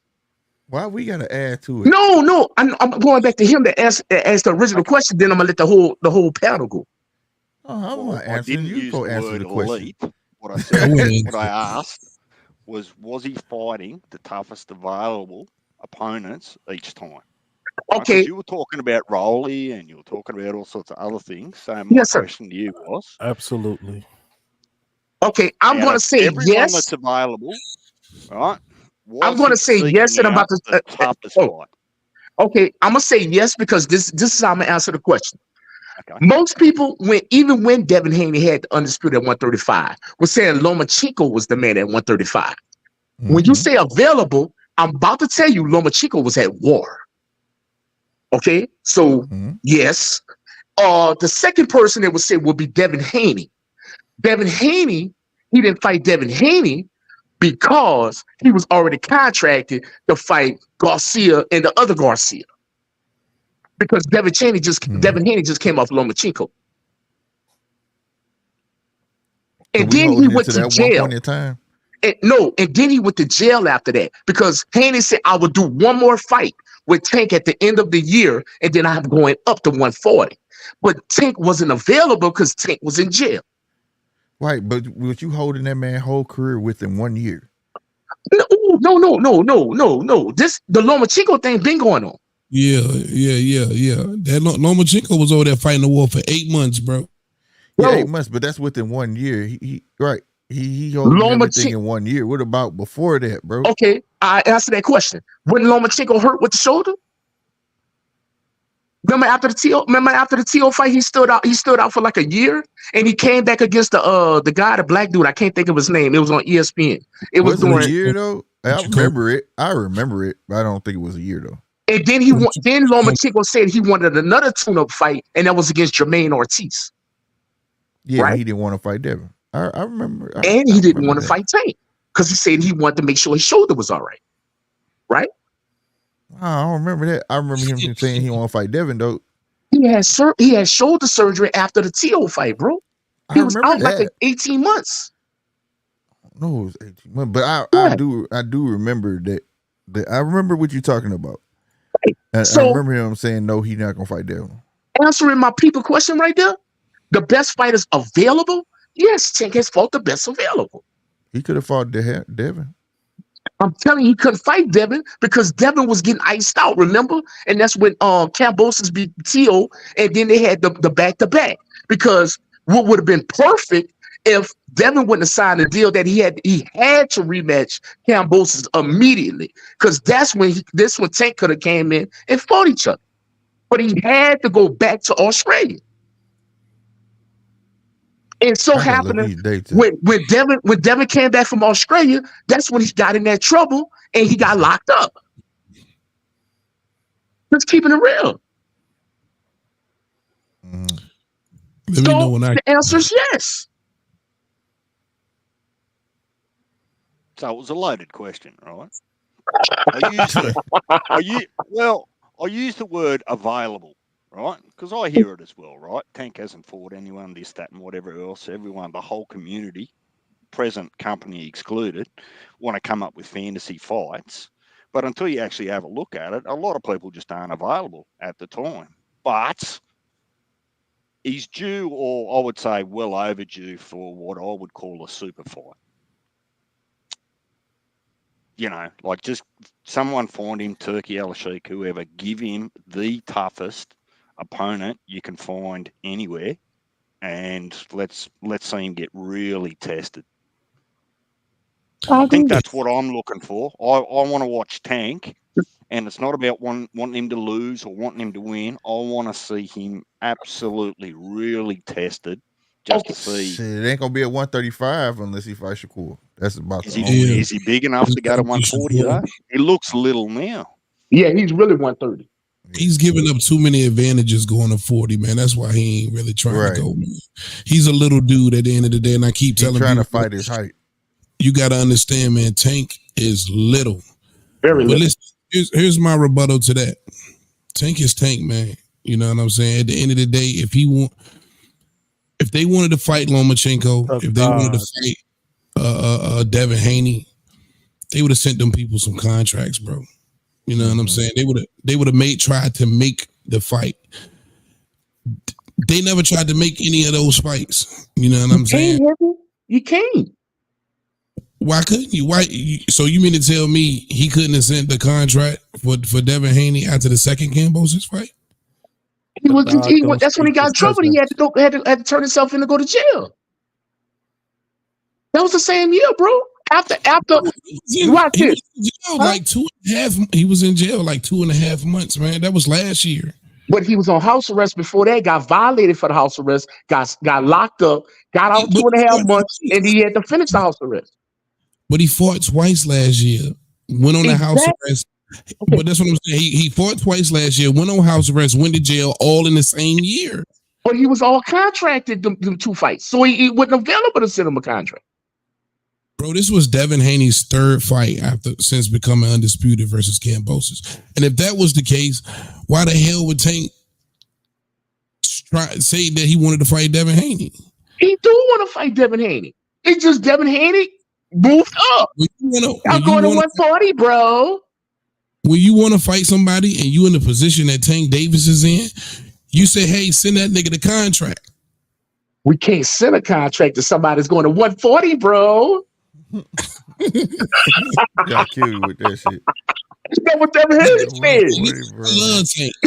Why we gotta add to it? No, I'm going back to him to ask the original question. Then I'm gonna let the whole panel go. Oh, I'm Well, not I answering. didn't You use the go answer word the question. elite. What I I said, wouldn't what I asked was he fighting the toughest available opponents each time? Okay. Because you were talking about Rolly and you were talking about all sorts of other things. So my Yes, sir. question to you was, Absolutely. Okay, I'm out going to of say everyone yes. that's available, right? I'm was going to he say seeking yes, and I'm about out to. the toughest oh, fight. okay, I'm gonna say yes because this is how I'm gonna answer the question. Okay. Most people, even when Devin Haney had the undisputed at 135, was saying Lomachenko was the man at 135. When you Mhm. say available, I'm about to tell you Lomachenko was at war. Okay, so Mhm. yes. The second person that would say would be Devin Haney. Devin Haney, he didn't fight Devin Haney because he was already contracted to fight Garcia and the other Garcia. Because Devin Haney just came off Lomachenko. So And we then he holding it went to to that one jail. point in time. And then he went to jail after that because Haney said, I would do one more fight with Tank at the end of the year, and then I'm going up to 140. But Tank wasn't available because Tank was in jail. Right, but you holding that man whole career within 1 year? No. The Lomachenko thing been going on. Yeah. That Lomachenko was over there fighting the war for 8 months, bro. Yeah, Bro. 8 months, but that's within 1 year. He right. He holding everything in 1 year. What about before that, bro? Okay, I answer that question. When Lomachenko hurt with the shoulder? Remember after the TO fight, he stood out for like a year, and he came back against the guy, the black dude. I can't think of his name. It was on ESPN. It was Was it during, a year though? I Jacoby. remember it, but I don't think it was a year though. and then Lomachenko said he wanted another tune-up fight, and that was against Jermaine Ortiz. Yeah, Right. he didn't want to fight Devin. I remember. And he didn't want to that. fight Tank because he said he wanted to make sure his shoulder was all right. Right? I don't remember that. I remember him saying he want to fight Devin though. He had shoulder surgery after the TO fight, bro. He I was remember out that. like 18 months. No, it was 18 months. But I Yeah. do remember that. I remember what you're talking about. Right. I So- remember him saying no, he's not gonna fight Devin. Answering my people question right there, the best fighters available? Yes, Tank has fought the best available. He could have fought Devin. I'm telling you, he couldn't fight Devin because Devin was getting iced out, remember? And that's when Kambosos beat Tio, and then they had the back-to-back. Because what would have been perfect if Devin wouldn't have signed a deal that he had to rematch Kambosos immediately, because that's when Tank could have came in and fought each other. But he had to go back to Australia. And so I gotta look happening these dates up. when Devin came back from Australia, that's when he got in that trouble and he got locked up. Just keeping it real. Let me know when The answer is yes. So it was a loaded question, right? I use the word available, right? Because I hear it as well, right? Tank hasn't fought anyone, this, that, and whatever else. Everyone, the whole community, present company excluded, want to come up with fantasy fights. But until you actually have a look at it, a lot of people just aren't available at the time. But he's due, or I would say well overdue, for what I would call a super fight. You know, like just someone find him, Turkey, Al-Sheikh, whoever, give him the toughest opponent you can find anywhere, and let's see him get really tested. I think that's what I'm looking for. I want to watch Tank, and it's not about wanting him to lose or wanting him to win. I want to see him absolutely really tested, just to see. Shit, it ain't gonna be at 135 unless he fights Shakur. That's about Is the only. he big enough to go to 140 though? He looks little now. Yeah, he's really 130. He's giving up too many advantages going to 40, man. That's why he ain't really trying to go, man. He's a little dude at the end of the day, and I keep telling trying people, to fight his height. You got to understand, man, Tank is little. Very little. But listen, here's my rebuttal to that. Tank is Tank, man. You know what I'm saying? At the end of the day, if they wanted to fight Lomachenko, if they wanted to fight Devin Haney, they would have sent them people some contracts, bro. You know what I'm saying? They would have tried to make the fight. They never tried to make any of those fights. You know what I'm saying? You can't. Why couldn't you? So you mean to tell me he couldn't have sent the contract for Devin Haney after the second Kambosos fight? That's when he got in trouble. He had to turn himself in to go to jail. That was the same year, bro. After he was in jail like 2.5 months, man. That was last year. But he was on house arrest before that, got violated for the house arrest, got locked up, got out 2.5 months, and he had to finish the house arrest. But he fought twice last year, went on the house arrest. Okay. But that's what I'm saying. He fought twice last year, went on house arrest, went to jail, all in the same year. But he was all contracted them 2 fights, so he wasn't available to send him a contract. Bro, this was Devin Haney's third fight since becoming undisputed versus Kambosos. And if that was the case, why the hell would Tank say that he wanted to fight Devin Haney? He do want to fight Devin Haney. It's just Devin Haney moved up. I'm going to 140, bro. When you want to fight somebody and you in the position that Tank Davis is in, you say, hey, send that nigga the contract. We can't send a contract to somebody that's going to 140, bro. Got killed with that shit. That's what Devin Haney said.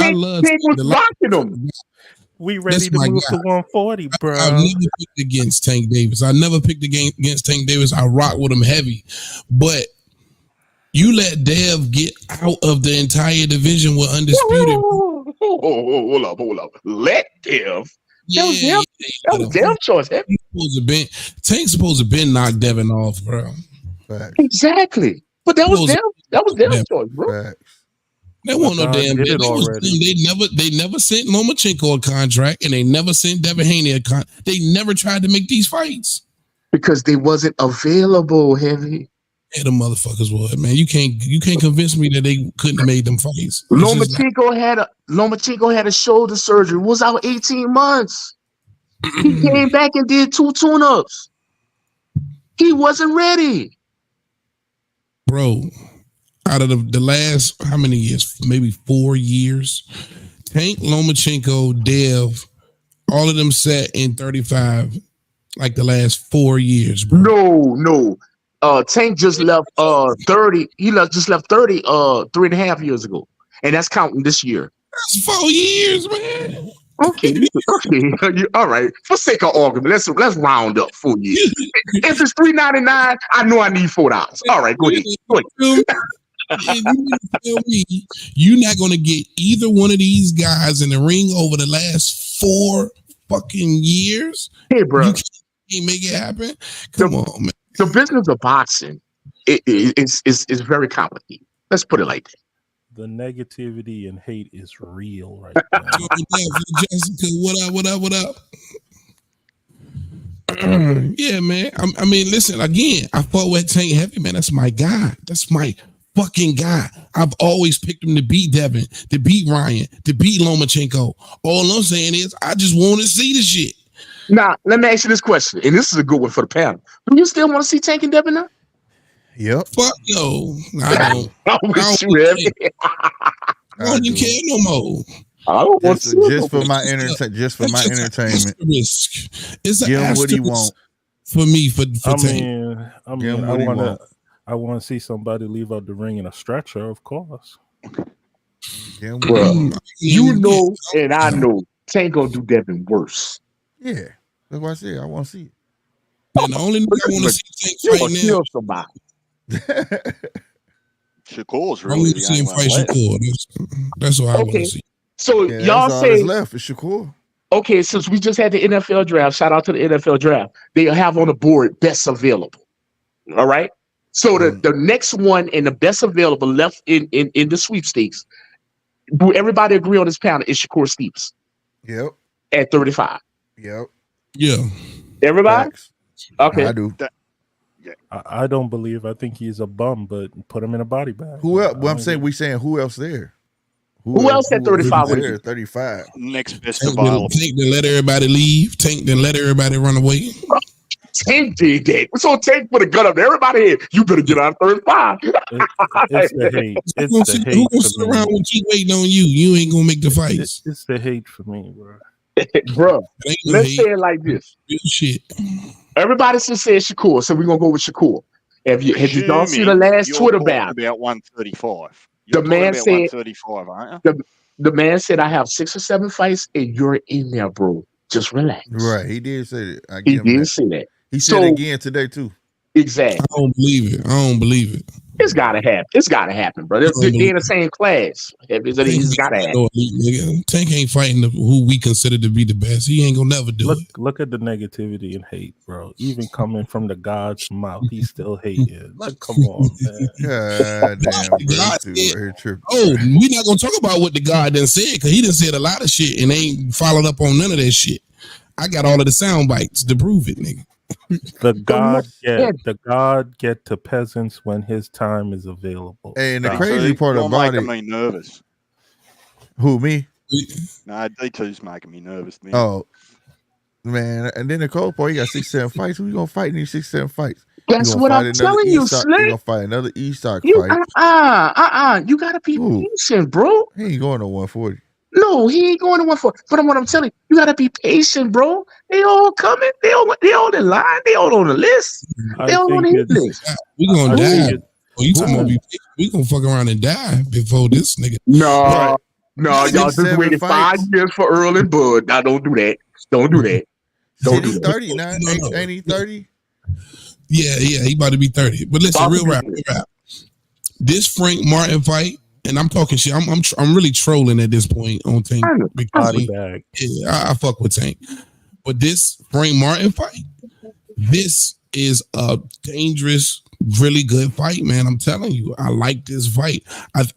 I love Tank. Was rocking him. We ready to move to 140, bro. I've never picked against Tank Davis. I never picked against Tank Davis. I rock with him heavy. But you let Dev get out of the entire division with undisputed. Hold up. Let Dev. That was Dev's choice. Tank's supposed to been knocked Devin off, bro. Facts. Exactly. But that was Dev's choice, bro. Facts. They want no damn. They never sent Lomachenko a contract, and they never sent Devin Haney a contract. They never tried to make these fights because they wasn't available. Heavy. Yeah, the motherfuckers would, man. You can't convince me that they couldn't have made them fights. Lomachenko had a shoulder surgery. Was out 18 months. He came back and did 2 tune-ups. He wasn't ready, bro. Out of the last how many years? Maybe 4 years. Tank, Lomachenko, Dev, all of them sat in 35, like the last 4 years, bro. No. Tank just left 30. He just left 30 3.5 years ago. And that's counting this year. That's 4 years, man. Okay, all right. For sake of argument, let's round up for you. If it's $3.99, I know I need $4. All right, go ahead. You mean to tell me you're not gonna get either one of these guys in the ring over the last 4 fucking years? Hey, bro, You can't make it happen. Come on, man. the business of boxing is very complicated. Let's put it like that. The negativity and hate is real right now. Jessica, what up? Yeah, man. I mean, listen, again, I fought with Tank Heavy, man. That's my guy. That's my fucking guy. I've always picked him to beat Devin, to beat Ryan, to beat Lomachenko. All I'm saying is I just want to see the shit. Now, let me ask you this question, and this is a good one for the panel. Do you still want to see Tank and Devin now? Yep. Fuck no. I don't. I don't even care no more. I don't want to see Just for my entertainment. Just for my entertainment. It's an Give him what he asterisk want. for me for Tank. Give him what he want. I want to see somebody leave out the ring in a stretcher, of course. Give him what he Well, want. you know, and I know Tank gonna do Devin worse. Yeah. That's what I said. I want to see it. And the only nigga I want to see Tank You fight gonna now. kill somebody. Shakur's I want really to the see him only fight one left. Shakur. That's what I want Okay. to see. So Yeah, y'all that's all that's say, left is Shakur. okay, since we just had the NFL draft, shout out to the NFL draft. They have on the board best available. All right. So the next one and the best available left in the sweepstakes. Do everybody agree on this panel? Is Shakur Stevenson Yep. at 35? Yep. Yeah. Everybody? Facts. Okay. I do. I don't believe. I think he's a bum, but put him in a body bag. Who else? Well, I'm saying we saying who else there? Who else at 35 would it there? be? 35. Next best Tank available. then let everybody leave. Tank then let everybody run away. Tank did that. So Tank put a gun up to everybody head. You better get out 35. It's the hate. Who It's the gonna hate sit for around me. and keep waiting on you? You ain't gonna make the fights. It's the hate for me, bro. Bro, It ain't no let's hate. say it like this. Real shit. Everybody just said Shakur, so we're gonna go with Shakur. Have you y'all seen the last You're Twitter talking battle? about 135. The You're talking man about said- 135, aren't you? The man said, I have 6 or 7 fights, and you're in there, bro. Just relax. Right. He did say that. I He give him did that. say that. He So- said it again today too. Exactly. I don't believe it. It's gotta happen. It's gotta happen, bro. They're in the same class. It's gotta happen. No elite nigga. Tank ain't fighting who we consider to be the best. He ain't gonna never do it. Look at the negativity and hate, bro. Even coming from the God's mouth, he still hated. Like, come on, man. God damn, bro. God This dude said- right here tripping. Oh, we not gonna talk about what the God done said because he done said a lot of shit and ain't followed up on none of that shit. I got all of the sound bites to prove it, nigga. The God yeah. get to peasants when his time is available. Hey, and the Stop. crazy part You're about making it, me nervous. who me? No, D2's making me nervous. Man. Oh, man. And then the cold part, he got 6, 7 fights. Who you gonna fight in these 6, 7 fights? That's gonna what fight I'm another telling you, East Sock- He Slick. gonna fight another Estock You fight. You gotta be Who? patient, bro. He ain't going to 140. No, he ain't going to 140. But what I'm telling you, gotta be patient, bro. They all coming. They all in line. They all on the list. I They all on think the it's- list. We gonna I think die. it- Oh, you talking about we gonna fuck around and die before this nigga. No, Right. no, y'all just 7 waited 5 fights. years for Earl and Bud. Now don't do that. Don't do that. Don't Shit, do he's that. 30 now. No. Ain't he 30? Yeah, he about to be 30. But listen, real rap. This Frank Martin fight, and I'm talking shit. I'm really trolling at this point on Tank. I know. Because body bag. yeah, I fuck with Tank. But this Frank Martin fight, this is a dangerous, really good fight, man. I'm telling you, I like this fight.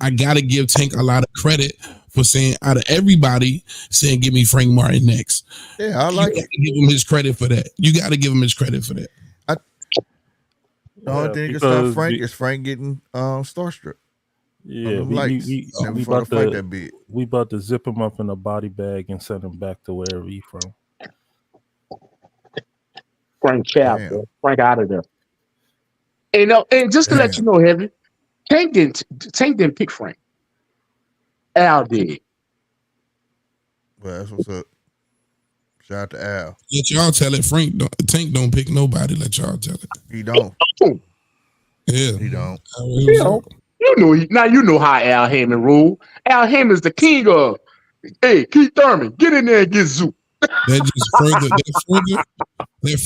I gotta give Tank a lot of credit for saying, out of everybody, saying give me Frank Martin next. Yeah, I like you it. gotta give him his credit for that. You gotta give him his credit for that. The only thing that can stop Frank is Frank getting starstruck. Yeah, Them we lights. Never fought a fight that big. we about to zip him up in a body bag and send him back to wherever he from. Frank Chap, Damn. bro. Frank out of there. And just to let you know, Heavy, Tank didn't pick Frank. Al did. Well, that's what's up. Shout out to Al. Let y'all tell it. Tank don't pick nobody. Let y'all tell it. He don't. Yeah. He don't. You know how Al Heyman rule. Al Heyman's the king of Hey, Keith Thurman, get in there and get Zoo. That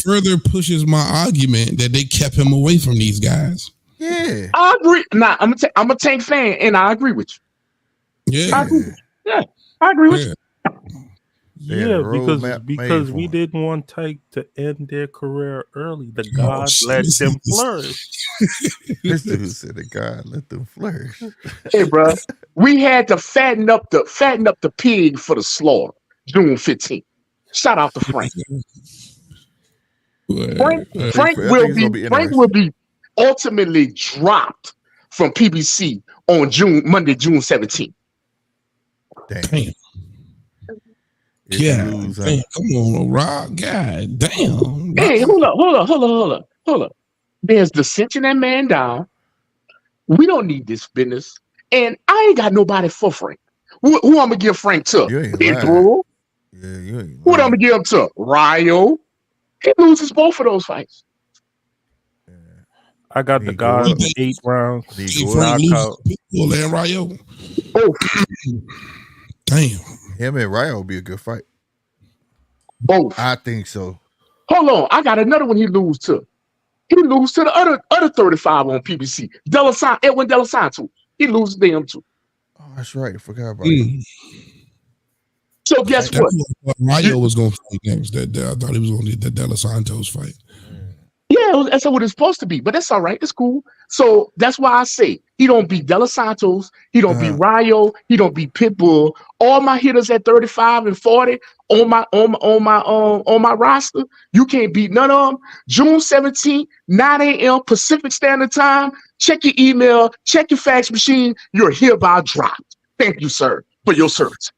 further pushes my argument that they kept him away from these guys. Yeah. I agree. Nah, I'm a Tank fan, and I agree with you. Yeah. I agree with you. Yeah, I agree with you. They had a Yeah, roadmap because made we for 'em. didn't want Tank to end their career early. The Oh, God shit. let them flourish. This dude said, "The God let them flourish." Hey, bro, we had to fatten up the pig for the slaughter. June 15th. Shout out to Frank. Frank I think it's gonna be Frank interesting. will be ultimately dropped from PBC on Monday, June 17th. Damn. Damn. If you Yeah. lose, Damn. Come on, Rock. God damn. Hey, hold up. There's dissension that man down. We don't need this business. And I ain't got nobody for Frank. Who I'm gonna give Frank to? You ain't Pitbull. yeah, you ain't Who I'm lying. gonna give him to? Ryo. He loses both of those fights. I got the He go God up. 8 rounds. He See go Frank up. loses to Pitbull and Ryo. Oh, Damn. Him and Ryan will be a good fight. both. I think so. Hold on, I got another one he lose to. He lose to the other 35 on PBC. Edwin De La Santo. He loses to him too. Oh, that's right. I forgot about it. Mm. So guess That's what? what Ryo was going to fight next. I thought he was going to get the De Los Santos fight. Yeah, that's what it's supposed to be, but that's all right. It's cool. So that's why I say he don't beat De Los Santos, he don't beat Ryo, he don't beat Pitbull. All my hitters at 35 and 40 on my roster, you can't beat none of them. June 17th, 9 a.m. Pacific Standard Time. Check your email, check your fax machine. You're hereby dropped. Thank you, sir, for your service.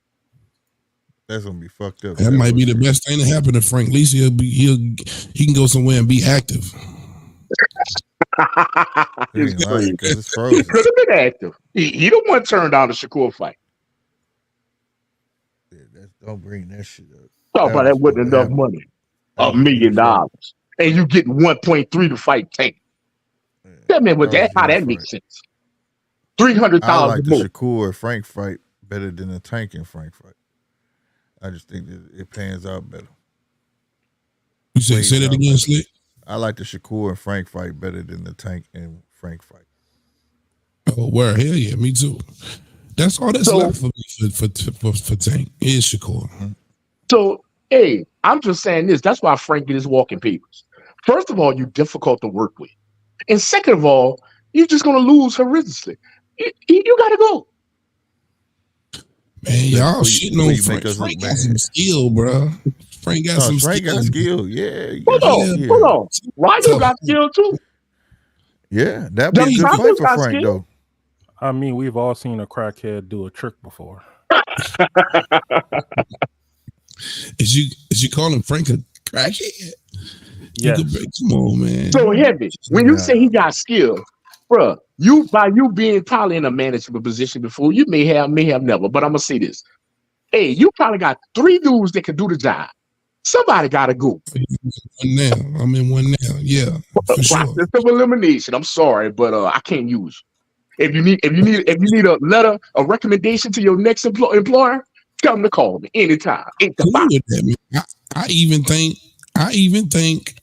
That's gonna be fucked up. That might be the best thing to happen to Frank. At least he can go somewhere and be active. He ain't lying, 'cause it's frozen. He could have been active. He the one turned down the Shakur fight. Yeah, don't bring that shit up. Talk about that wasn't enough money. $1 million. And you get 1.3 to fight Tank. That man, with that, how that makes sense. I $300,000 like the more. Shakur Frank fight better than the Tank and Frank fight. I just think that it pans out better. You say that again, Slick? I like the Shakur and Frank fight better than the Tank and Frank fight. Oh, word. Hell yeah, me too. That's all that's left for me for Tank is Shakur. So, hey, I'm just saying this. That's why Frank get his walking papers. First of all, you're difficult to work with. And second of all, you're just going to lose horrendously. You got to go. Man, y'all shitting on Frank. Frank got some skill, bro. Frank got some Frank skill. got skill. Yeah. Hold on. Ryo got skill too. Yeah, that'd be a good fight for Frank, though. I mean, we've all seen a crackhead do a trick before. Is you calling Frank a crackhead? Yes. Come on, man. So heavy. When you say he got skill, bro, by you being probably in a management position before, you may have never. But I'm gonna say this. Hey, you probably got 3 dudes that can do the job. Somebody gotta go. Now I'm in one now. Yeah, for sure. Process of elimination. I'm sorry, but I can't use you. If you need a letter, a recommendation to your next employer, tell them to call me anytime. Cool with that, man. I even think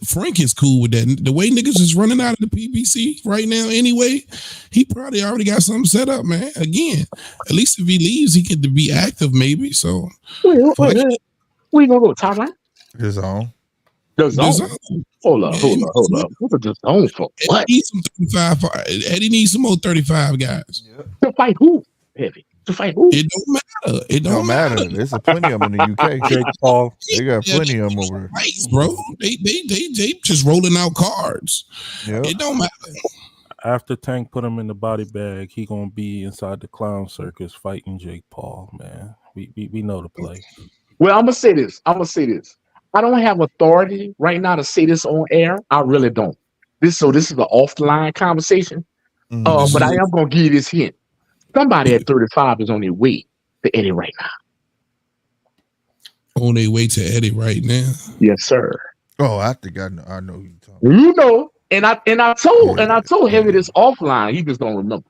Frank is cool with that. The way niggas is running out of the PBC right now anyway, he probably already got something set up, man. Again, at least if he leaves, he get to be active maybe. So we gonna go top line? The Zone. The Zone. Hold up. What's the Zone for? What? Eddie needs some 35. Eddie needs some more 35 guys. To fight who? Heavy. To fight who? It don't matter. It don't matter. There's plenty of them in the UK. Jake Paul. They got plenty of them over there. Fights, bro. They just rolling out cards. Yep. It don't matter. After Tank put him in the body bag, he gonna be inside the clown circus fighting Jake Paul, man. We know the play. Well, I'm gonna say this. I don't have authority right now to say this on air. I really don't. This is an off the line conversation. But I am gonna give you this hint. Somebody at 35 is on their way to Eddie right now. On their way to Eddie right now. Yes, sir. Oh, I think I know who you talking. You know, and I told Heavy this offline. He just don't remember.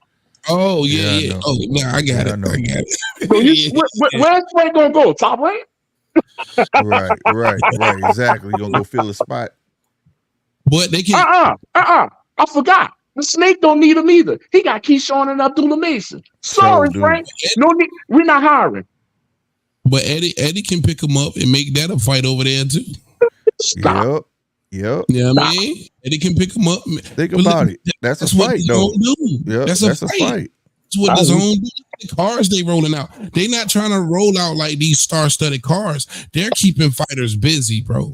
Oh yeah, Yeah, I yeah. know. Oh, nah, I got Yeah, I it. know. I got it. So Yeah. where's Frank gonna go? Top right? Right. Exactly. You're gonna go fill a spot. But they can. I forgot. The Snake don't need him either. He got Keyshawn and Abdullah Mason. Sorry, So, dude. Frank. No need. We're not hiring. But Eddie can pick him up and make that a fight over there too. Stop. Yep. You know what I mean? Eddie can pick him up. Think But about look, it. That's a That's what fight, the though. zone do. Yep. That's a fight. That's what the zone do. The cars they rolling out. They not trying to roll out like these star-studded cars. They're keeping fighters busy, bro.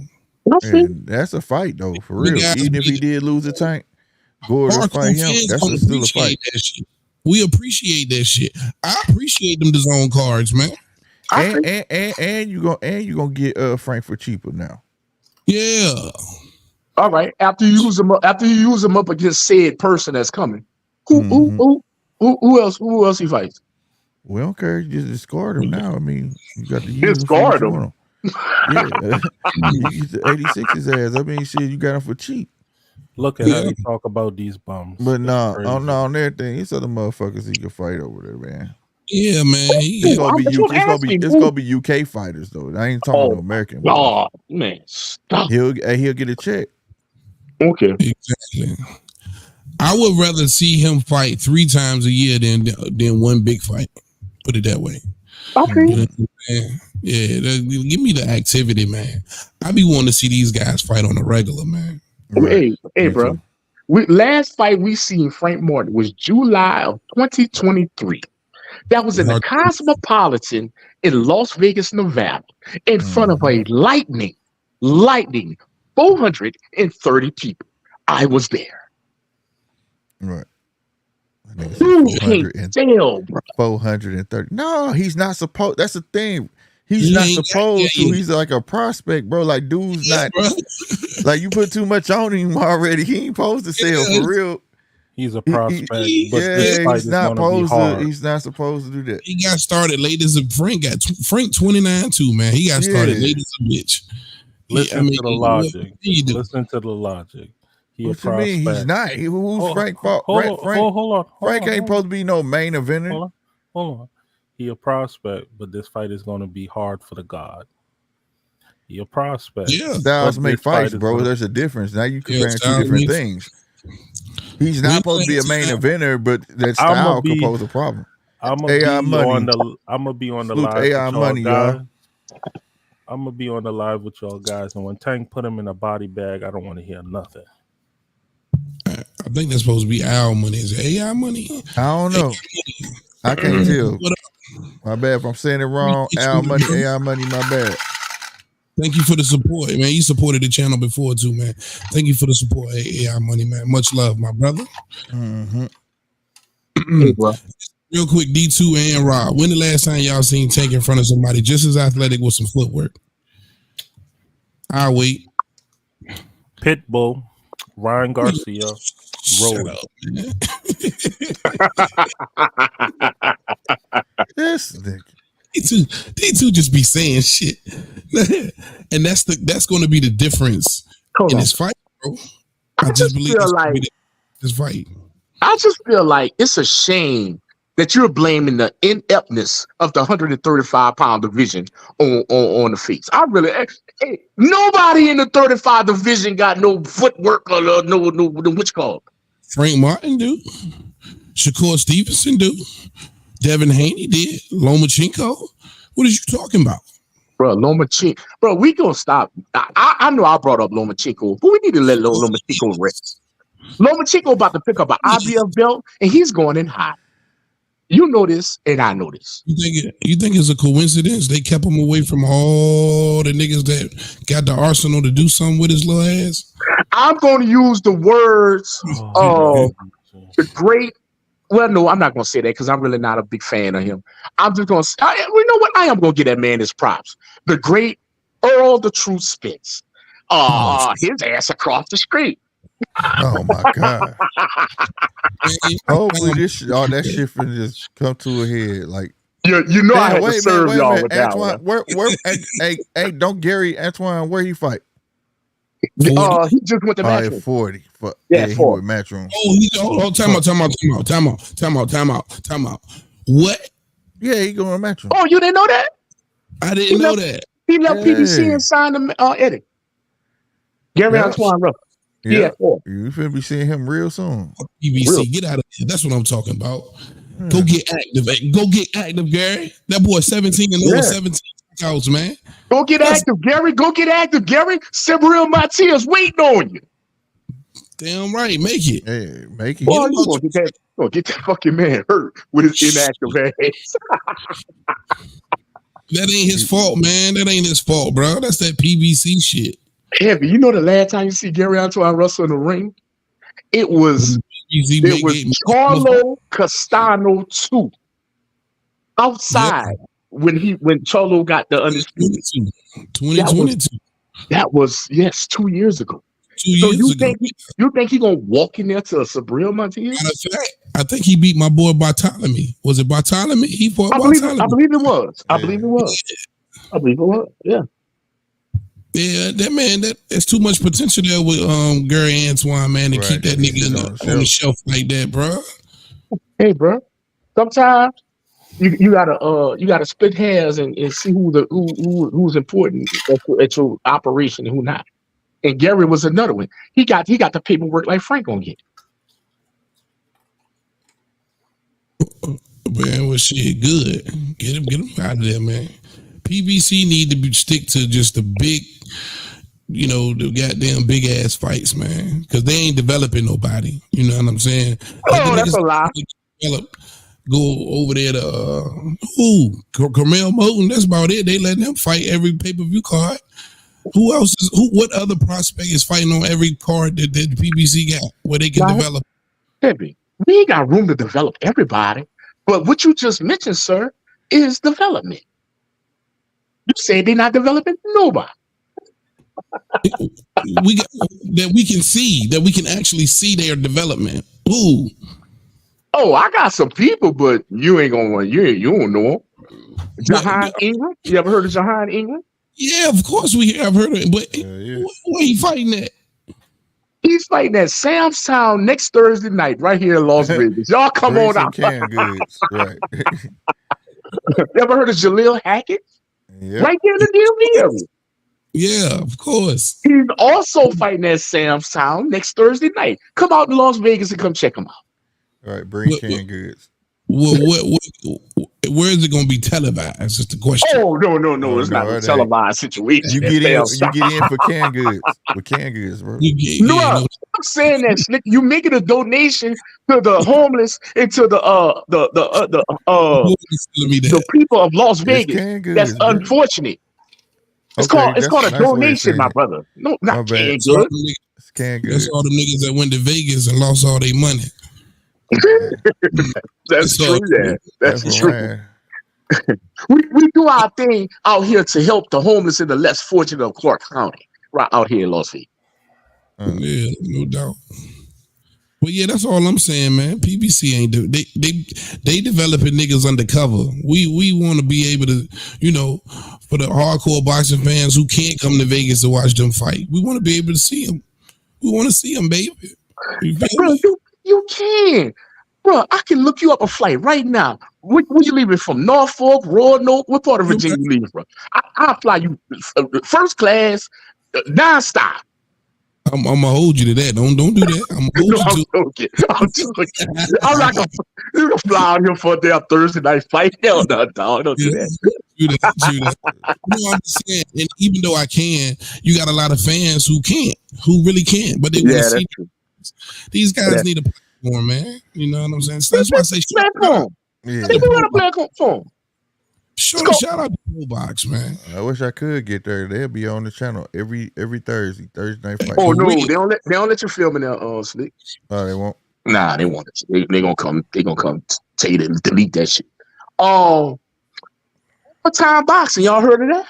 And that's a fight, though, for The real. guys Even if he did lose a tank, go to Hardcore fight him. fans That's don't still a appreciate fight. that shit. We appreciate that shit. I appreciate them DAZN cards, man. And you gonna get Frank for cheaper now. Yeah. All right. After you use him up against said person that's coming. Who else he fights? We don't care. You just discard him now. I mean, you got to use Discard him. him? Yeah. You get the 86 his ass. I mean, shit, you got him for cheap. Look at how you talk about these bums. But no, That's on crazy. everything, these other motherfuckers he can fight over there, man. Yeah, man. It's gonna be I'm just asking, it's gonna be UK fighters though. I ain't talking no American. Oh man, stop. He'll get a check. Okay. Exactly. I would rather see him fight 3 times a year than one big fight. Put it that way. Okay. You know what I'm saying? Yeah, give me the activity, man. I be wanting to see these guys fight on a regular, man. Right. Hey, Me bro. too. Last fight we seen Frank Martin was July of 2023. That was in the Cosmopolitan in Las Vegas, Nevada, in front of a lightning 430 people. I was there. Right. You can't tell, bro. 430. No, he's not supposed. That's the thing. He's He not ain't got- supposed yeah, to. He's like a prospect, bro. Like dude's Yeah, not bro. like you put too much on him already. He ain't supposed to sell for real. He's a prospect, but Yeah, this fight he's is not going to be supposed to. hard. He's not supposed to do that. He got started late as a Frank 29 too, man. He got started Yeah. late as a bitch. Listen to the logic. He do. Listen to the logic. He What a you mean? prospect. He's not. Who's Hold- Frank? Hold hold on. Frank ain't supposed to be no main eventer. Hold on. He a prospect, but this fight is going to be hard for the God. He a prospect. Yeah. Styles But make this fight fights, is bro. gonna- There's a difference. Now you comparing two Styles different makes- things. He's not supposed to be a main eventer, but that I'ma style be- could pose a problem. I'm AI gonna be money. on the. I'm gonna be on the Salute live AI with y'all money, guys. y'all. I'm gonna be on the live with y'all guys, and when Tank put him in a body bag, I don't want to hear nothing. I think that's supposed to be our money. Is it AI money? I don't know. I can't tell. What up? My bad if I'm saying it wrong. Al money, AI money, my bad. Thank you for the support, man. You supported the channel before too, man. Thank you for the support, AI money, man. Much love, my brother. Mm-hmm. Hey, bro. Real quick, D2 and Rob. When the last time y'all seen Tank in front of somebody just as athletic with some footwork? I'll wait. Pitbull, Ryan Garcia, Shut Roll. up, man. This nigga. D2 just be saying shit. And that's going to be the difference Hold in on. this fight, bro. I just believe feel that's gonna like be this fight. I just feel like it's a shame that you're blaming the ineptness of the 135-pound division on the feats. I really, hey, nobody in the 35 division got no footwork or no what's called. Frank Martin do. Shakur Stevenson do. Devin Haney did. Lomachenko. What are you talking about? Bro, Lomachenko. Bro, we gonna stop. I know I brought up Lomachenko, but we need to let Lomachenko rest. Lomachenko about to pick up an IBF belt, and he's going in hot. You know this, and I know this. You think it's a coincidence they kept him away from all the niggas that got the arsenal to do something with his little ass? I'm going to use the words of the great. Well, no, I'm not going to say that because I'm really not a big fan of him. I'm just going to say, you know what? I am going to give that man his props. The great Earl the Truth Spence. His ass across the street. Oh my god. Hopefully this shit, all that shit finna just come to a head. Like, You know I damn, had to serve y'all with that Antoine, one. hey, don't Gary Antoine, where he fight? 40? He just went to At Matchroom. 40. Yeah, He 40. with Matchroom. Oh, time out. What? Yeah, he going to Matchroom. Oh, you didn't know that? I didn't know that. He left PBC Hey. and signed to Eddie. Gary Yeah. Antoine Russell. He Yeah, had 4. you finna be seeing him real soon. PBC, Real. get out of here. That's what I'm talking about. Go get active. Go get active, Gary. That boy 17 and over Yeah. 17 outs, man. Go get active, Gary. Go get active, Gary. Sabriel Matias waiting on you. Damn right. Make it. Hey, make it. Boy, him you out. gonna get that fucking man hurt with his inactive ass. That ain't his fault, man. That ain't his fault, bro. That's that PBC shit. Heavy. You know the last time you see Gary Antoine Russell in the ring? It was Charlo Castano 2 outside when Charlo got the undisputed. 2022. That was 2 years ago. 2 So years ago. you think he gonna walk in there to a Sabriel Matias? Matter of fact, I think he beat my boy Bartholomew. Was it Bartholomew? He fought I believe it was. I Yeah. believe it was. Yeah. Yeah, that man, there's too much potential there with Gary Antoine, man, to Right, keep that he nigga sit on the shelf like that, bro. Hey, bro. Sometimes you gotta split hairs and see who's important at your operation and who not. And Gary was another one. He got the paperwork like Frank gonna get. Man, well, shit, good. Get him out of there, man. PBC need to stick to just the big, the goddamn big ass fights, man, because they ain't developing nobody. You know what I'm saying? Oh, that's a lie. Go over there to Carmel Moten. That's about it. They let them fight every pay-per-view card. Who else is what other prospect is fighting on every card that the PBC got where they can develop? Heavy. We ain't got room to develop everybody. But what you just mentioned, sir, is development. You said they're not developing nobody. We got that we can see, that we can actually see their development. Ooh. Oh, I got some people, but you ain't gonna you don't know them. Jahan Ingram. You ever heard of Jahan Ingram? Yeah, of course we have heard of it. But where he fighting at? He's fighting at Sam's Town next Thursday night, right here in Las Vegas. Y'all come on out. Canned goods. Right. You ever heard of Jaleel Hackett? Yep. Right there in the DMV area. Yeah, of course. He's also fighting at Sam's Town next Thursday night. Come out to Las Vegas and come check him out. All right, bring canned goods. Where is it going to be televised? Is the question. Oh no! It's not a televised situation. You get in for canned goods with canned goods, bro. I'm saying that Slick, you making a donation to the homeless and to the people of Las Vegas. That's unfortunate. It's called a donation, my brother. No, not canned goods. It's canned goods. That's all the niggas that went to Vegas and lost all their money. That's true. Yeah, that's true. we do our thing out here to help the homeless and the less fortunate of Clark County, right out here in Las Vegas. Yeah, no doubt. But yeah, that's all I'm saying, man. PBC ain't they developing niggas undercover. We want to be able to, for the hardcore boxing fans who can't come to Vegas to watch them fight, we want to be able to see them. We want to see them, baby. Bro, you can. Bro, I can look you up a flight right now. Where you leaving from? Norfolk, Roanoke? What part of Virginia you leaving from? I'll fly you first class, nonstop. I'm gonna hold you to that. Don't do that. I'm I'm joking. I'm not gonna fly out here for a damn Thursday night fight. Hell no, dog. Don't do that. Do that. You know what I'm saying? And even though I can, you got a lot of fans who can't, who really can't, but they want to see. True. These guys need a platform, man. You know what I'm saying? So that's why I say platform. Yeah. They want a platform. Shout out to Bullbox, man. I wish I could get there. They'll be on the channel every Thursday night fight. Oh no, they don't let you film in there, Slick. Oh, they won't. Nah, they won't. They gonna come. They gonna come tell you to delete that shit. Overtime boxing, y'all heard of that?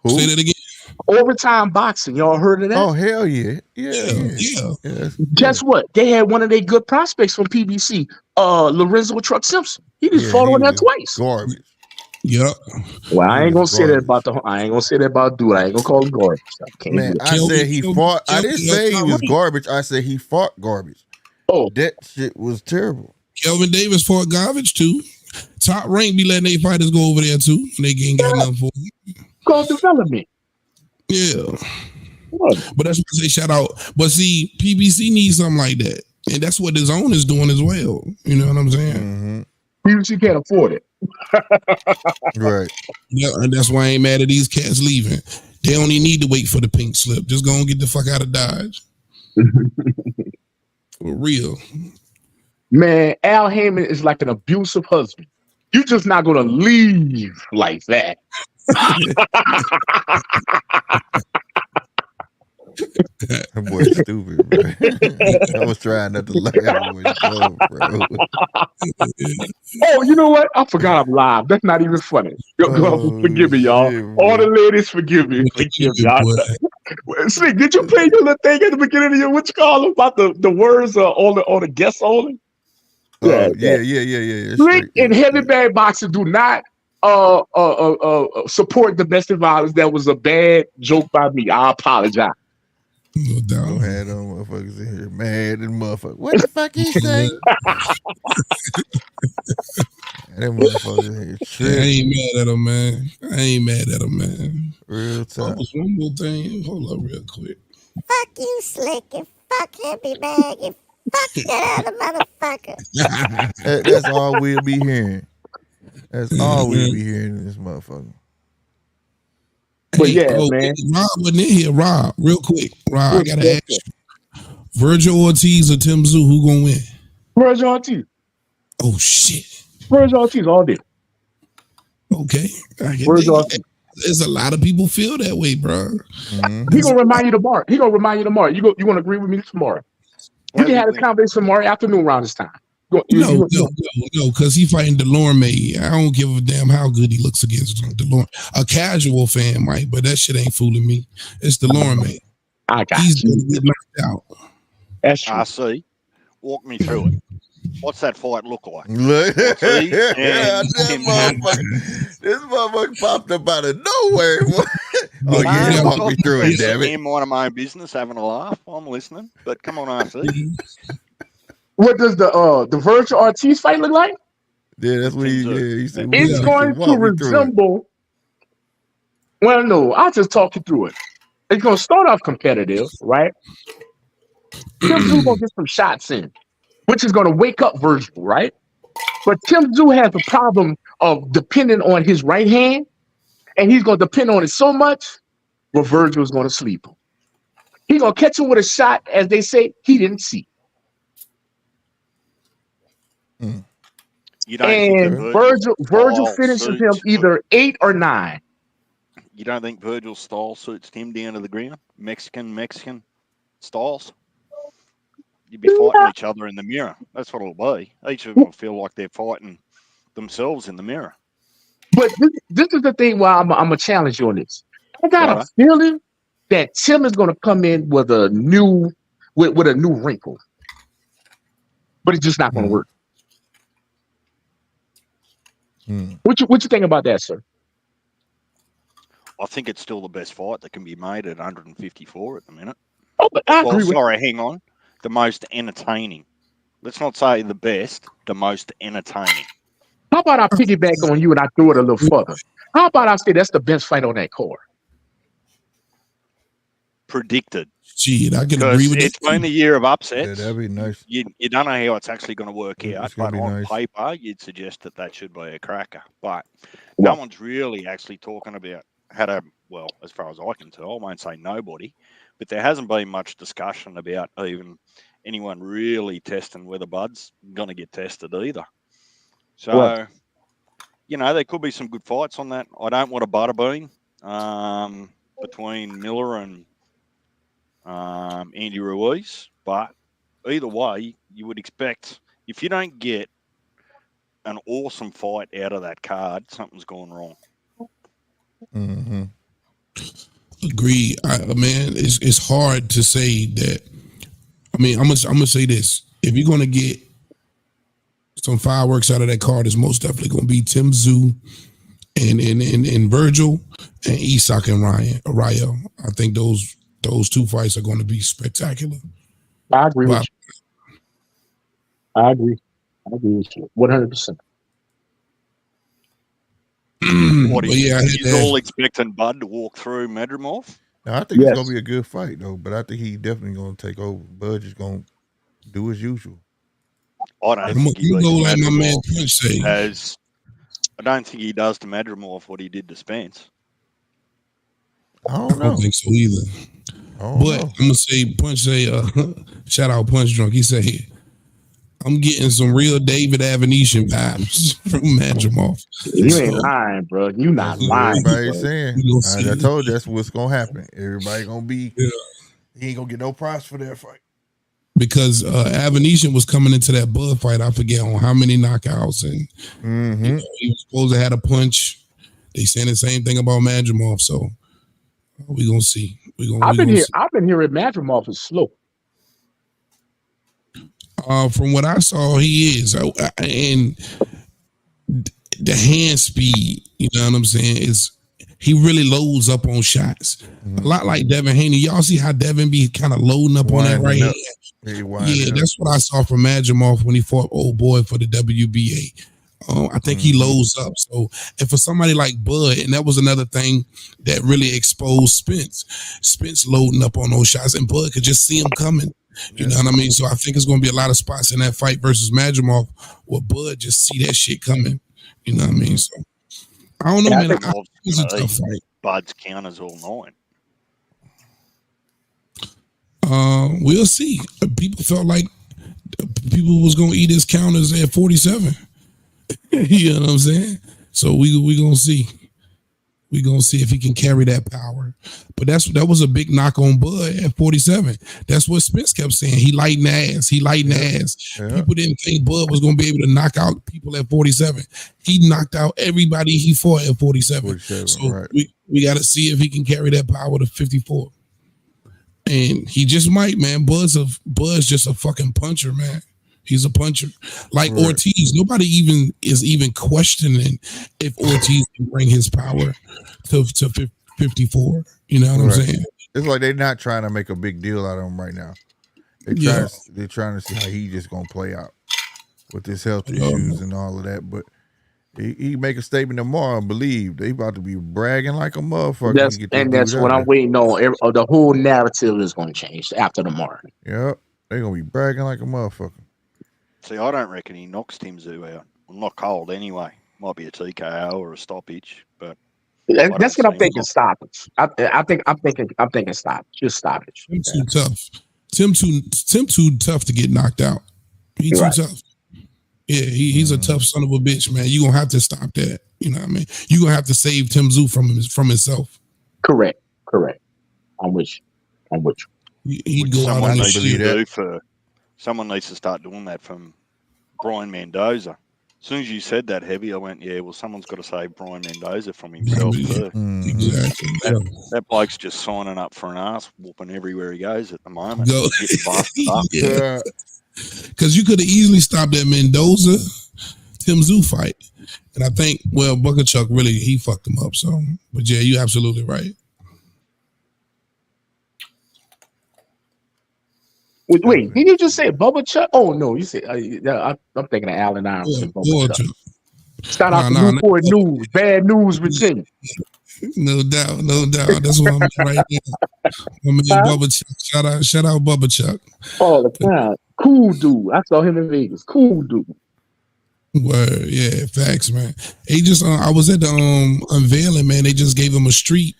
Who? Say that again. Overtime boxing, y'all heard of that? Oh hell yeah, yeah. Guess what? They had one of their good prospects from PBC, Lorenzo Truck Simpson. He just fought on that twice. Garbage. Yep. Well, I He ain't gonna was say that garbage. about the. I ain't gonna say that about dude. I ain't gonna call him garbage. I can't Man, do it. I said he fought. I didn't say he was Kelvin garbage. I said he fought garbage. Oh, That shit was terrible. Davis fought garbage too. Top Rank be letting their fighters go over there too, and they ain't got nothing for them. called development. Yeah. What? But that's what I say shout out. But see, PBC needs something like that. And that's what his own is doing as well. You know what I'm saying? Mm-hmm. PBC can't afford it. Right. Yeah, and that's why I ain't mad at these cats leaving. They don't even need to wait for the pink slip. Just go and get the fuck out of Dodge. For real. Man, Al Heyman is like an abusive husband. You're just not gonna leave like that. That boy stupid, bro. I was trying not to look at him when he go, bro. Oh, you know what? I forgot I'm live. That's not even funny. Forgive me, y'all. shit, All bro. the ladies, forgive me. Forgive me. Slick, did you play your little thing at the beginning of your what you call it, about the words all the guests only? Oh, yeah. Slick and heavy bag boxing do not support domestic violence. That was a bad joke by me. I apologize. No doubt. Don't have them motherfuckers in here mad and motherfucker. What the fuck he say? That motherfucker in here I tripping. ain't mad at him, man. I ain't mad at him, man. Real Oh, time. was one more thing. Hold up real quick. Fuck you, Slick, and fuck Heavy Bag, and fuck that other motherfucker. That's all we'll be hearing. That's all we'll be hearing in this motherfucker. But yeah, man. Rob wasn't in here. Rob, real quick. Rob, I gotta ask you. Virgil Ortiz or Tim Tszyu, who gonna win? Virgil Ortiz. Oh shit. Virgil Ortiz all day. Okay. Virgil Ortiz. There's a lot of people feel that way, bro. Mm-hmm. He gonna remind you tomorrow. He gonna remind you tomorrow. You gonna agree with me tomorrow? We can have this conversation tomorrow afternoon around this time. No, because he fighting Delorme. I don't give a damn how good he looks against Delorme. A casual fan might, but that shit ain't fooling me. It's Delorme. I got He's you. gonna get knocked out. That's true. I see. Walk me through it. What's that fight look like? Look, See? this motherfucker popped up out of nowhere. Oh, Yeah, yeah, walk me through it, damn it. I'm minding my own business, having a laugh. I'm listening. But come on, RC. What does the Virgil Ortiz fight look like? Yeah, that's what he said. It's going to resemble. Well, no, I'll just talk you through it. It's going to start off competitive, right? Tim Tszyu going to get some shots in, which is going to wake up Virgil, right? But Tim Tszyu has a problem of depending on his right hand, and he's going to depend on it so much, where Virgil is going to sleep him. He's going to catch him with a shot, as they say, he didn't see. You don't And think Virgil finishes him either 8 or 9. You don't think Virgil's style suits him down to the ground? Mexican styles? You'd be fighting each other in the mirror. That's what it'll be. Each of them will feel like they're fighting themselves in the mirror. But this is the thing why I'm going to challenge you on this. I got a feeling that Tim is going to come in with a new wrinkle. But it's just not going to work. What you think about that, sir? I think it's still the best fight that can be made at 154 at the minute. Oh, but I agree with hang on. The most entertaining. Let's not say the best, the most entertaining. How about I piggyback on you and I throw it a little further? How about I say that's the best fight on that card? Predicted. Gee, I can agree with it's been a year of upsets. Yeah, that'd be nice. You don't know how it's actually going to work out, but on nice. paper, you'd suggest that should be a cracker. But no one's really actually talking about as far as I can tell, I won't say nobody, but there hasn't been much discussion about even anyone really testing whether Bud's going to get tested either. So, there could be some good fights on that. I don't want a butterbean between Miller and Andy Ruiz, but either way, you would expect if you don't get an awesome fight out of that card, something's gone wrong. Mm-hmm. Agree, man. It's hard to say that. I mean, I'm gonna say this: if you're gonna get some fireworks out of that card, it's most definitely gonna be Tim Tszyu and Virgil and Isak and Rayo. I think those two fights are going to be spectacular. I agree Wow. with you. I agree with you 100%. What But yeah, I had he's that. all expecting Bud to walk through Medrimov. Now, I think it's Yes. gonna be a good fight though, but I think he definitely gonna take over. Budge is gonna do his usual. I don't I'm think he gonna go beats like my man Medrimov Punch say. as I don't think he does to Medrimov what he did to Spence. I I don't don't know. think so either. I don't But know. I'm gonna say Punch say shout out Punch Drunk. He said I'm getting some real David Avenetian vibes from Madrimov. You So, ain't lying, bro. You not That's what lying. everybody's Bro. saying. We gonna As I see. told you, that's what's gonna happen. Everybody gonna be. Yeah. He ain't gonna get no prize for that fight. Because Avenetian was coming into that Bud fight, I forget on how many knockouts, and Mm-hmm. you know, he was supposed to have a punch. They saying the same thing about Madrimov, so we gonna see. I've been hearing Madrimov is slow. From what I saw, he is, and the hand speed. You know what I'm saying? Is he really loads up on shots? A lot like Devin Haney. Y'all see how Devin be kind of loading up on that Winding right up. hand? Yeah, that's what I saw from Madrimov when he fought old boy for the WBA. I think he loads up. So, and for somebody like Bud, and that was another thing that really exposed Spence. Spence loading up on those shots, and Bud could just see him coming. You know what I mean? So I think it's going to be a lot of spots in that fight versus Madrimov where Bud just see that shit coming. You know what I mean? So I don't know, man. It's a tough fight. Bud's counters all night. We'll see. People felt like people was going to eat his counters at 47. You know what I'm saying? So we gonna see. We gonna see if he can carry that power. But that was a big knock on Bud at 47. That's what Spence kept saying. He lighting ass. He lighting ass. Yeah. People didn't think Bud was gonna be able to knock out people at 47. He knocked out everybody he fought at 47. 47, So right. we got to see if he can carry that power to 54. And he just might, man. Bud's just a fucking puncher, man. He's a puncher. Like Right. Ortiz, nobody is even questioning if Ortiz can bring his power to 54. You know what I'm Right. saying? It's like they're not trying to make a big deal out of him right now. Yeah. They're trying to see how he just gonna play out with his health Yeah. issues and all of that. But he make a statement tomorrow. I believe they about to be bragging like a motherfucker. That's to get this and that's dude what out I'm waiting on. The whole narrative is going to change after tomorrow. there. Yep, they gonna be bragging like a motherfucker. See, I don't reckon he knocks Tim Zoo out. Well, not cold anyway. Might be a TKO or a stoppage, but That's what I'm see thinking. him. Stoppage. I'm thinking stoppage. Just stoppage. Tim too tough. Tim too tough to get knocked out. He too Right. tough. Yeah, he's a tough son of a bitch, man. You gonna have to stop that. You know what I mean? You gonna have to save Tim Zoo from himself. Correct. I'm with you. He'd go out someone on the needs to shit. do someone needs to start doing that from Brian Mendoza. As soon as you said that, Heavy, I went, yeah, well, someone's got to save Brian Mendoza from himself first. Exactly. That bloke's just signing up for an ass whooping everywhere he goes at the moment. Go. He's getting busted up. Yeah. Because you could have easily stopped that Mendoza Tim Zoo fight. And I think, well, Booker Chuck really, he fucked him up. So, but yeah, you're absolutely right. Wait, did you just say Bubba Chuck? Oh no, you said I'm thinking of Allen Iverson. Boy, Bubba Chuck. Shout out Nah, to Newport News, Bad News, Virginia. No doubt. That's what I'm right now. My man Bubba Chuck. Shout out Bubba Chuck. All the time. Cool dude. I saw him in Vegas. Cool dude. Word, yeah, facts, man. He just I was at the unveiling, man. They just gave him a street,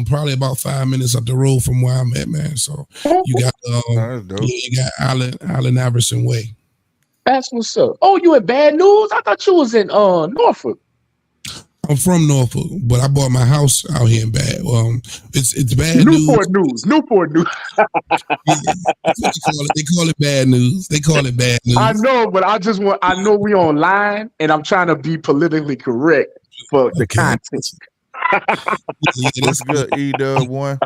probably about 5 minutes up the road from where I'm at, man. So you got That's dope. you got Allen Iverson Way. That's what's up. Oh, you in Bad News? I thought you was in Norfolk. I'm from Norfolk, but I bought my house out here in Bad. It's bad Newport news. Newport News. They call it bad news. They call it bad news. I know, but I know we online, and I'm trying to be politically correct for the content. Yeah, That's good. E-Dub1.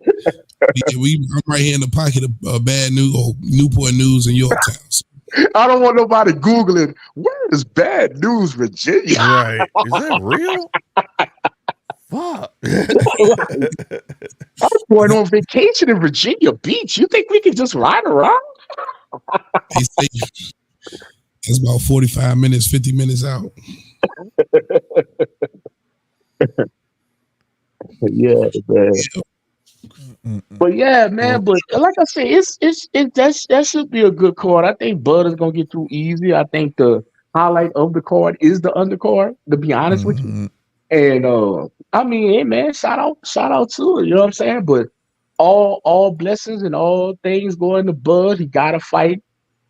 I'm right here in the pocket of bad news or Newport News in Yorktown. So, I don't want nobody Googling, where is bad news, Virginia. Right. Is that real? Fuck. I was going on vacation in Virginia Beach. You think we can just ride around? They say it's about 45 minutes, 50 minutes out. Yeah, man. But yeah, man. But like I said, that should be a good card. I think Bud is gonna get through easy. I think the highlight of the card is the undercard. To be honest with you, Mhm. and I mean, hey man, shout out to it. You know what I'm saying? But all blessings and all things going to Bud. He got to fight.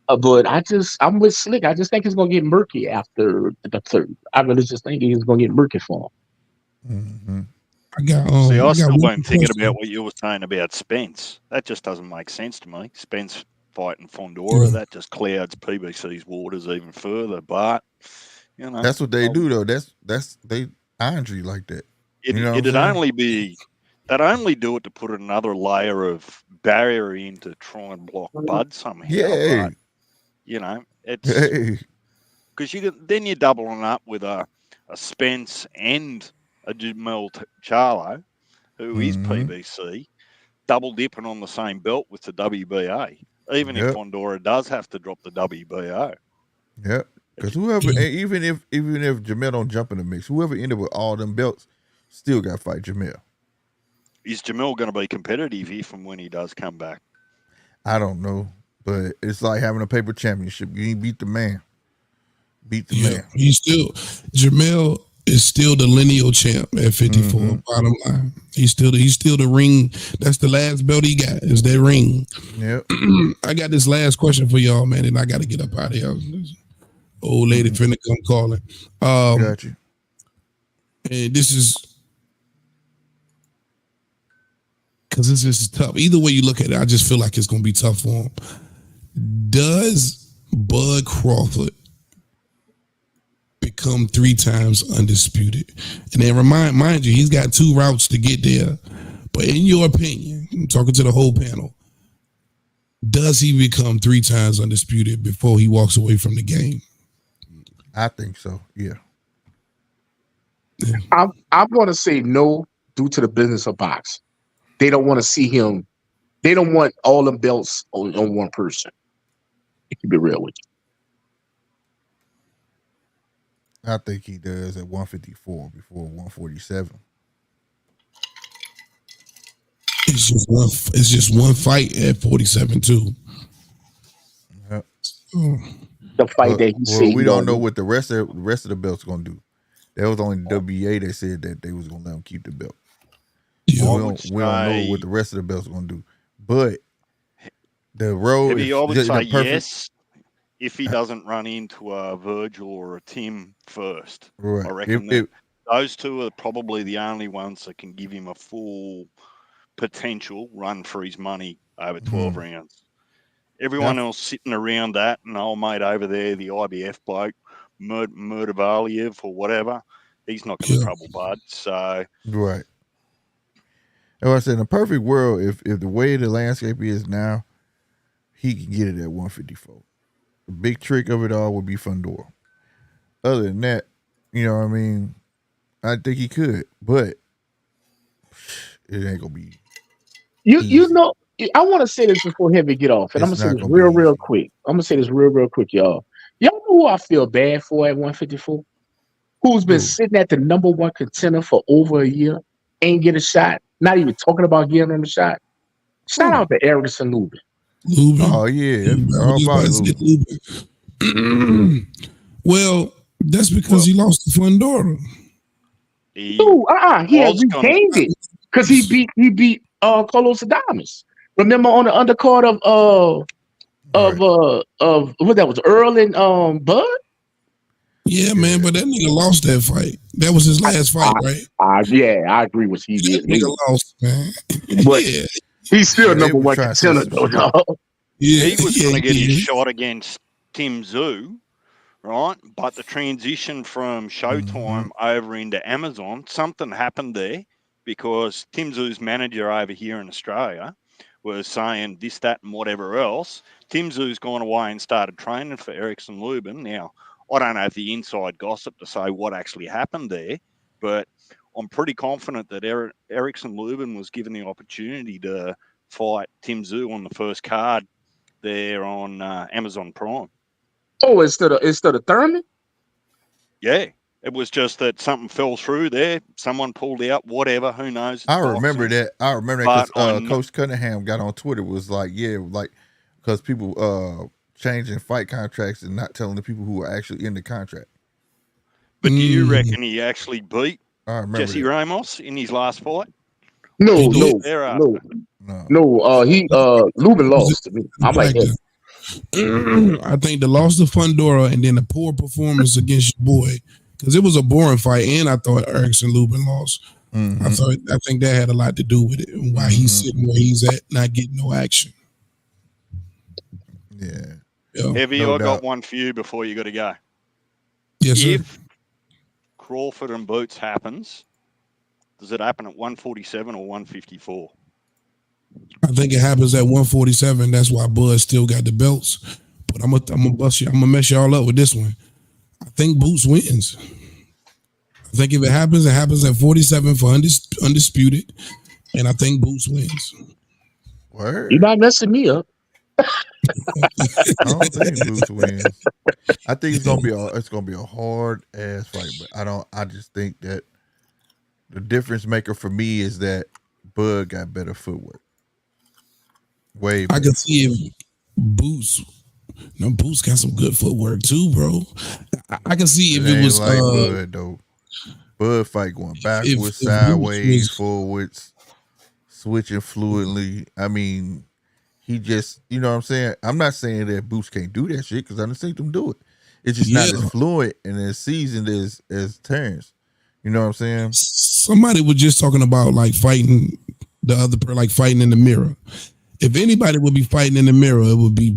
But I'm with Slick. I just think it's gonna get murky after the third. I really just think it's gonna get murky for him. Mhm. I got See, I still one been thinking question. about what you were saying about Spence. That just doesn't make sense to me. Spence fighting Fondora, that just clouds PBC's waters even further. But you know, That's what they do though. That's they Andre like that. You know what I'm it'd saying? only be they'd only do it to put another layer of barrier in to try and block Bud somehow. Yeah. But you know, it's Hey. because then you're doubling up with a Spence and a Jamel Charlo, who is Mhm. PBC, double dipping on the same belt with the WBA. Even if Yep. Fondora does have to drop the WBO. Yep. Because whoever, and even if Jamel don't jump in the mix, whoever ended with all them belts still got to fight Jamel. Is Jamel going to be competitive if and when he does come back? I don't know, but it's like having a paper championship. You ain't beat the man. Beat the Yeah, man. he's still Jamel is still the lineal champ at 54. Mhm. Bottom line, he's still the ring. That's the last belt he got. Is that ring? Yep. I got this last question for y'all, man, and I got to get up out of here. This old lady finna come calling. Got you. And this is because this is tough. Either way you look at it, I just feel like it's gonna be tough for him. Does Bud Crawford become 3 times undisputed? And then mind you, he's got 2 routes to get there. But in your opinion, I'm talking to the whole panel, does he become 3 times undisputed before he walks away from the game? I think so. Yeah. I'm going to say no due to the business of box. They don't want to see him. They don't want all the belts on one person. It can be real with you. I think he does at 154 before 147. It's just one fight at 47 too. Yep. The fight that he said we he don't know do. what the rest of the belt's gonna do. That was only WBA that said that they was gonna let him keep the belt. Yeah. We don't know what the rest of the belt's gonna do. But the road Heavy, I would the say perfect, yes if he doesn't run into a Virgil or a Tim first. right. I reckon those two are probably the only ones that can give him a full potential run for his money over 12 rounds. Everyone else sitting around that, and old mate over there, the IBF bloke, Murdavaliev or whatever, he's not going to trouble Bud. So right. And I said, in a perfect world, if the way the landscape is now, he can get it at 154. The big trick of it all would be Fondora. Other than that, you know what I mean? I think he could, but it ain't gonna be. You know, I want to say this before Heavy get off, and I'm It's gonna say not this gonna be real easy. quick. I'm gonna say this real quick, y'all. Y'all know who I feel bad for at 154? Who's been Who? sitting at the number 1 contender for over a year, ain't get a shot, not even talking about getting on the shot. Shout out to Erickson Lubin. Lubin. Oh yeah, I was just about to say Lubin. Well, that's because he lost to Fondora. He had regained it because he beat Carlos Adames. Remember on the undercard of what that was, Earl and Bud? Yeah, man, but that nigga lost that fight. That was his last fight, right? I agree with he did. That nigga lost, man. But yeah. he's still they number were 1 trying to contender, say though, some dog. Yeah, he was going to get his yeah. shot against Tim Tszyu, right? But the transition from Showtime over into Amazon, something happened there because Tim Tszyu's manager over here in Australia was saying this, that, and whatever else. Tim Tszyu's gone away and started training for Erickson Lubin. Now, I don't have the inside gossip to say what actually happened there, but I'm pretty confident that Erickson Lubin was given the opportunity to fight Tim Tszyu on the first card there on Amazon Prime. Oh, instead of Thurman. Yeah, it was just that something fell through there. Someone pulled out, whatever. Who knows? It's I remember boxing. that. I remember that But because Coach Cunningham got on Twitter, was like, yeah, like, because people changing fight contracts and not telling the people who are actually in the contract. But do you reckon he actually beat I remember Jesse that. Ramos in his last fight? No, He did no, thereafter. no. Lubin lost to me. I'm like, hey, I think the loss to Fundora and then the poor performance against your boy, because it was a boring fight, and I thought Erickson Lubin lost. Mhm. I think that had a lot to do with it, and why he's sitting where he's at, not getting no action. Yeah. Yeah. Heavy, No I got doubt. one for you before you got to go. Yes, sir. If Crawford and Boots happens, does it happen at 147 or 154? I think it happens at 147. That's why Bud still got the belts. But I'm gonna bust you. I'm gonna mess y'all up with this one. I think Boots wins. I think if it happens at 47 for undisputed, and I think Boots wins. Word. you're not messing me up. I don't think Boots wins. I think it's gonna be a hard ass fight, but I just think that the difference maker for me is that Bud got better footwork. Way I better. can see if Boots. No, Boots got some good footwork too, bro. I can see if it ain't was like Bud though. Bud fight going backwards, if Boots sideways, was- forwards, switching fluidly. I mean, he just, you know what I'm saying? I'm not saying that Boots can't do that shit because I done seen them do it. It's just not Yeah. as fluent and as seasoned as Terrence. You know what I'm saying? Somebody was just talking about like fighting the other like fighting in the mirror. If anybody would be fighting in the mirror, it would be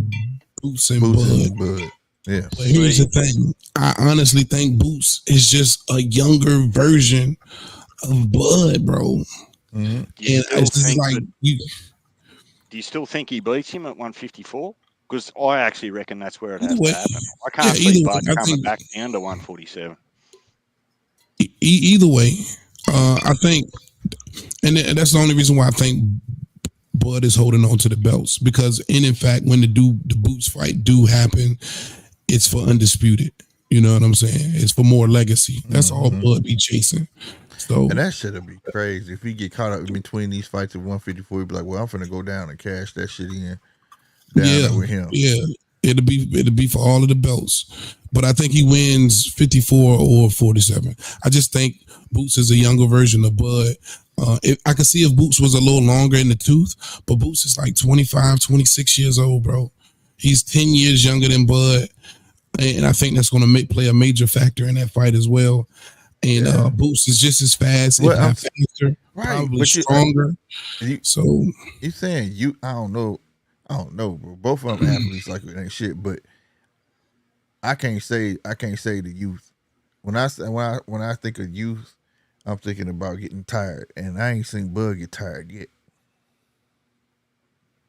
Boots and Boots Bud. and Bud. Yeah. But here's the thing. I honestly think Boots is just a younger version of Bud, bro. Mm-hmm. Do you, And still it's just think like do you still think he beats him at 154? Because I actually reckon that's where it has Either way- to happen. I can't yeah, either see way, Bud I coming think- back down to 147. either way, I think, and that's the only reason why I think Bud is holding on to the belts, because in fact, when the Boots fight do happen, it's for undisputed. You know what I'm saying? It's for more legacy. That's all Bud be chasing. So And that shit'll be crazy. If he get caught up in between these fights at 154, he'd be like, well, I'm finna go down and cash that shit in down there with him. Yeah, it'll be for all of the belts. But I think he wins 54 or 47. I just think Boots is a younger version of Bud. I could see if Boots was a little longer in the tooth, but Boots is like 25, 26 years old, bro. He's 10 years younger than Bud. And I think that's going to play a major factor in that fight as well. And Boots is just as fast, if not faster, probably but stronger. So you saying I don't know, bro. Both of them athletes like it ain't shit, but I can't say the youth. When I think of youth, I'm thinking about getting tired, and I ain't seen Bud get tired yet.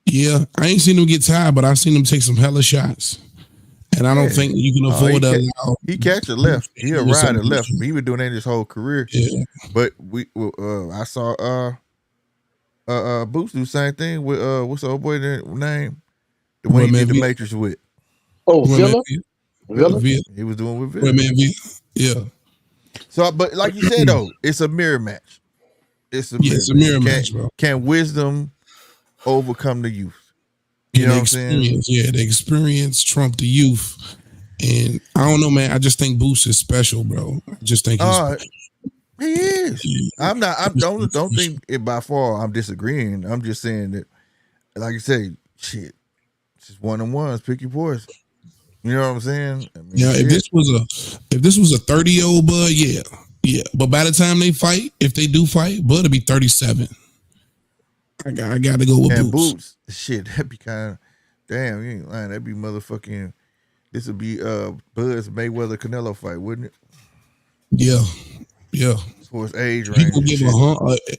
yeah, I ain't seen him get tired, but I've seen him take some hella shots. And I don't think you can afford to allow. He catch a left. He'll with ride some a left. position. He been doing that his whole career. Yeah. But I saw Boots do the same thing with what's the old boy name? The one he did the Matrix with. Oh, Roy Villa? Villa? He was doing with Roy Villa. Villa. Yeah. So, but like you said though, it's a mirror match. It's a mirror match, bro. Can wisdom overcome the youth? You And know the what I'm saying? experience, yeah, the experience trumped the youth. And I don't know, man. I just think Boots is special, bro. I just think he's special. He is. I'm not. I don't think it by far. I'm disagreeing. I'm just saying that, like you say, shit. It's just 1-on-1s. Pick your poison. You know what I'm saying? I mean, Yeah, if this was a 30-year-old Bud, yeah. But by the time they fight, if they do fight, Bud will be 37. I got to go with and Boots. shit, that'd be kind of damn. You ain't lying. That'd be motherfucking. This would be Bud's Mayweather Canelo fight, wouldn't it? Yeah. For his age He range. will give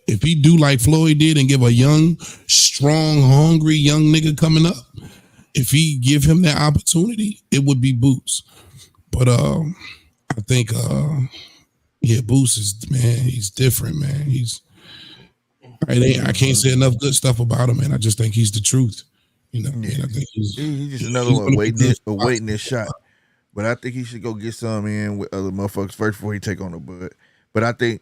if he do like Floyd did and give a young, strong, hungry young nigga coming up, if he give him that opportunity, it would be Boots. But I think Boost is, man, he's different, man. I can't say enough good stuff about him, man. I just think he's the truth. You know, Yeah. and I think He's just another he's one gonna be good. awaiting his shot. But I think he should go get some in with other motherfuckers first before he take on the Bud. But I think,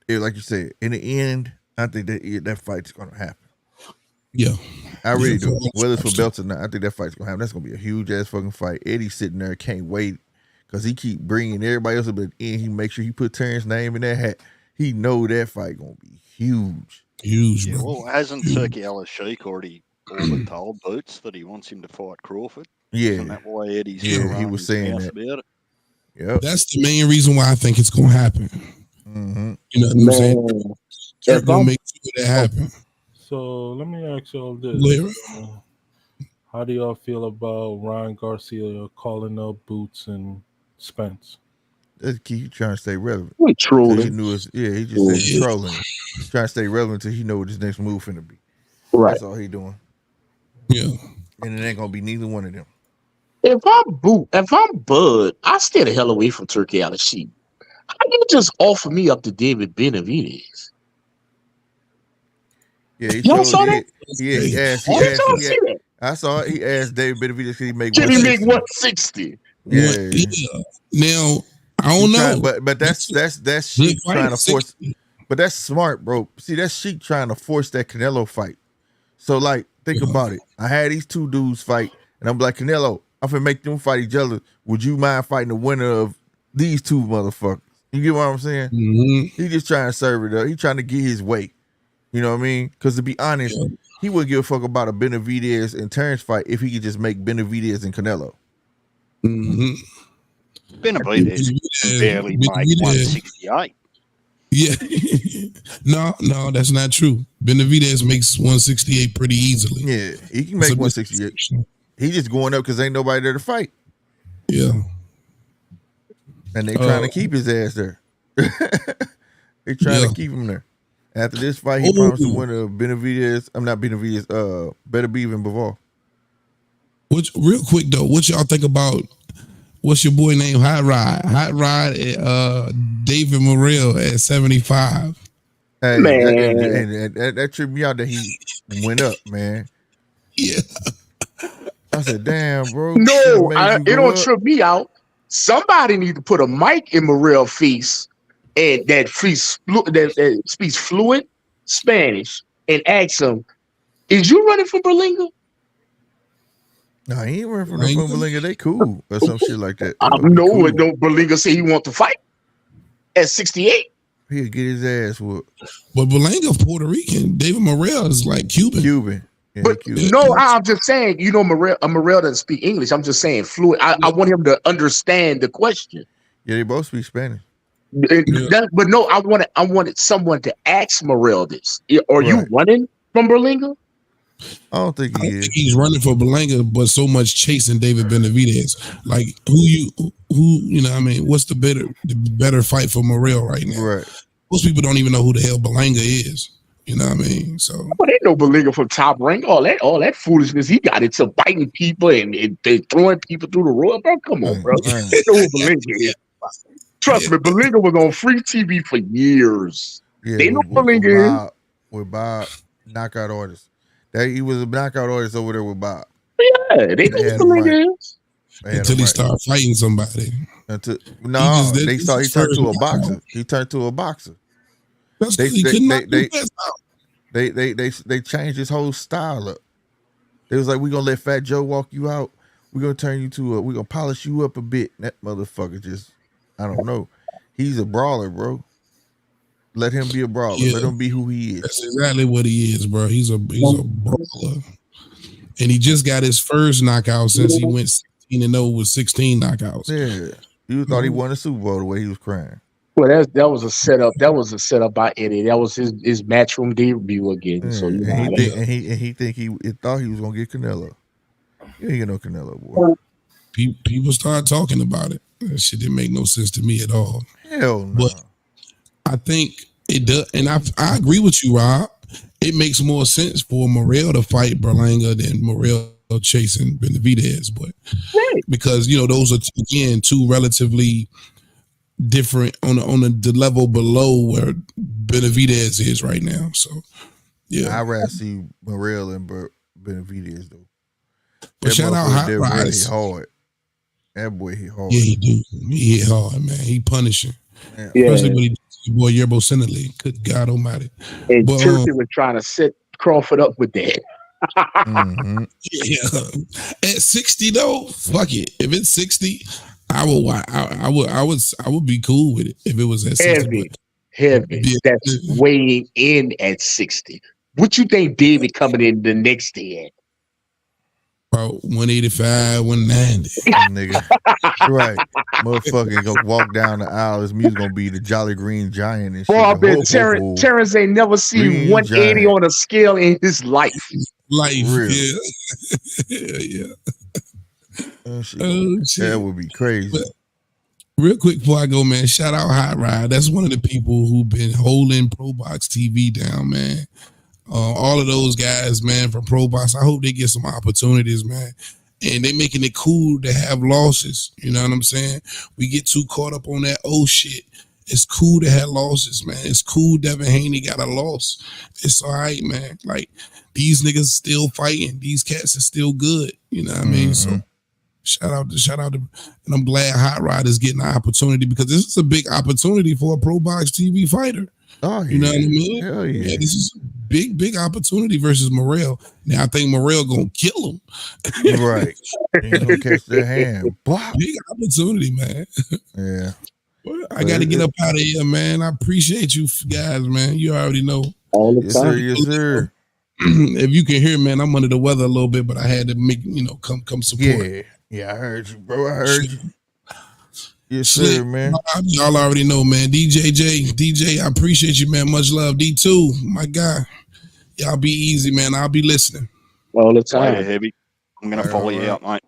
like you said, in the end, I think that fight's gonna happen. Yeah, I really do. for Whether it's for 100%. belts or not, I think that fight's gonna happen. That's gonna be a huge ass fucking fight. Eddie's sitting there, can't wait, because he keep bringing everybody else up, but in he make sure he put Terrence's name in that hat. He know that fight gonna be huge. Huge, Yeah, bro. well, hasn't Huge. Turkey Al-Sheikh already all but told Boots that he wants him to fight Crawford? Isn't Yeah, that why Eddie's Yeah, still he running was his saying mouth that. about it? yep. That's the main reason why I think it's gonna happen. Mm-hmm. You know what I'm saying? Man, Turk if gonna I'm make sure that happen. So let me ask y'all this: Larry? how do y'all feel about Ryan Garcia calling up Boots and Spence? That's key. He trying to stay relevant. we So he trolling, knew his. Yeah, he just said he's Yeah. trolling. He's trying to stay relevant until he know what his next move finna be. right? That's all he doing. Yeah. And it ain't gonna be neither one of them. If I'm Bud, I stay the hell away from Turkey Al-Sheikh. How you just offer me up to David Benavidez? Yeah, he Y'all showed saw that? it. He asked. Did y'all see that? I saw it. He asked David Benavidez could he make Can he make 160. 160? Yeah. Now I He don't trying- know. but that's Good Sheik fight, trying to force. 60. But that's smart, bro. See, that's Sheik trying to force that Canelo fight. So, like, think about it. I had these two dudes fight, and I'm like, Canelo, I'm finna make them fight each other. Would you mind fighting the winner of these two motherfuckers? You get what I'm saying? Mhm. He just trying to serve it up. He trying to get his way. You know what I mean? Because to be honest, Yeah. he wouldn't give a fuck about a Benavidez and Terrence fight if he could just make Benavidez and Canelo. Mhm. Benavidez can barely make Benavidez. 168. Yeah. No, that's not true. Benavidez makes 168 pretty easily. Yeah, he can It's make a 168. misconception. He just going up because ain't nobody there to fight. Yeah. And they trying to Uh, keep his ass there. They trying Yeah. to keep him there. After this fight, he promised to Ooh. win a Benavidez. I'm not Benavidez. Better be even Bivol. Which, real quick though, what y'all think about what's your boy name? Hot Rod. David Morrell at 75. Hey, Man. that tripped me out that he went up, man. Yeah. I said, damn, bro. No, Should've made you it go don't up. trip me out. Somebody need to put a mic in Morel's face and that speaks fluent Spanish and ask him, "Is you running for Berlinga?" No, he ain't running from the Berlinga? Berlinga. They cool or some shit like that. I They gonna be know cool. it. Don't Berlinga say he want to fight at 68? He'll get his ass whooped. But Belanga's Puerto Rican. David Morrell is like Cuban. Cuban. Yeah, But Cuban. no, I'm just saying, Morel doesn't speak English. I'm just saying fluent. I want him to understand the question. Yeah, they both speak Spanish. But no, I wanted someone to ask Morel this. Are you Right. running from Berlinga? I don't think I he don't is. think he's running for Belanga, but so much chasing David Benavidez. Like who you know what I mean, what's the better fight for Morrell right now? Right. Most people don't even know who the hell Belanga is. You know what I mean? So Well, they know Berlinga from Top Rank. All that foolishness he got into biting people and throwing people through the road. Bro, come on, bro. Right. They know who Berlinga is. Trust me, Berlinga was on free TV for years. Yeah, They know Berlinga is. with Bob knockout artist. He was a knockout artist over there with Bob. Yeah, they know They who had him Berlinga is. They had until him he right. started fighting somebody. No, He he turned first to a knockout. boxer. He turned to a boxer. That's They- because he they- could not they- do that. They changed his whole style up. They was like, we're gonna let Fat Joe walk you out. We're gonna turn you to we're gonna polish you up a bit. And that motherfucker just, I don't know. He's a brawler, bro. Let him be a brawler. Yeah. Let him be who he is. That's exactly what he is, bro. He's a brawler. And he just got his first knockout since he went 16-0 with 16 knockouts. Yeah. You thought he won the Super Bowl the way he was crying. Well, that was a setup. That was a setup by Eddie. That was his matchroom debut again. Yeah. So you know, and he thought he was gonna get Canelo. You ain't get no Canelo, boy. People started talking about it. That shit didn't make no sense to me at all. Hell no. But I think it does, and I agree with you, Rob. It makes more sense for Morrell to fight Berlanga than Morrell chasing Benavidez, but Right. because those are again two relatively different on the level below where Benavidez is right now. So yeah, I'd rather see Morel and Benavidez though. but That shout out motherfucker Hot there Rod. really hard. That boy hit hard. Yeah, he do. He hit hard, man. He punishing, Man. Yeah. especially when he did to your boy Yerbo Sinnerly. Good God Almighty. And But Turkey was trying to set Crawford up with that. Mhm. yeah, at 60 though, fuck it. If it's 60, I would be cool with it if it was at 60. Heavy. Yeah. That's weighing in at 60. What you think David coming in the next day at? About 185, 190. Nigga. Right. Motherfucker go walk down the aisle. His music gonna be the Jolly Green Giant and shit. Boy, I bet Ho, ho, ho. Terrence ain't never seen Green 180 Giant. on a scale in his life. Life, Real. yeah. That shit Oh, gonna- shit. that would be crazy. But real quick before I go, man, shout out Hot Rod. That's one of the people who've been holding Pro Box TV down, man. All of those guys, man, from Pro Box, I hope they get some opportunities, man. And they making it cool to have losses. You know what I'm saying? We get too caught up on that shit. It's cool to have losses, man. It's cool Devin Haney got a loss. It's all right, man. Like, these niggas still fighting. These cats are still good. You know what I mean? So shout out to, and I'm glad Hot Rod is getting the opportunity because this is a big opportunity for a Pro Box TV fighter. Oh, yeah. You know what I mean? Hell yeah. This is a big opportunity versus Morrell. Now I think Morrell gonna kill him. Right. Ain't gonna catch their hand. Bop. Big opportunity, man. Yeah. I got to get up out of here, man. I appreciate you guys, man. You already know. All the Yes, time. sir. Yes, sir. If you can hear, man, I'm under the weather a little bit, but I had to make come support. Yeah. Yeah, I heard you, bro. I heard you. Yes, Slick, sir, man. y'all already know, man. DJ, I appreciate you, man. Much love. D2, my guy. Y'all be easy, man. I'll be listening. All the Later, time. Heavy. I'm going to follow you out, mate.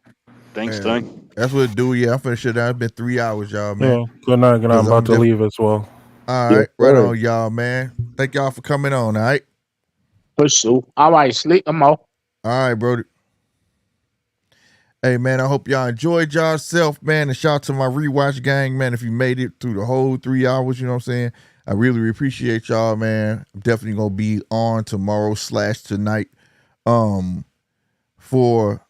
Thanks, Yeah. team. That's what it do. Yeah, I'm finna shut down. It's been 3 hours, y'all, man. Yeah. Good night. Good night. I'm Because about to I'm leave as well. All right. Yes, Right sir. on, y'all, man. Thank y'all for coming on, all right? For sure. All right, Slick. I'm off. All right, Brody. Hey, man, I hope y'all enjoyed yourself, man. And shout out to my rewatch gang, man. If you made it through the whole 3 hours, you know what I'm saying? I really appreciate y'all, man. I'm definitely going to be on tomorrow / tonight for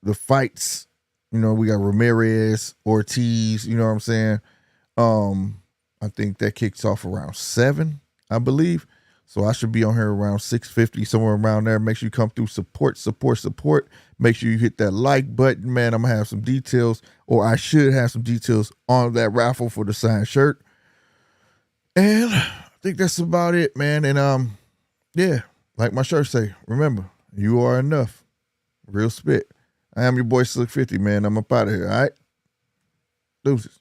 the fights. You know, we got Ramirez, Ortiz, you know what I'm saying? I think that kicks off around 7, I believe. So I should be on here around 6:50, somewhere around there. Make sure you come through, support. Make sure you hit that like button, man. I'm gonna have some details, or I should have some details on that raffle for the signed shirt. And I think that's about it, man. And yeah, like my shirt say, remember, you are enough. Real spit. I am your boy Slick 50, man. I'm up out of here, all right? Deuces.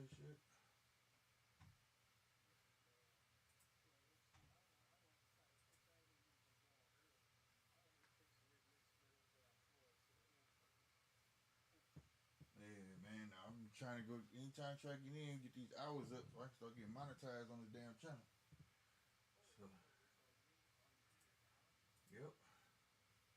say shit. Yeah, man. I'm trying to go anytime, try to get in, get these hours up so I can start getting monetized on the damn channel.